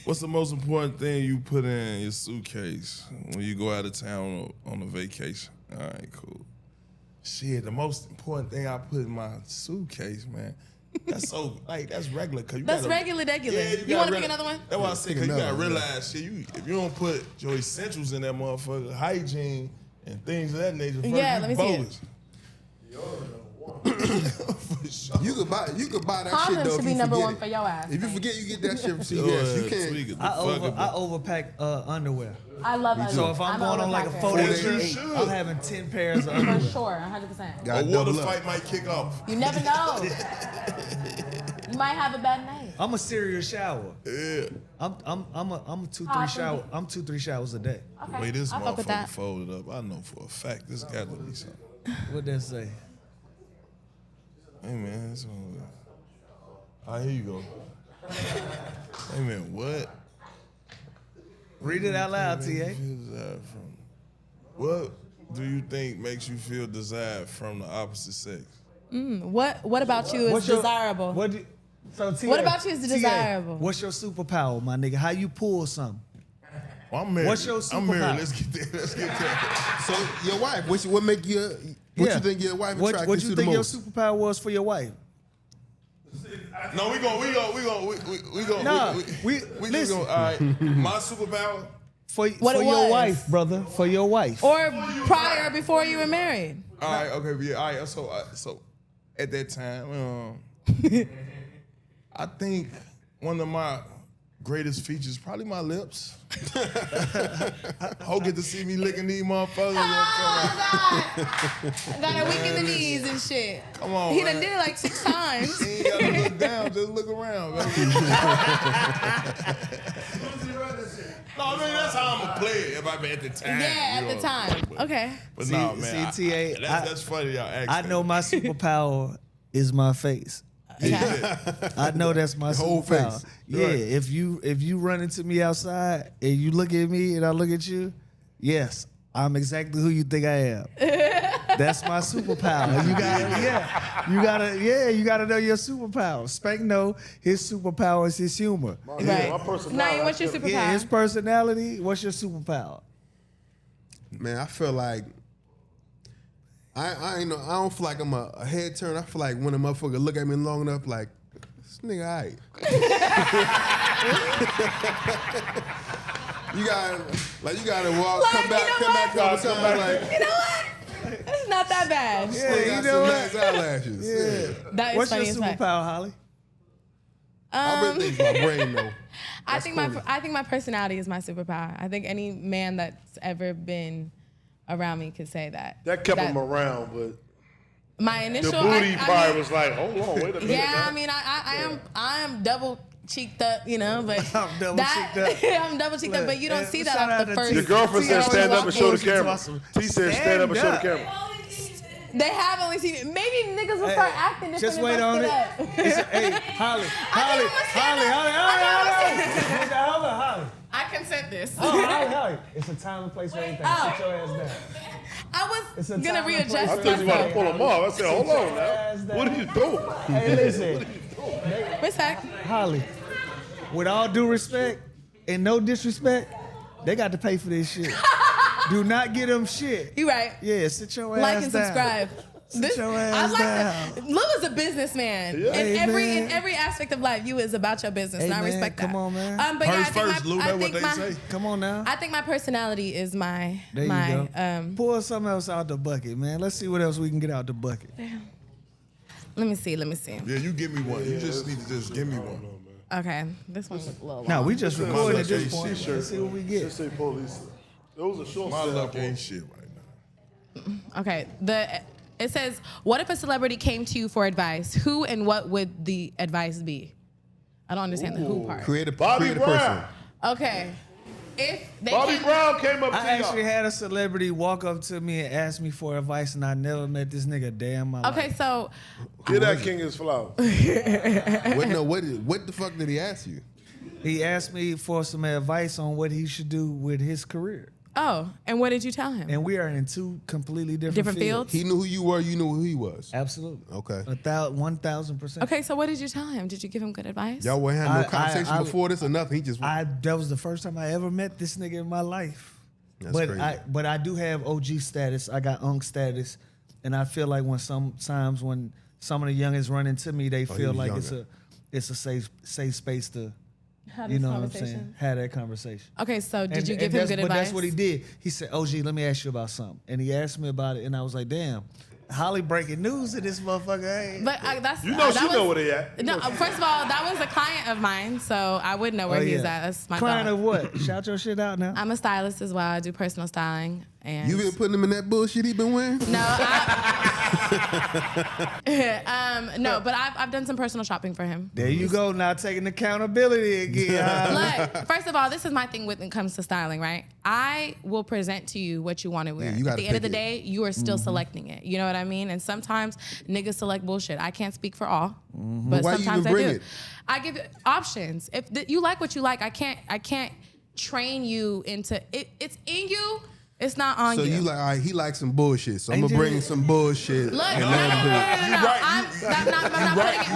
What's the most important thing you put in your suitcase when you go out of town on a vacation? All right, cool. Shit, the most important thing I put in my suitcase, man. That's that's regular. Cause That's regular. Yeah, you want to pick another one? That's why I said, because you got to realize, shit, if you don't put your essentials in that motherfucker, hygiene and things of that nature, first, Yeah, you let me see it. bogus. For sure. You could buy that shit Condoms though. should If be you number forget one it. for your ass. If you forget, you get that shit from Yo, CVS. You tweak can't. it the I fuck up. overpack underwear. I love underwear. So if I'm going on like a overpacker. 4-day Yes, you trip, should. I'm having 10 pairs of For underwear. sure, 100%. Got A water double up. fight might kick off. You never know. You might have a bad night. I'm a serious shower. Yeah. I'm 2-3 I shower. think- I'm 2-3 showers a day. Okay. Wait, this I fuck with motherfucker that. folded up. I know for a fact this got to be something. What that say? Hey man, this one. Ah, here you go. Hey man, what? Read it out loud, TA. What do you think makes you feel desired from the opposite sex? What about you is desirable? What TA, What about you is TA, desirable? What's your superpower, my nigga? How you pull something? Well, I'm married. What's your I'm married. superpower? Let's get there. Let's get there. So your wife, what make you? What you think your wife attracted What you you the think your most? superpower was for your wife? No, we go. Nah, we listen. go. All right, my superpower. For What it your was. wife, brother. For your wife. Or prior, before you were married? All right, okay, yeah, all right. So at that time, I think one of my greatest features probably my lips. Ho get to see me licking these motherfuckers. I got a weak in the knees and shit. Come on, He man. done did it like 6 times. You ain't gotta look down, just look around, baby. No, I mean that's how I'm gonna play it if I'm at the time. Yeah, you at the know. time. Okay. But See- no, man. see, TA, That's funny y'all asked I that. know my superpower is my face. I know that's my whole superpower. face. Yeah, Right. if you run into me outside and you look at me and I look at you, yes, I'm exactly who you think I am. That's my superpower. You gotta know your superpower. Spank know his superpower is his humor. Right. Na'im, what's your superpower? Yeah, his personality. What's your superpower? Man, I feel like I ain't know. I don't feel like I'm a head turn. I feel like when a motherfucker look at me long enough, like this nigga, alright. you gotta walk, Like, come back, you know come back, what? come back. Like, You know what? It's not that bad. yeah, you got know some what? nice eyelashes. Yeah. That is What's funny your as fact. superpower, Holly? I really think it's my brain though. I think my personality is my superpower. I think any man that's ever been around me could say that. That kept him around, but My initial the booty I part mean, was like, hold on, wait a minute. yeah, I mean, I am double cheeked up, you know, but I'm double cheeked up. I'm double cheeked up, but you don't see that Shout off out the to first. Your girlfriend T said always stand up walk and show the forward, she's camera. awesome. T said stand up and show the Stand camera. They have only seen it. Maybe niggas will start acting different. Just if wait I on sit it. up. Hey, Holly. I consent this. Holly. It's a time and place for everything. Oh. Sit your ass down. I It's a was gonna time and place readjust for I thought you about to pull myself. him off. I said, hold on now. What are you doing? Hey, listen, Respect. Holly. With all due respect and no disrespect, they got to pay for this shit. Do not get them shit. You right. Yeah, sit your ass Like down. and subscribe. Sit your I ass like down. that. Lou is a businessman. Yeah. In Hey, in man. every aspect of life, you is about your business. Hey, and I man, respect that. come on, man. But yeah, I First, think first, Lou, I that's what think they my, say. Come on now. I think my personality is my There you my go. Pull something else out the bucket, man. Let's see what else we can get out the bucket. Let me see. Yeah, you give me one. You just need to just give me one. Okay, this one's a little long. No, we just recording at luck this ain't point. shit. Let's see what we get. Just say police. It was a short My set. luck ain't shit right now. Okay, it says, what if a celebrity came to you for advice? Who and what would the advice be? I don't understand the who part. Create a Bobby person. Brown. Okay, if they Bobby came, Brown came up to I y'all. actually had a celebrity walk up to me and ask me for advice, and I never met this nigga a day in my life. Okay, so Get that king his flowers. What the fuck did he ask you? He asked me for some advice on what he should do with his career. and what did you tell him? And we are in two completely Different fields? He knew who you were. You knew who he was. Absolutely. Okay. 1,000%. Okay, so what did you tell him? Did you give him good advice? Y'all weren't having no I- conversation I- before this or nothing. He just. That was the first time I ever met this nigga in my life. That's but crazy. but I do have OG status. I got unk status, and I feel like when sometimes when some of the youngins run into me, they feel was like younger. it's a safe space to, Have you this know what I'm conversation? saying, have that conversation. Okay, so did And- you and give him that's- good but advice? that's what he did. He said, OG, let me ask you about something. And he asked me about it, and I was like, damn. Holly breaking news in this motherfucker. Hey. But that's You know that she was, know where they at. No, first of all, that was a client of mine, so I would know where he's at. That's my Client thought. of what? Shout your shit out now. I'm a stylist as well. I do personal styling. And You been putting him in that bullshit he been wearing? no, no, but I've done some personal shopping for him. There you go. Now taking accountability again. Look, first of all, this is my thing when it comes to styling, right? I will present to you what you want to wear. you At gotta the end of the pick it. day, you are still selecting it. You know what I mean? And sometimes niggas select bullshit. I can't speak for all, but Why you sometimes even I bring do. it? I give options. If you like what you like, I can't train you into it. It's in you. It's not on So you. you like, all right, he likes some bullshit, so I'm Ain't gonna you- bring some bullshit. Look, and no, let him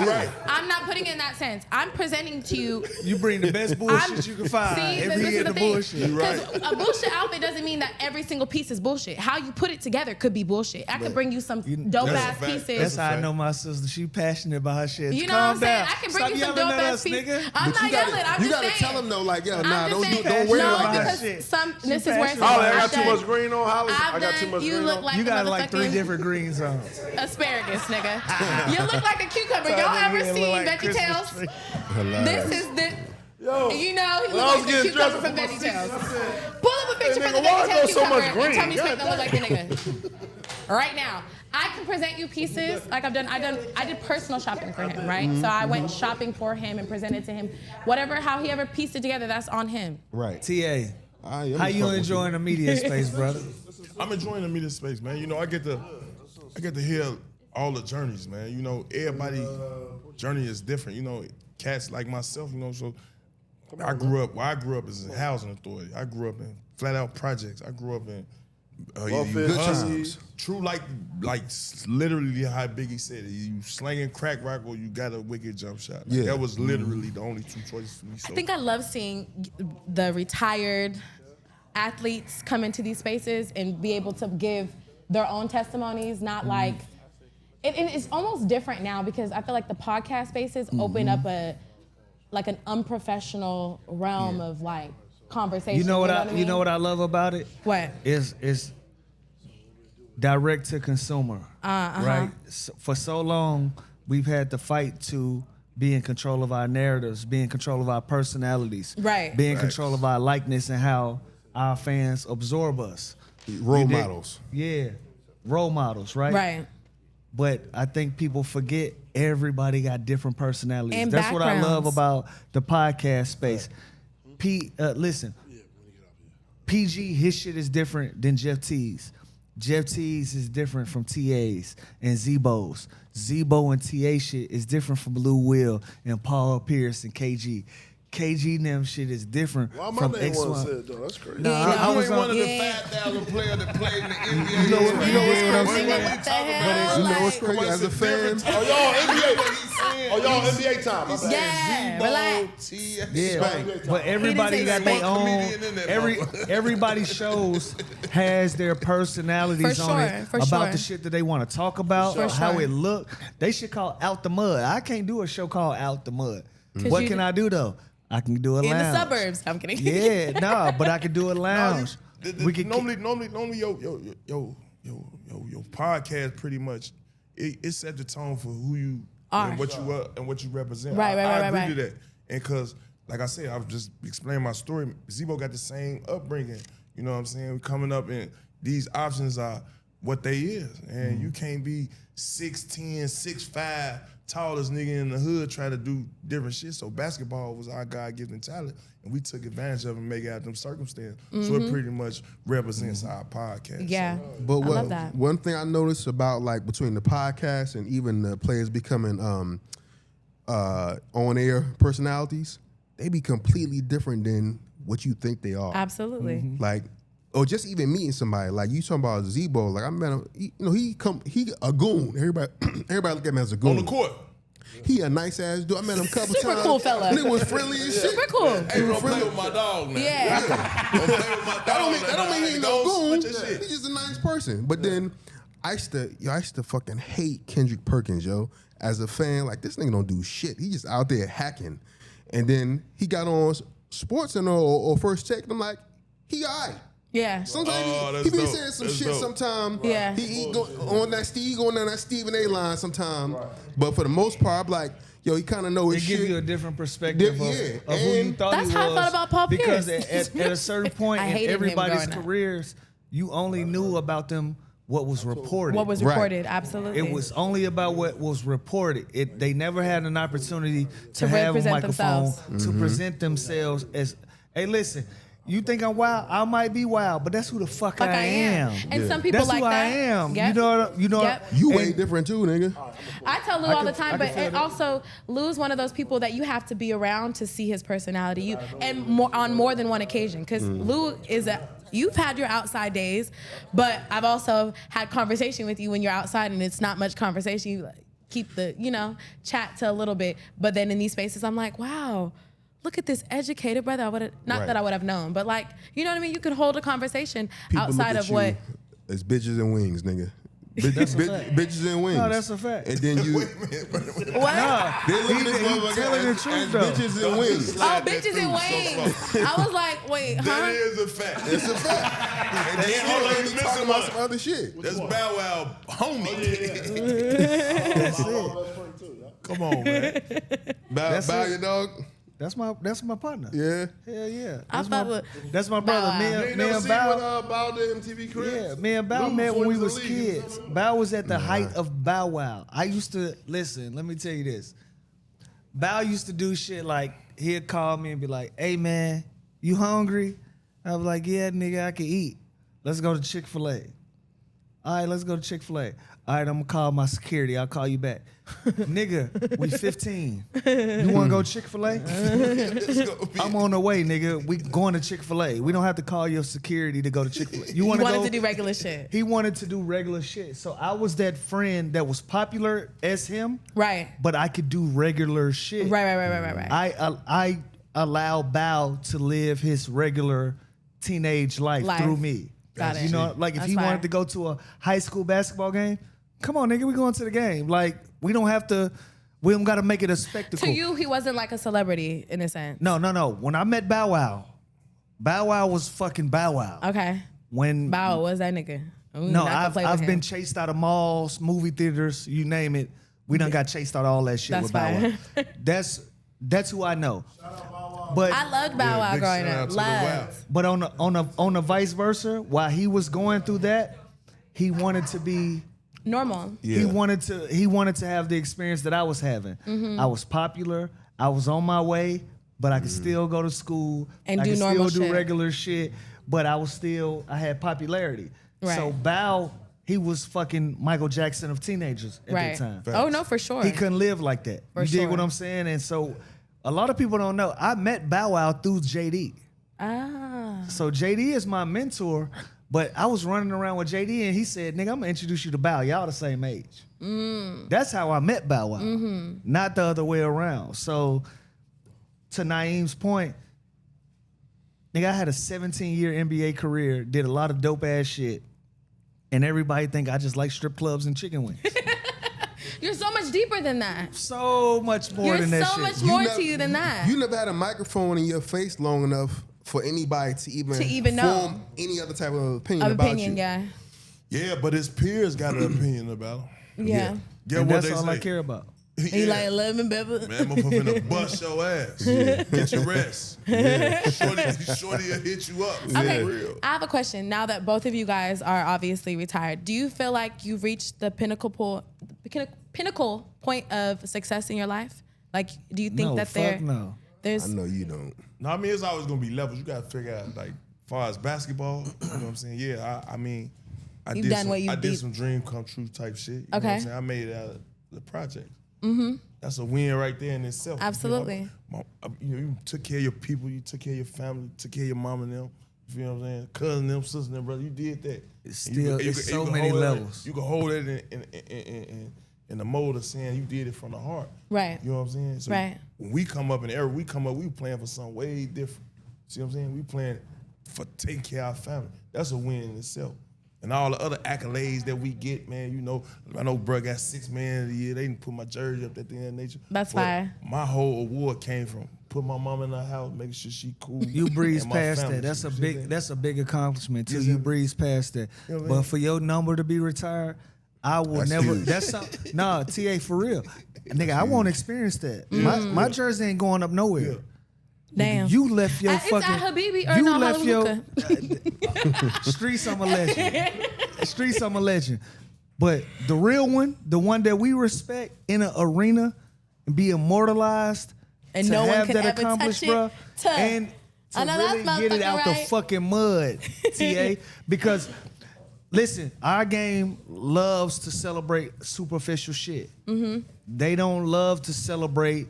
do it. I'm not putting it in that sense. I'm presenting to you. You bring the best bullshit you can find. See, Every this year is the the thing. bullshit. Because a bullshit outfit doesn't mean that every single piece is bullshit. How you put it together could be bullshit. I could bring you some dope that's a ass fact. pieces. That's how I know my sister. She passionate about her shit. You know Calm what I'm saying? down. I can bring Stop you some yelling dope at ass us, pieces. nigga. I'm But not yelling. I'm you just gotta saying. tell him though, like, yo, I'm nah, just saying. don't wear it No, like that. because shit. this is where passionate. Holly, I I've got too done- much green on, Holly. I've I got too done- much you green look on. like You a got like 3 motherfucking different greens on. asparagus, nigga. You look like a cucumber. Y'all Trying to ever look seen like Veggie Christmas Tales? tree. This is the. Yo, You know, he when I looks was like the getting cucumber dressed from for my Veggie season, Tales. I said, Pull up a picture Hey, from the nigga, why Veggie I Tales go so cucumber much and green? tell me God Spank don't look like the damn. nigga. Right now, I can present you pieces like I did personal shopping for him, right? So I went shopping for him and presented to him whatever, how he ever pieced it together. That's on him. Right. TA, I am how you fucking enjoying the media space, brother? I'm enjoying the media space, man. You know, I get to hear all the journeys, man. You know, everybody journey is different. You know, cats like myself, you know, so I grew up as a housing authority. I grew up in flat out projects. I grew up in Welfare hustles. True, like literally how Biggie said it. You slanging crack rock or you got a wicked jump shot. Like, Yeah. that was literally the only 2 choices for me. So I think I love seeing the retired athletes come into these spaces and be able to give their own testimonies, not like, and it's almost different now because I feel like the podcast spaces open up an unprofessional realm of like conversation. You know what I mean? I love about it? What? Is direct to consumer. Right? For so long, we've had to fight to be in control of our narratives, be in control of our personalities, Right. be in control of our likeness and how our fans absorb us. Role You dig? models. Yeah. Role models, right? Right. But I think people forget everybody got different personalities. And That's what I love backgrounds. about the podcast space. Listen, PG, his shit is different than Jeff T's. Jeff T's is different from TA's and Zebo's. Zebo and TA shit is different from Lou Will and Paul Pierce and KG. KG and them shit is different Why my from name wasn't X1. said though? That's crazy. No, Yeah, I you was ain't one of the Yeah. 5,000 players that played in the NBA. You know what's Nigga, crazy? what the hell? You know what's Like- crazy? As a fan, Oh, y'all NBA. Oh, y'all NBA time. My bad. Yeah, relax. Yeah, but everybody He got didn't say their own. comedian in that Everybody's shows has their personalities For on sure, it for about sure. the shit that they want to talk about, For how sure. it look. They should call Out the Mud. I can't do a show called Out the Mud. 'Cause What you can d- I do though? I can do a In lounge. the suburbs. I'm kidding. Yeah, no, but I can do a lounge. We could normally your podcast pretty much it set the tone for who you Are. and what you are and what you represent. Right, right, I right, agree right. to that. And cause like I said, I was just explaining my story. Zebo got the same upbringing. You know what I'm saying? Coming up and these options are what they is. And you can't be 6'10", 6'5", tallest nigga in the hood trying to do different shit. So basketball was our God-given talent, and we took advantage of it and make it out of them circumstances. So it pretty much represents our podcast. Yeah. but I love that. one thing I noticed about like between the podcast and even the players becoming on-air personalities, they be completely different than what you think they are. Absolutely. Like, or just even meeting somebody. Like you talking about Zebo. Like I met him. He a goon. Everybody look at him as a goon. On the court. He a nice ass dude. I met him a couple Super times. cool fella. Nigga was friendly as shit. Super cool. Hey, don't play with my dog, man. Yeah. Don't play with my dog. That don't mean he no goon. Switch your shit. He's just a nice person. But then I used to fucking hate Kendrick Perkins, yo. As a fan, like this nigga don't do shit. He just out there hacking. And then he got on Sports Center or First Take, and I'm like, he all right. Yeah. Sometimes he be dope. saying some That's shit. dope. Yeah. Sometimes he going on that Stephen A. line. Sometimes, but for the most part, I'm like, yo, he kind of know his It shit. gives you a different perspective Yeah, of who you and thought That's he how I was. thought about Paul because Pierce. at a certain point I in hated him everybody's growing up. careers, you only knew about them what was reported. What was Right. reported? Absolutely. It was only about what was reported. They never had an opportunity to To have a represent microphone themselves. to present themselves as, hey, listen, you think I'm wild? I might be wild, but that's who the fuck I am. And some people That's like who that. I am. Yep. You know. Yep. You way and- different too, nigga. I tell Lou I all can- the time, I can but feel it that. also Lou's one of those people that you have to be around to see his personality. And on more than one occasion, because Lou is you've had your outside days, but I've also had conversation with you when you're outside, and it's not much conversation. You like, keep the chat to a little bit, but then in these spaces, I'm like, wow. Look at this educated brother. I would not Right. that I would have known, but like, you know what I mean? You could hold a conversation People outside look of at what. you as bitches and wings, nigga. Bitches and wings. No, that's a fact. And then you, What? they look at this He motherfucker telling the as truth, though. bitches and wings. Oh, Slide that bitches and through so wings. I was like, wait, huh? That is a fact. It's a fact. And then Hold all on, they you be missing talking about one. some other shit. That's Bow Wow, homie. That's it. Come on, man. Bow your dog. That's my partner. Yeah. Hell yeah. I That's thought my, look, that's my brother. Bow Wow. Me You and ain't me never and seen Bow. what Bow did MTV Cribs? Yeah, me and Bow Lou met when before we he was was a lead. kids. Bow was at the height of Bow Wow. I used to listen. Let me tell you this. Bow used to do shit like he'd call me and be like, "Hey man, you hungry?" I was like, "Yeah, nigga, I can eat. Let's go to Chick-fil-A." All right, let's go to Chick-fil-A. All right, I'm gonna call my security. I'll call you back. Nigga, we 15. You wanna go Chick-fil-A? I'm on the way, nigga. We going to Chick-fil-A. We don't have to call your security to go to Chick-fil-A. You you wanna wanted go? to do regular shit. He wanted to do regular shit. So I was that friend that was popular as him, Right. but I could do regular shit. Right. I allow Bow to live his regular teenage life Life. through me. Got it. You know, like if That's he fire. wanted to go to a high school basketball game, come on, nigga, we going to the game. Like we don't got to make it a spectacle. To you, he wasn't like a celebrity in a sense. No. When I met Bow Wow was fucking Bow Wow. Okay. When Bow was that nigga. We No, not gonna play with I've him. been chased out of malls, movie theaters, you name it. We done got chased out of all that shit That's with Bow Wow. fine. That's who I know. But I loved Bow Wow big growing shout out up. to the Wow. Loved. but on the vice versa, while he was going through that, he wanted to be Normal. he wanted to have the experience that I was having. Mm-hmm. I was popular, I was on my way, but I could still go to school And I do could normal still do shit. regular shit, but I had popularity. Right. So Bow, he was fucking Michael Jackson of teenagers at Right. that time. Oh no, for sure. He couldn't live like that. For you dig sure. what I'm saying? And so a lot of people don't know. I met Bow Wow through JD. Ah. So JD is my mentor, but I was running around with JD and he said, "Nigga, I'm gonna introduce you to Bow. Y'all the same age." That's how I met Bow Wow, not the other way around. So to Na'im's point, nigga, I had a 17-year NBA career, did a lot of dope ass shit, and everybody think I just like strip clubs and chicken wings. You're so much deeper than that. So much more You're than that so shit. much more to you than that. You never had a microphone in your face long enough for anybody to even know. form any other type of opinion about you. yeah. Yeah, but his peers got an opinion about him. Yeah. Get And what that's they all say. I care about. He like lemon pepper. Man, motherfucker finna bust your ass. Get your rest. Shorty will hit you up. Okay, For real. I have a question. Now that both of you guys are obviously retired, do you feel like you've reached the pinnacle point of success in your life? Like, do you think No, that fuck no. there's I know you don't. No, I mean, it's always gonna be levels. You gotta figure out, like, as far as basketball, you know what I'm saying? Yeah, I mean, I You've did done some, what you I did did. some dream come true type shit. You know what Okay. I'm saying? I made it out of the project. Mm-hmm. That's a win right there in itself. Absolutely. You took care of your people, you took care of your family, took care of your mom and them. You feel what I'm saying? Cousin them, sister them, brother. You did that. It's And you still- could- you it's could- so you could many hold that- levels. You can hold it in the mode of saying you did it from the heart. Right. You know what I'm saying? So Right. when we come up in the era, we playing for something way different. See what I'm saying? We playing for taking care of our family. That's a win in itself. And all the other accolades that we get, man, you know, I know bro got 6 Man of the Year. They didn't put my jersey up at the end of nature. That's But fire. My whole award came from put my mom in the house, making sure she cool. You breeze and my past family. that. That's a You see big. that? That's a big accomplishment too. You You see- breeze past that. You know what I But mean? for your number to be retired, I will That's never. huge. That's some, nah, TA for real, nigga. I won't experience that. My jersey ain't going up nowhere. Damn. You left your It's fucking. at Habibi or you no left your Hallelujah. streets. I'm a legend. Streets. I'm a legend. But the real one, the one that we respect in an arena and be immortalized, And to no one have can that ever touch accomplished, it, bruh, to- and to I know really that's get it out motherfucking the right. fucking mud, TA. Because listen, our game loves to celebrate superficial shit. Mm-hmm. They don't love to celebrate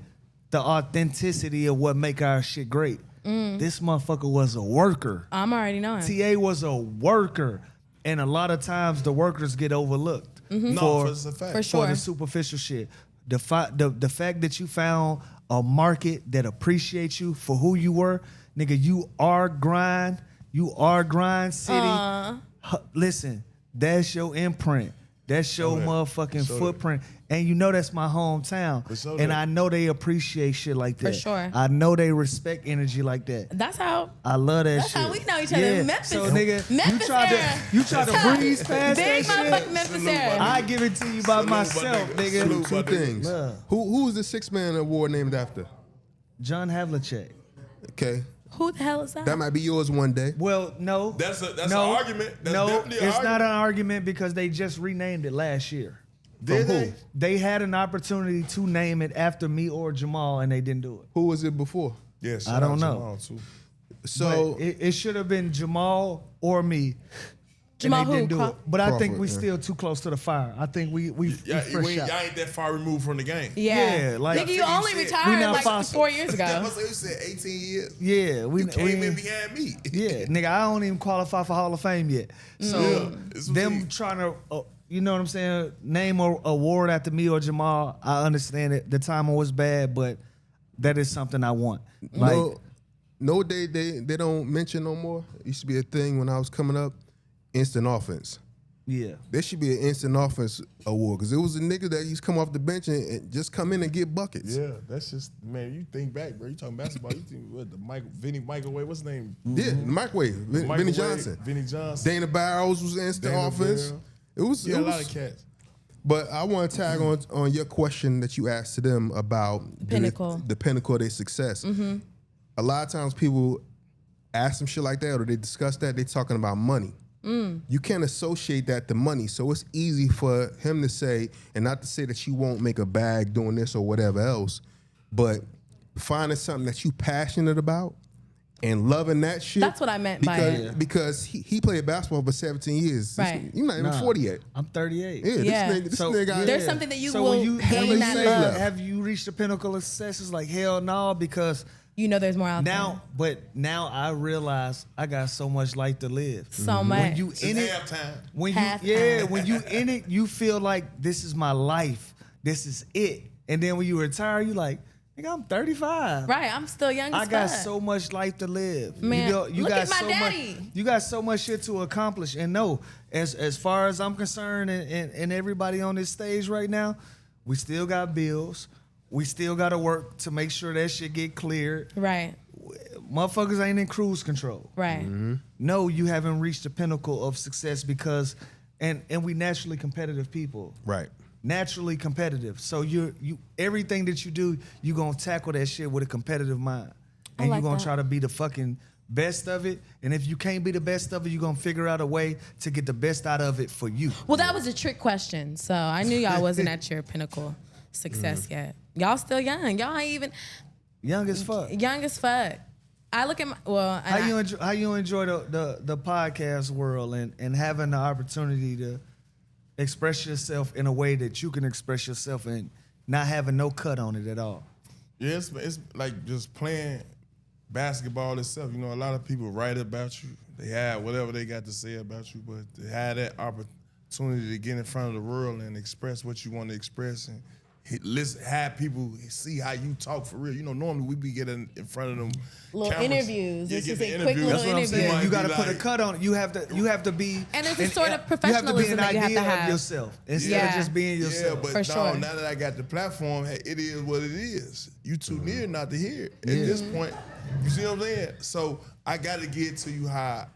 the authenticity of what make our shit great. This motherfucker was a worker. I'm already knowing. TA was a worker, and a lot of times the workers get overlooked No, it's a fact. For for sure. the superficial shit. The fact that you found a market that appreciates you for who you were, nigga, you are grind city. Listen, that's your imprint. That's your motherfucking footprint. And you know that's my hometown. sure And that. I know they appreciate shit like that. sure. I know they respect energy like that. That's how. I love that That's shit. how we know each other. Memphis. So nigga, Memphis you era. tried to breeze past Big that motherfucking shit. Memphis Salute, era. I give it to you by myself, nigga. nigga. Salute. Two things. Yeah. Who's the 6-man award named after? John Havlicek. Okay, Who the hell is that? that might be yours one day. Well, no. That's an no, argument. That's no, definitely an it's not argument. an argument because they just renamed it last year. Did From they? who? They had an opportunity to name it after me or Jamal, and they didn't do it. Who was it before? Yes, I don't know. So But it should have been Jamal or me. Jamal and they didn't who? do it. But I think Crawford, we yeah. still too close to the fire. I think we Y'all, fresh out. y'all ain't that far removed from the game. Yeah, like- nigga, you I only think you said- retired We not like fossil. 4 years That ago. was you said 18 years. Yeah, we You came we- in behind me. Yeah, nigga, I don't even qualify for Hall of Fame yet. So Yeah, it's what them you- trying to, you know what I'm saying, name a award after me or Jamal, I understand it. The timing was bad, but that is something I want. Like, no, they don't mention no more. It used to be a thing when I was coming up. Instant offense. yeah. There should be an instant offense award because it was a nigga that used to come off the bench and just come in and get buckets. Yeah, that's just man. You think back, bro. You talking basketball? You think what the Vinny microwave? What's his name? Yeah, the microwave. Vinny Microwave, Johnson. Vinny Johnson. Dana Barrows was instant Dana offense. Barrow. It was Yeah, it a lot was- of cats. But I want to tag on your question that you asked to them about Pinnacle. the pinnacle of their success. A lot of times people ask them shit like that or they discuss that, they talking about money. You can't associate that to money. So it's easy for him to say, and not to say that you won't make a bag doing this or whatever else, but finding something that you passionate about and loving that shit. That's what I meant by it. Because he played basketball for 17 years. Right. You're not even Nah, 40 yet. I'm 38. Yeah, Yeah. this nigga. There's something that you so will when you, gain when that you love. say, have you reached the pinnacle of success? It's like, hell no, because You know there's more out now I realize I got so much life to live. So much. When you in it, halftime. when you Halftime. when you in it, you feel like this is my life. This is it. And then when you retire, you like, nigga, I'm 35. Right, I'm still young as I got fuck. so much life to live. Man, you look got at my so daddy. much. You got so much shit to accomplish. And no, as far as I'm concerned, and everybody on this stage right now, we still got bills. We still got to work to make sure that shit get cleared. Right, Motherfuckers ain't in cruise control. right. No, you haven't reached the pinnacle of success because, and we naturally competitive people. Right. Naturally competitive. So you everything that you do, you gonna tackle that shit with a competitive mind. And like you gonna that. try to be the fucking best of it. And if you can't be the best of it, you're gonna figure out a way to get the best out of it for you. Well, that was a trick question, so I knew y'all wasn't at your pinnacle success yet. Y'all still young. Y'all ain't even Young as fuck. young as fuck. I look at my How you enjoy the podcast world and having the opportunity to express yourself in a way that you can express yourself and not having no cut on it at all. Yeah, it's like just playing basketball itself. You know, a lot of people write about you. They have whatever they got to say about you, but to have that opportunity to get in front of the world and express what you want to express and listen, have people see how you talk for real. You know, normally we be getting in front of them Little cameras. interviews. Yeah, It's get just the a quick interview. little That's what I'm saying. interview. You got to Might put be a like- cut on it. You have to be. And it's a sort of You have to be professionalism an that you have idea to have. of yourself instead Yeah. of just being Yeah, yourself. but For no, sure. now that I got the platform, hey, it is what it is. You too near not to hear it. At this point, you see what I'm saying? So I got to get to you how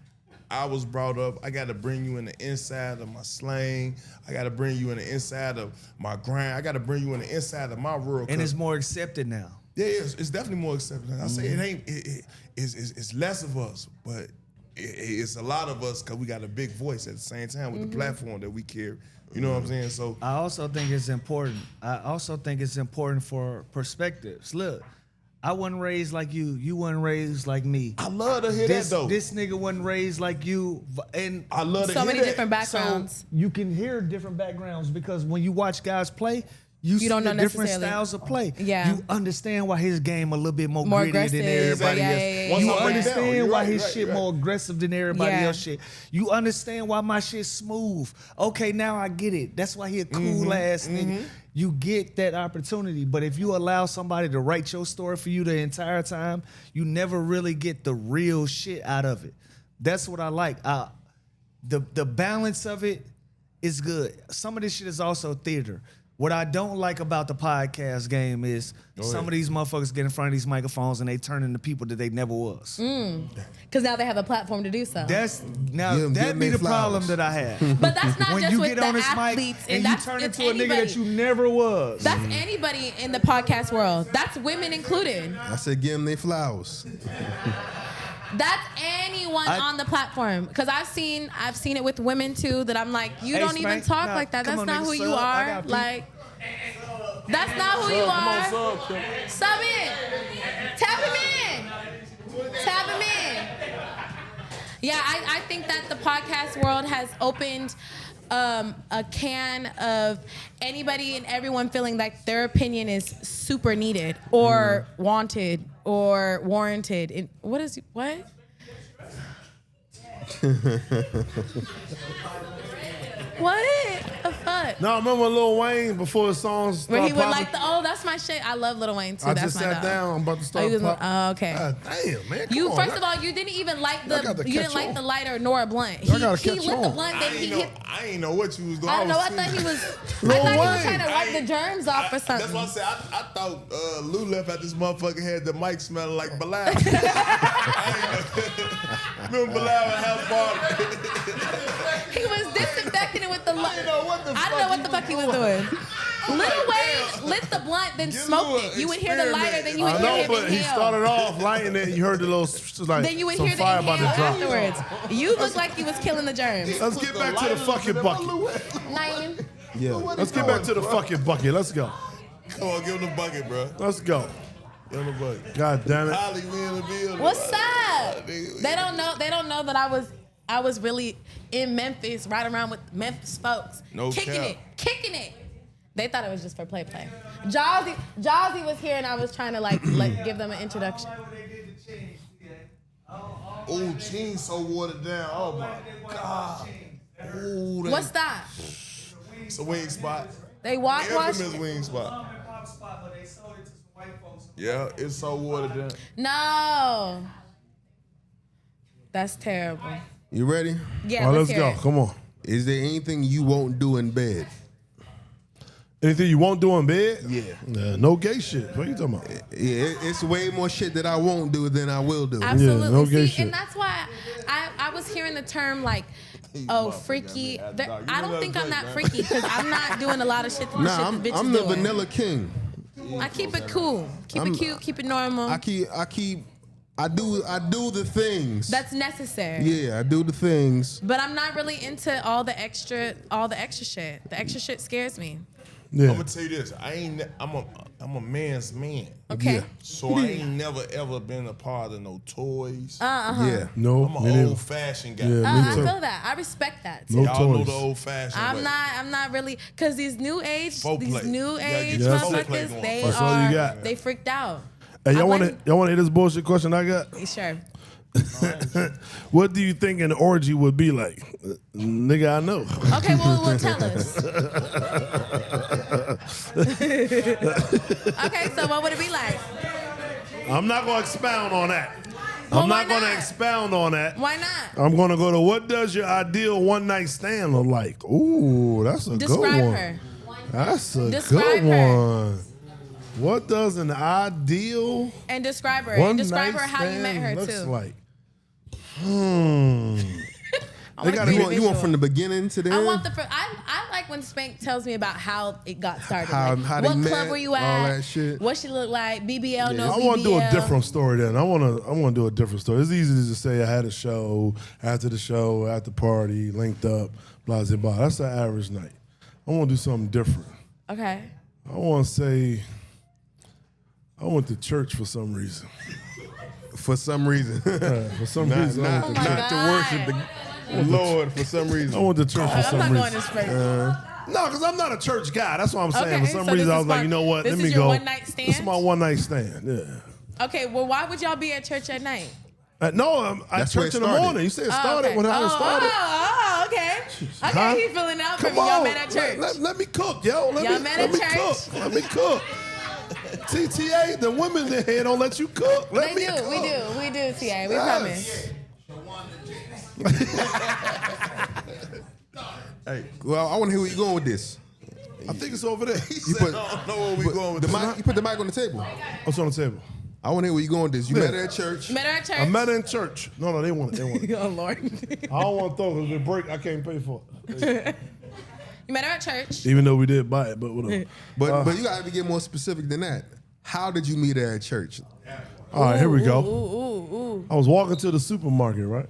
I was brought up. I got to bring you in the inside of my slang. I got to bring you in the inside of my grind. I got to bring you in the inside of my world. And it's more accepted now. Yeah, it's definitely more accepted. I say it ain't. It's less of us, but it's a lot of us because we got a big voice at the same time with the platform that we carry. You know what I'm saying? So I also think it's important. I also think it's important for perspectives. Look, I wasn't raised like you. You wasn't raised like me. I love to hear This that though. this nigga wasn't raised like you, and I love to So hear many that. different backgrounds. So you can hear different backgrounds because when you watch guys play, you see don't know the different necessarily. styles of play. Yeah. You understand why his game a little bit more More gritty aggressive. than everybody Yeah, else. yeah, yeah, Once You I break down, understand you're why right, his right, shit right. more aggressive than everybody Yeah. else shit. You understand why my shit's smooth. Okay, now I get it. That's why he a cool ass nigga. You get that opportunity, but if you allow somebody to write your story for you the entire time, you never really get the real shit out of it. That's what I like. The balance of it is good. Some of this shit is also theater. What I don't like about the podcast game is some of these motherfuckers get in front of these microphones and they turn into people that they never was. Because now they have a platform to do so. That's now Give 'em that be their the problem flowers. that I have. But that's not When just you with get the on this mic athletes. and you that's turn it's into a nigga that you never was. That's anybody in the podcast world. That's women included. I said give them their flowers. That's anyone on the platform. Because I've seen it with women too. That I'm like, you Hey, don't even Spank, talk nah, like that. come That's on, not nigga, who you sub. I are. got Like, that's not who you are. Sub in. Tap him in. Tap him in. Yeah, I think that the podcast world has opened a can of anybody and everyone feeling like their opinion is super needed or wanted or warranted. And what? What the fuck? No, I remember Lil Wayne before the songs Where started he would popping. like that's my shit. I love Lil Wayne too. I That's just my sat dog. down. I'm about to Oh, start. you was, pop- oh, okay. God damn, man. Come You on, first y'all- of all, you didn't even like Y'all gotta you didn't catch like on. the lighter nor a blunt. Y'all gotta He catch lit the on. blunt, I then he ain't hit. know. I ain't know what you was doing. I don't know. I was thought he sitting- was. Lil I thought he was Wayne. trying to wipe the germs off or something. That's what I said. I thought Lou left out this motherfucker had the mic smelling like Bilal. Remember Bilal at house party? He was disinfecting it with the. I know what the I don't know what the fuck he was doing. Lil Wayne lit the blunt, then Give smoked Lou it. a You would hear the lighter, then you would I hear know, him but he inhale. started off lighting it. You heard the little like Then you would some hear the fire inhale about to drop. afterwards. You looked like you was killing the germs. Let's get back to the fucking bucket. Na'im. Yeah. Let's get back to the fucking bucket. Let's go. Come on, give him the bucket, bro. Let's go. Give him the bucket. God damn it. Holly, we in the building. What's up? They don't know that I was really in Memphis, right around with Memphis folks, No cap. kicking it. They thought it was just for play. Jazzy was here, and I was trying to give them an introduction. Oh, jeans so watered down. Oh my God. Ooh, What's that? It's a wing spot. They washed Infamous it. wing spot. Yeah, it's so watered down. No, that's terrible. You ready? Yeah, All right, let's hear go. it. Come on. Is there anything you won't do in bed? Anything you won't do in bed? Yeah. No gay shit. What are you talking about? Yeah, it's way more shit that I won't do than I will do. Absolutely. no gay See, shit. and that's why I was hearing the term freaky. I don't think I'm that freaky because I'm not doing a lot of shit that Nah, the bitches I'm the doing. vanilla king. I keep it cool, keep it cute, keep it normal. I do the things. That's necessary. Yeah, I do the things. But I'm not really into all the extra shit. The extra shit scares me. Yeah. I'm gonna tell you this. I'm a man's man. Okay. Yeah. So I ain't never ever been a part of no toys. Yeah. No. I'm me an neither. old fashioned guy. Yeah, I me too. feel that. I respect that. No Too. Y'all know toys. the old fashioned. I'm not really because these new age Folk play. You gotta get your motherfuckers, folk play going. they That's all you got. they freaked out. Hey, y'all I want blame- to hear this bullshit question I got? Sure. What do you think an orgy would be like? Nigga, I know. Okay, well, tell us. Okay, so what would it be like? I'm not going to expound on that. Well, I'm why not going to not? expound on that. Why not? I'm going to go to what does your ideal one-night stand look like? Ooh, that's a good one. Describe her. That's a Describe good her. one. What does an ideal And describe her. And describe one-night her how you met her, stand looks too. like? You want from the beginning to the end? I want the first. I like when Spank tells me about how it got started. How they what met, club were you at? all that shit. What she looked like? BBL, no I BBL. want to do a different story then. I want to do a different story. It's easy to just say I had a show, after the show, at the party, linked up, blah, blah, blah. That's an average night. I want to do something different. Okay. I want to say I went to church for some reason. For some reason. For some reason, I went to church. Not to worship the Lord for some reason. I went to church for I'm some not reason. going this first. No, because I'm not a church guy. That's what I'm saying. Okay, For some so reason, this I is was like, my- you know what? this Let is me your go. one-night This is stand? my one-night stand. Yeah. Okay, well, why would y'all be at church at night? No, I'm at That's where church it in the started. morning. You said it started okay. when I started. Oh, okay. Okay, Huh? he feeling out for Come me. Y'all on. met at church. Let me cook, yo. Let Y'all me, met let at me church? cook. Let me cook. TTA, the women in here don't let you cook. Let They me do. cook. We do, TA. We Yes. promise. Hey, well, I want to hear where you're going with this. I think it's over there. You put, I don't know where we going with the this. mic, you put the mic on the table. What's on the table? I want to hear where you're going with this. You Yeah. met her at church. You met her at church? I met her in church. No, they want it. They want it. Oh, Lord. I don't want to throw it. If it break, I can't pay for it. You met her at church? Even though we did buy it, but whatever. But you got to get more specific than that. How did you meet her at church? All right, here we go. Ooh. I was walking to the supermarket, right?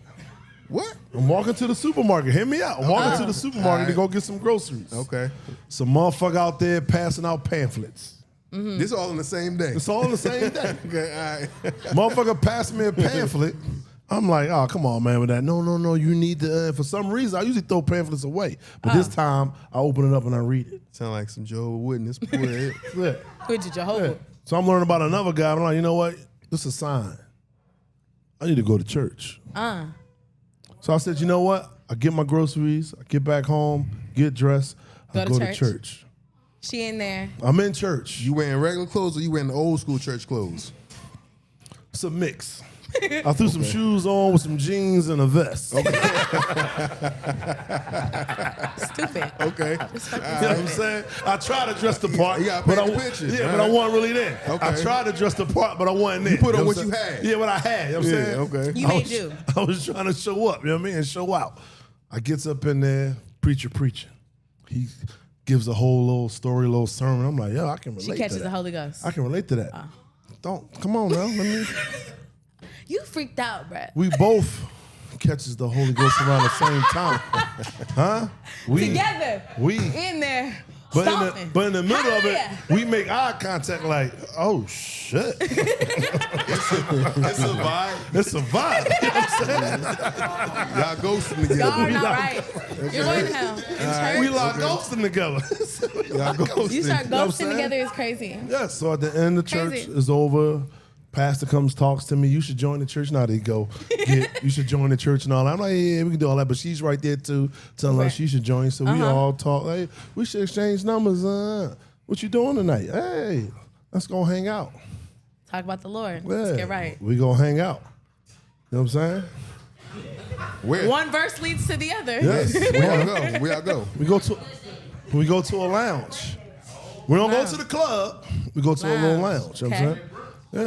What? I'm walking to the supermarket. Hear me out. I'm walking to the supermarket to go get some groceries. Okay. Some motherfucker out there passing out pamphlets. This all on the same day. It's all on the same day. Okay, all right. Motherfucker passed me a pamphlet. I'm like, oh, come on, man, with that. No, you need to, for some reason, I usually throw pamphlets away. But this time, I open it up and I read it. Sound like some Jehovah's Witness. Boy. Yeah. Who'd you, Jehovah? Yeah. So I'm learning about another guy. I'm like, you know what? This is a sign. I need to go to church. So I said, you know what? I get my groceries. I get back home, get dressed. I Go to go to church. church. She in there. I'm in church. You wearing regular clothes or you wearing the old school church clothes? It's a mix. I threw some shoes on with some jeans and a vest. Okay. Stupid. Okay. You know what I'm saying? I tried to dress the part. You gotta but paint I, the picture. Yeah, All but right. I wasn't really there. Okay. I tried to dress the part, but I wasn't there. You put on know what I'm you saying? had. Yeah, what I had. You know what I'm Yeah, saying? okay. You I made was- do. I was trying to show up, you know what I mean? And show out. I gets up in there, preaching. He gives a whole little story, little sermon. I'm like, yo, I can relate She to catches that. the Holy Ghost. I can relate to that. Don't, come on now. Let me. You freaked out, Brett. We both catches the Holy Ghost around the same time. Huh? We, Together. We. In there. But stomping. in the middle of it, Hallelujah. we make eye contact like, oh shit. It's a vibe. It's a vibe. You know what I'm saying? Y'all ghosting together. Y'all are We not not- right. You're going to hell. In church, We like ghosting together. Y'all ghosting. you start You know what I'm ghosting saying? together is crazy. Yeah, so at the end, the church Crazy. is over. Pastor comes, talks to me. You should join the church. Now they go, you should join the church and all that. I'm like, yeah, we can do all that. But she's right there too, telling us she should join. So we all talk. Hey, we should exchange numbers. What you doing tonight? Hey, let's go hang out. Talk about the Lord. Yeah, Let's get right. We gonna hang out. You know what I'm saying? Where? One verse leads to the other. Yes. Where y'all go? We go to a lounge. We don't go to the club. We go to a little lounge. You know what I'm Okay. saying? Yeah.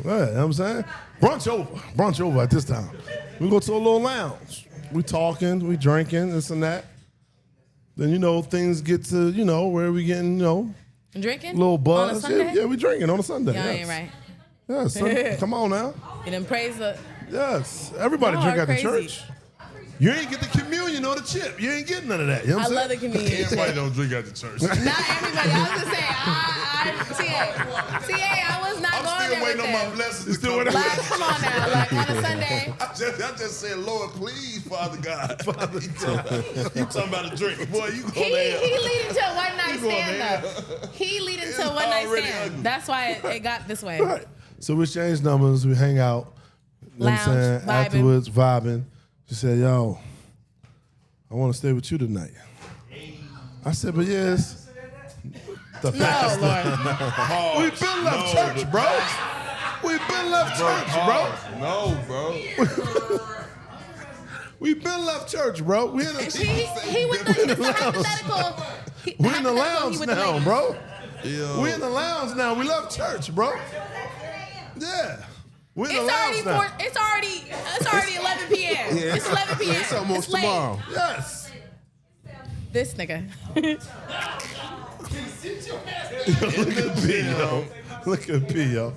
Yeah, you know what I'm saying? Brunch over at this time. We go to a little lounge. We talking, we drinking, this and that. Then, things get to, where we getting, Drinking? a little buzz. On a Sunday? Yeah, we drinking on a Sunday. Y'all yes. ain't right. Yes. Come on now. You done praise the... Yes. Everybody Y'all drink are at the crazy. church. You ain't get the communion or the chip. You ain't getting none of that. You know I what I'm love the saying? communion. Everybody don't drink at the church. Not everybody. I was just saying, TA, I was not I'm going still there waiting with on my them. blessings. still to waiting come. on- Like, come on now. Like, on a Sunday. I just said, Lord, please, Father God. you talking about a drink. Boy, you He going there. leading to a one-night You going stand, there. though. He leading It's to a one-night already stand. ugly. That's why it got this way. Right. So we exchange numbers, we hang out. You know what I'm saying? vibing. Afterwards, vibing. She said, yo, I want to stay with you tonight. I said, but yes. The No, Lord. We been left church, bro. We been left church, bro. No, bro. We been left church, bro. We in the, He with the it's a hypothetical. we in the lounge now, bro. Yeah. We in the lounge now. We left church, bro. Yeah. We in the lounge now. It's already 11 p.m. Yeah. It's 11 p.m. It's almost late. tomorrow. Yes. This nigga. Look at P, yo. Look at P, yo.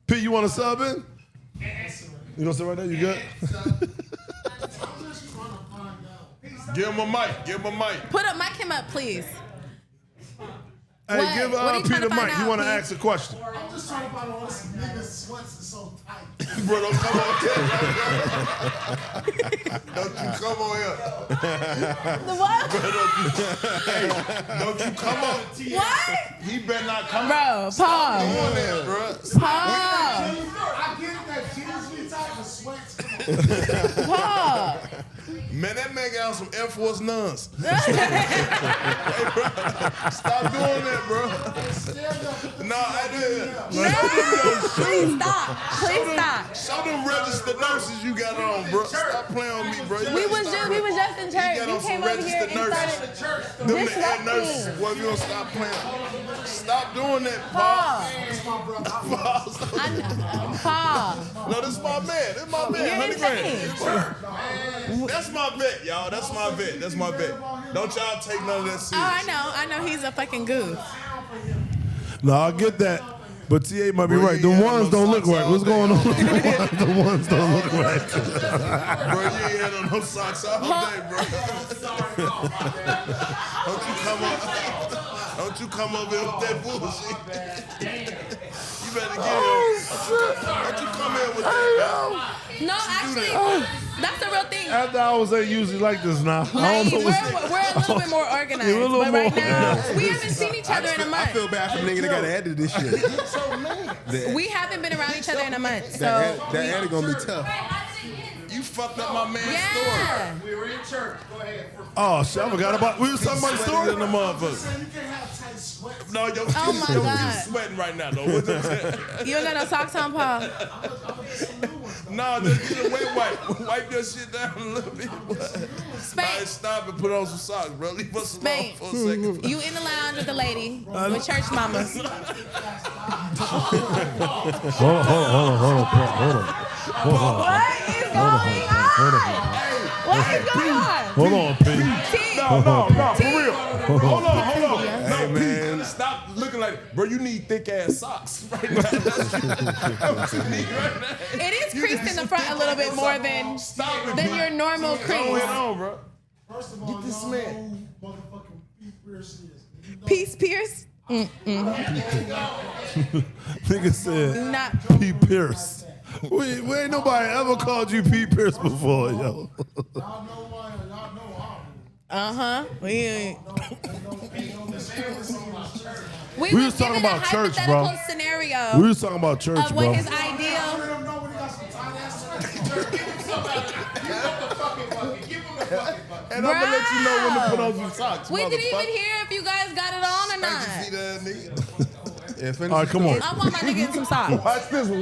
P, you want to sub in? You gonna sit right there? You good? Give him a mic. Give him a mic. Mic him up, please. Hey, What? give What are you P trying the to find mic. You out, want to P? ask a question? I'm just trying to find out why this nigga's sweats is so tight. Bro, don't come on here. Don't you come on here. The what? Don't you come on. What? He better not come Bro, pause. on there, bro. Pause. I get it that jeans be tight, but sweats. Pause. Man, that man got on some Air Force nuns. Hey, bro, stop doing that, bro. No, I didn't. Please stop. Please stop. Show them registered nurses you got on, bro. Stop playing with me, bro. We was just in church. got You on came some over here and registered started. Them the air disrupting. nurses. Well, if you don't stop playing. Stop doing that, Paul. Paul. No, this is my man. This is my man. You're 100 insane. grand. That's my vet, y'all. That's my vet. That's my vet. Don't y'all take none of that serious. Oh, I know he's a fucking goof. No, I get that. But TA might be Bro, right. you The ain't ones had no don't look socks right. all What's day. going on? The ones don't look right. Bro, you ain't had on no socks all day, bro. Don't you come over here with that bullshit. You better get him. Don't you come here with that. No, actually, that's the real thing. After hours ain't usually like this now. I Like, don't know what's we're a little bit more organized, We're a little but right more now we haven't seen each other in a I month. feel bad for the nigga that got to edit this shit. We haven't been around each other in a month, so That edit gonna be tough. You fucked up my man's yeah. We were in church. Go ahead. Oh, shit, I forgot about. We was talking about the story. story. In the motherfucker. You can't have tight sweats. No, your Oh my feet God. sweating right now, though. What's that? You don't got no socks on, Paul. No, just get a wet wipe. Wipe your shit down a little bit. Spank. Alright, stop and put on some socks, bro. Leave us alone Spank. for a second. You in the lounge with the lady, with church mamas. Hold on. What is going on? What is going on? Hold on, P. T. No, for real. Hold on. Hey, man. Stop looking like, bro, you need thick ass socks right now. That's what you need right now. It is creased in the front a little bit more than your normal Go crease. ahead on, bro. First of all, Get this y'all man. know who motherfucking Pete Pierce is. You know Peace Pierce? Nigga said Not. P. Pierce. We ain't nobody ever called you P. Pierce before, yo. Y'all know why? Y'all know how. We We was talking given about a church, bro. hypothetical scenario We was talking about church, of what bro. his Let ideal. him know when he got some tight ass sweats. Give him somebody. Give him the fucking bucket. Give him the fucking bucket. And I'm gonna let you know when to put on some socks. We didn't even hear if you guys got it on or not. See that nigga? Yeah, finish All right, come on. I want my nigga in some socks. Watch this one.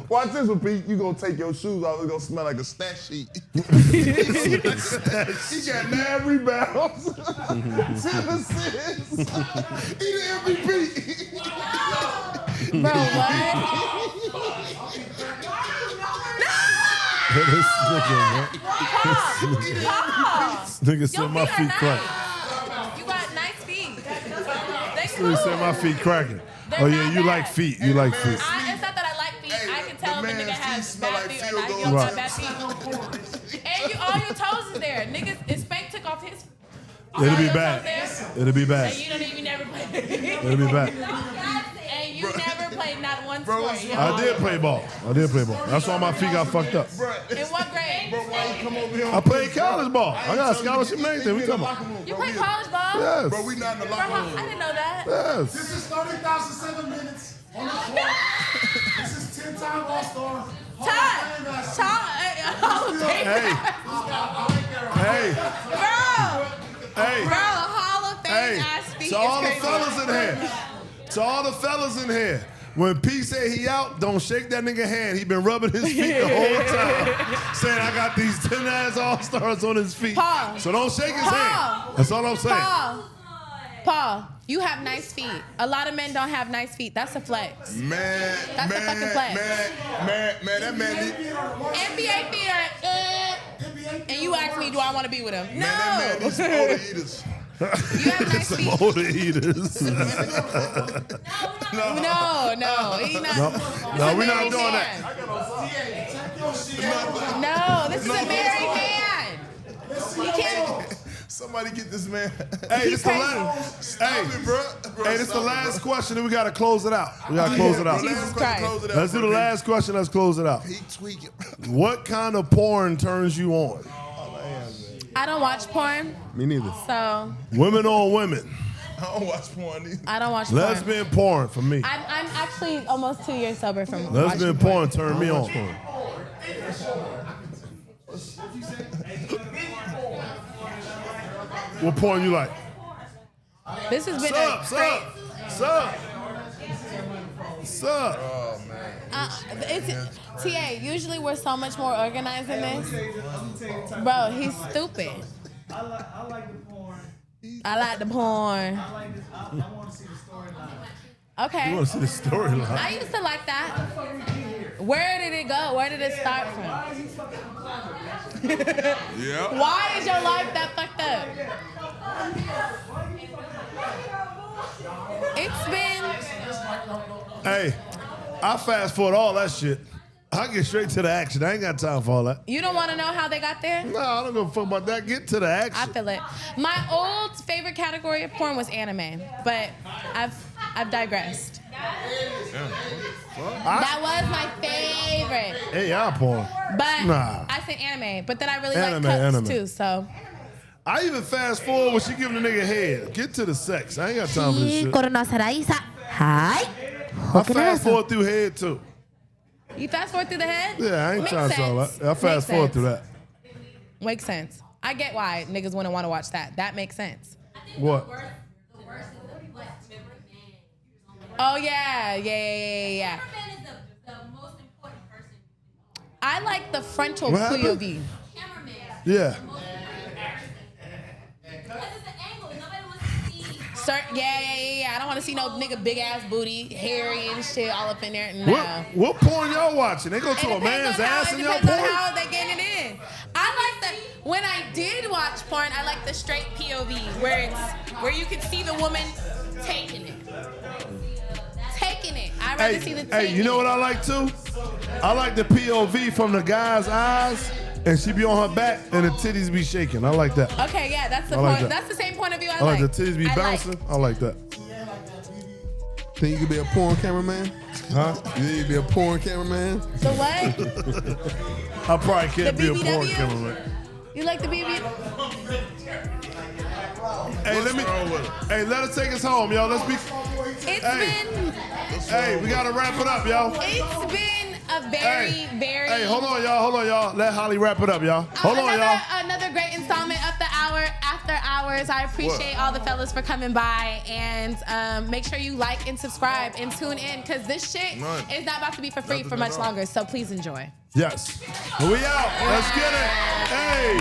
Watch this one, Pete. You gonna take your shoes off. It's gonna smell like a stat sheet. He got 9 rebounds, 10 assists. He the MVP. Bro, what? This nigga, nigga Your said my feet feet are crack. nice. You got nice feet. They Nigga cool. said my feet cracking. They're Oh yeah, not you bad. like feet. You like feet. It's not that I like feet. Hey, I can tell the if a nigga man's feet has smell bad like feet or field not. You goals. don't Right. got bad feet. And all your toes is there. Niggas, if Spank took off his. It'll all be your bad. toes there, It'll be And bad. you don't even never play. It'll be bad. And you never played not one Bro, sport. what's yo. I did play ball. That's why my feet got fucked up. In what grade? Bro, why you come over here? I played college ball. I got a scholarship and everything. We talking about? You play college ball? Yes. Bro, we not in the Bro, locker I room. didn't know that. Yes. This is 30,007 minutes. This is 10-time All-Star. Todd. Hey. Bro, Hall of Fame ass feet To all the is crazy. fellas in here. To all the fellas in here. When P say he out, don't shake that nigga hand. He been rubbing his feet the whole time. Saying I got these 10-ass All-Stars on his feet. Paul. So don't shake his hand. That's all I'm saying. Paul, you have nice feet. A lot of men don't have nice feet. That's a flex. Man, That's a fucking flex. that man need, NBA feet are and you ask me, do I want to be with him? No. that man needs some older eaters. You have nice Some feet. older eaters. No, he's not. No, we're not doing that. No, this is a married man. He can't. Somebody get this man. Hey, this the last. Hey, this the last question, and we gotta close it out. We gotta close it out. Jesus Christ. Let's do the last question. Let's close it out. He tweaking. What kind of porn turns you on? I don't watch porn, Me neither. so Women on women. I don't watch porn either. I don't watch porn. Lesbian porn for me. I'm actually almost 2 years sober from Lesbian watching porn turn me on. What porn you like? This has been Sup. it's TA. Usually we're so much more organized than this. Bro, he's stupid. I like the porn. I like the porn. I want to see the storyline. Okay. You want to see the storyline? I used to like that. Where did it go? Where did it start from? Yeah. Why is your life that fucked up? It's been. Hey, I fast forward all that shit. I get straight to the action. I ain't got time for all that. You don't want to know how they got there? No, I don't give a fuck about that. Get to the I action. feel it. My old favorite category of porn was anime, but I've digressed. That was my favorite. AI porn. But Nah. I said anime, but then I really Anime, like cuts anime. too, so. I even fast forward when she giving the nigga head. Get to the sex. I ain't got time for this shit. I fast forward through head too. You fast forward through the head? Yeah, I ain't Makes trying to all sense. that. I fast forward through that. Makes sense. I get why niggas wouldn't want to watch that. That makes sense. What? Oh yeah. I like the frontal What happened? POV. Yeah. Yeah. I don't want to see no nigga big ass booty, hairy and shit all up in there. No. What porn y'all watching? They go to a man's ass in y'all It depends on porn? how they getting it in. I like the when I did watch porn, I like the straight POV where you can see the woman taking it. I'd rather see the taking. Hey, you know what I like too? I like the POV from the guy's eyes, and she be on her back, and the titties be shaking. I like that. Okay, yeah, that's the I like point. that. That's the same point of view I I like like. the titties be I bouncing. I like that. Think you could be a porn cameraman? Huh? You think you could be a porn cameraman? The what? I probably can't The be a porn BBW? cameraman. You like the BB? Hey, let us take us home, y'all. Let's be. Hey, we gotta wrap it up, y'all. It's been a very. Hey, hold on, y'all. Let Holly wrap it up, y'all. Hold on, y'all. Another great installment of the hour after hours. I appreciate all the fellas for coming by, and make sure you like and subscribe and tune in because this shit is not about to be for free for much longer. So please enjoy. Yes. We out. Let's get it. Hey.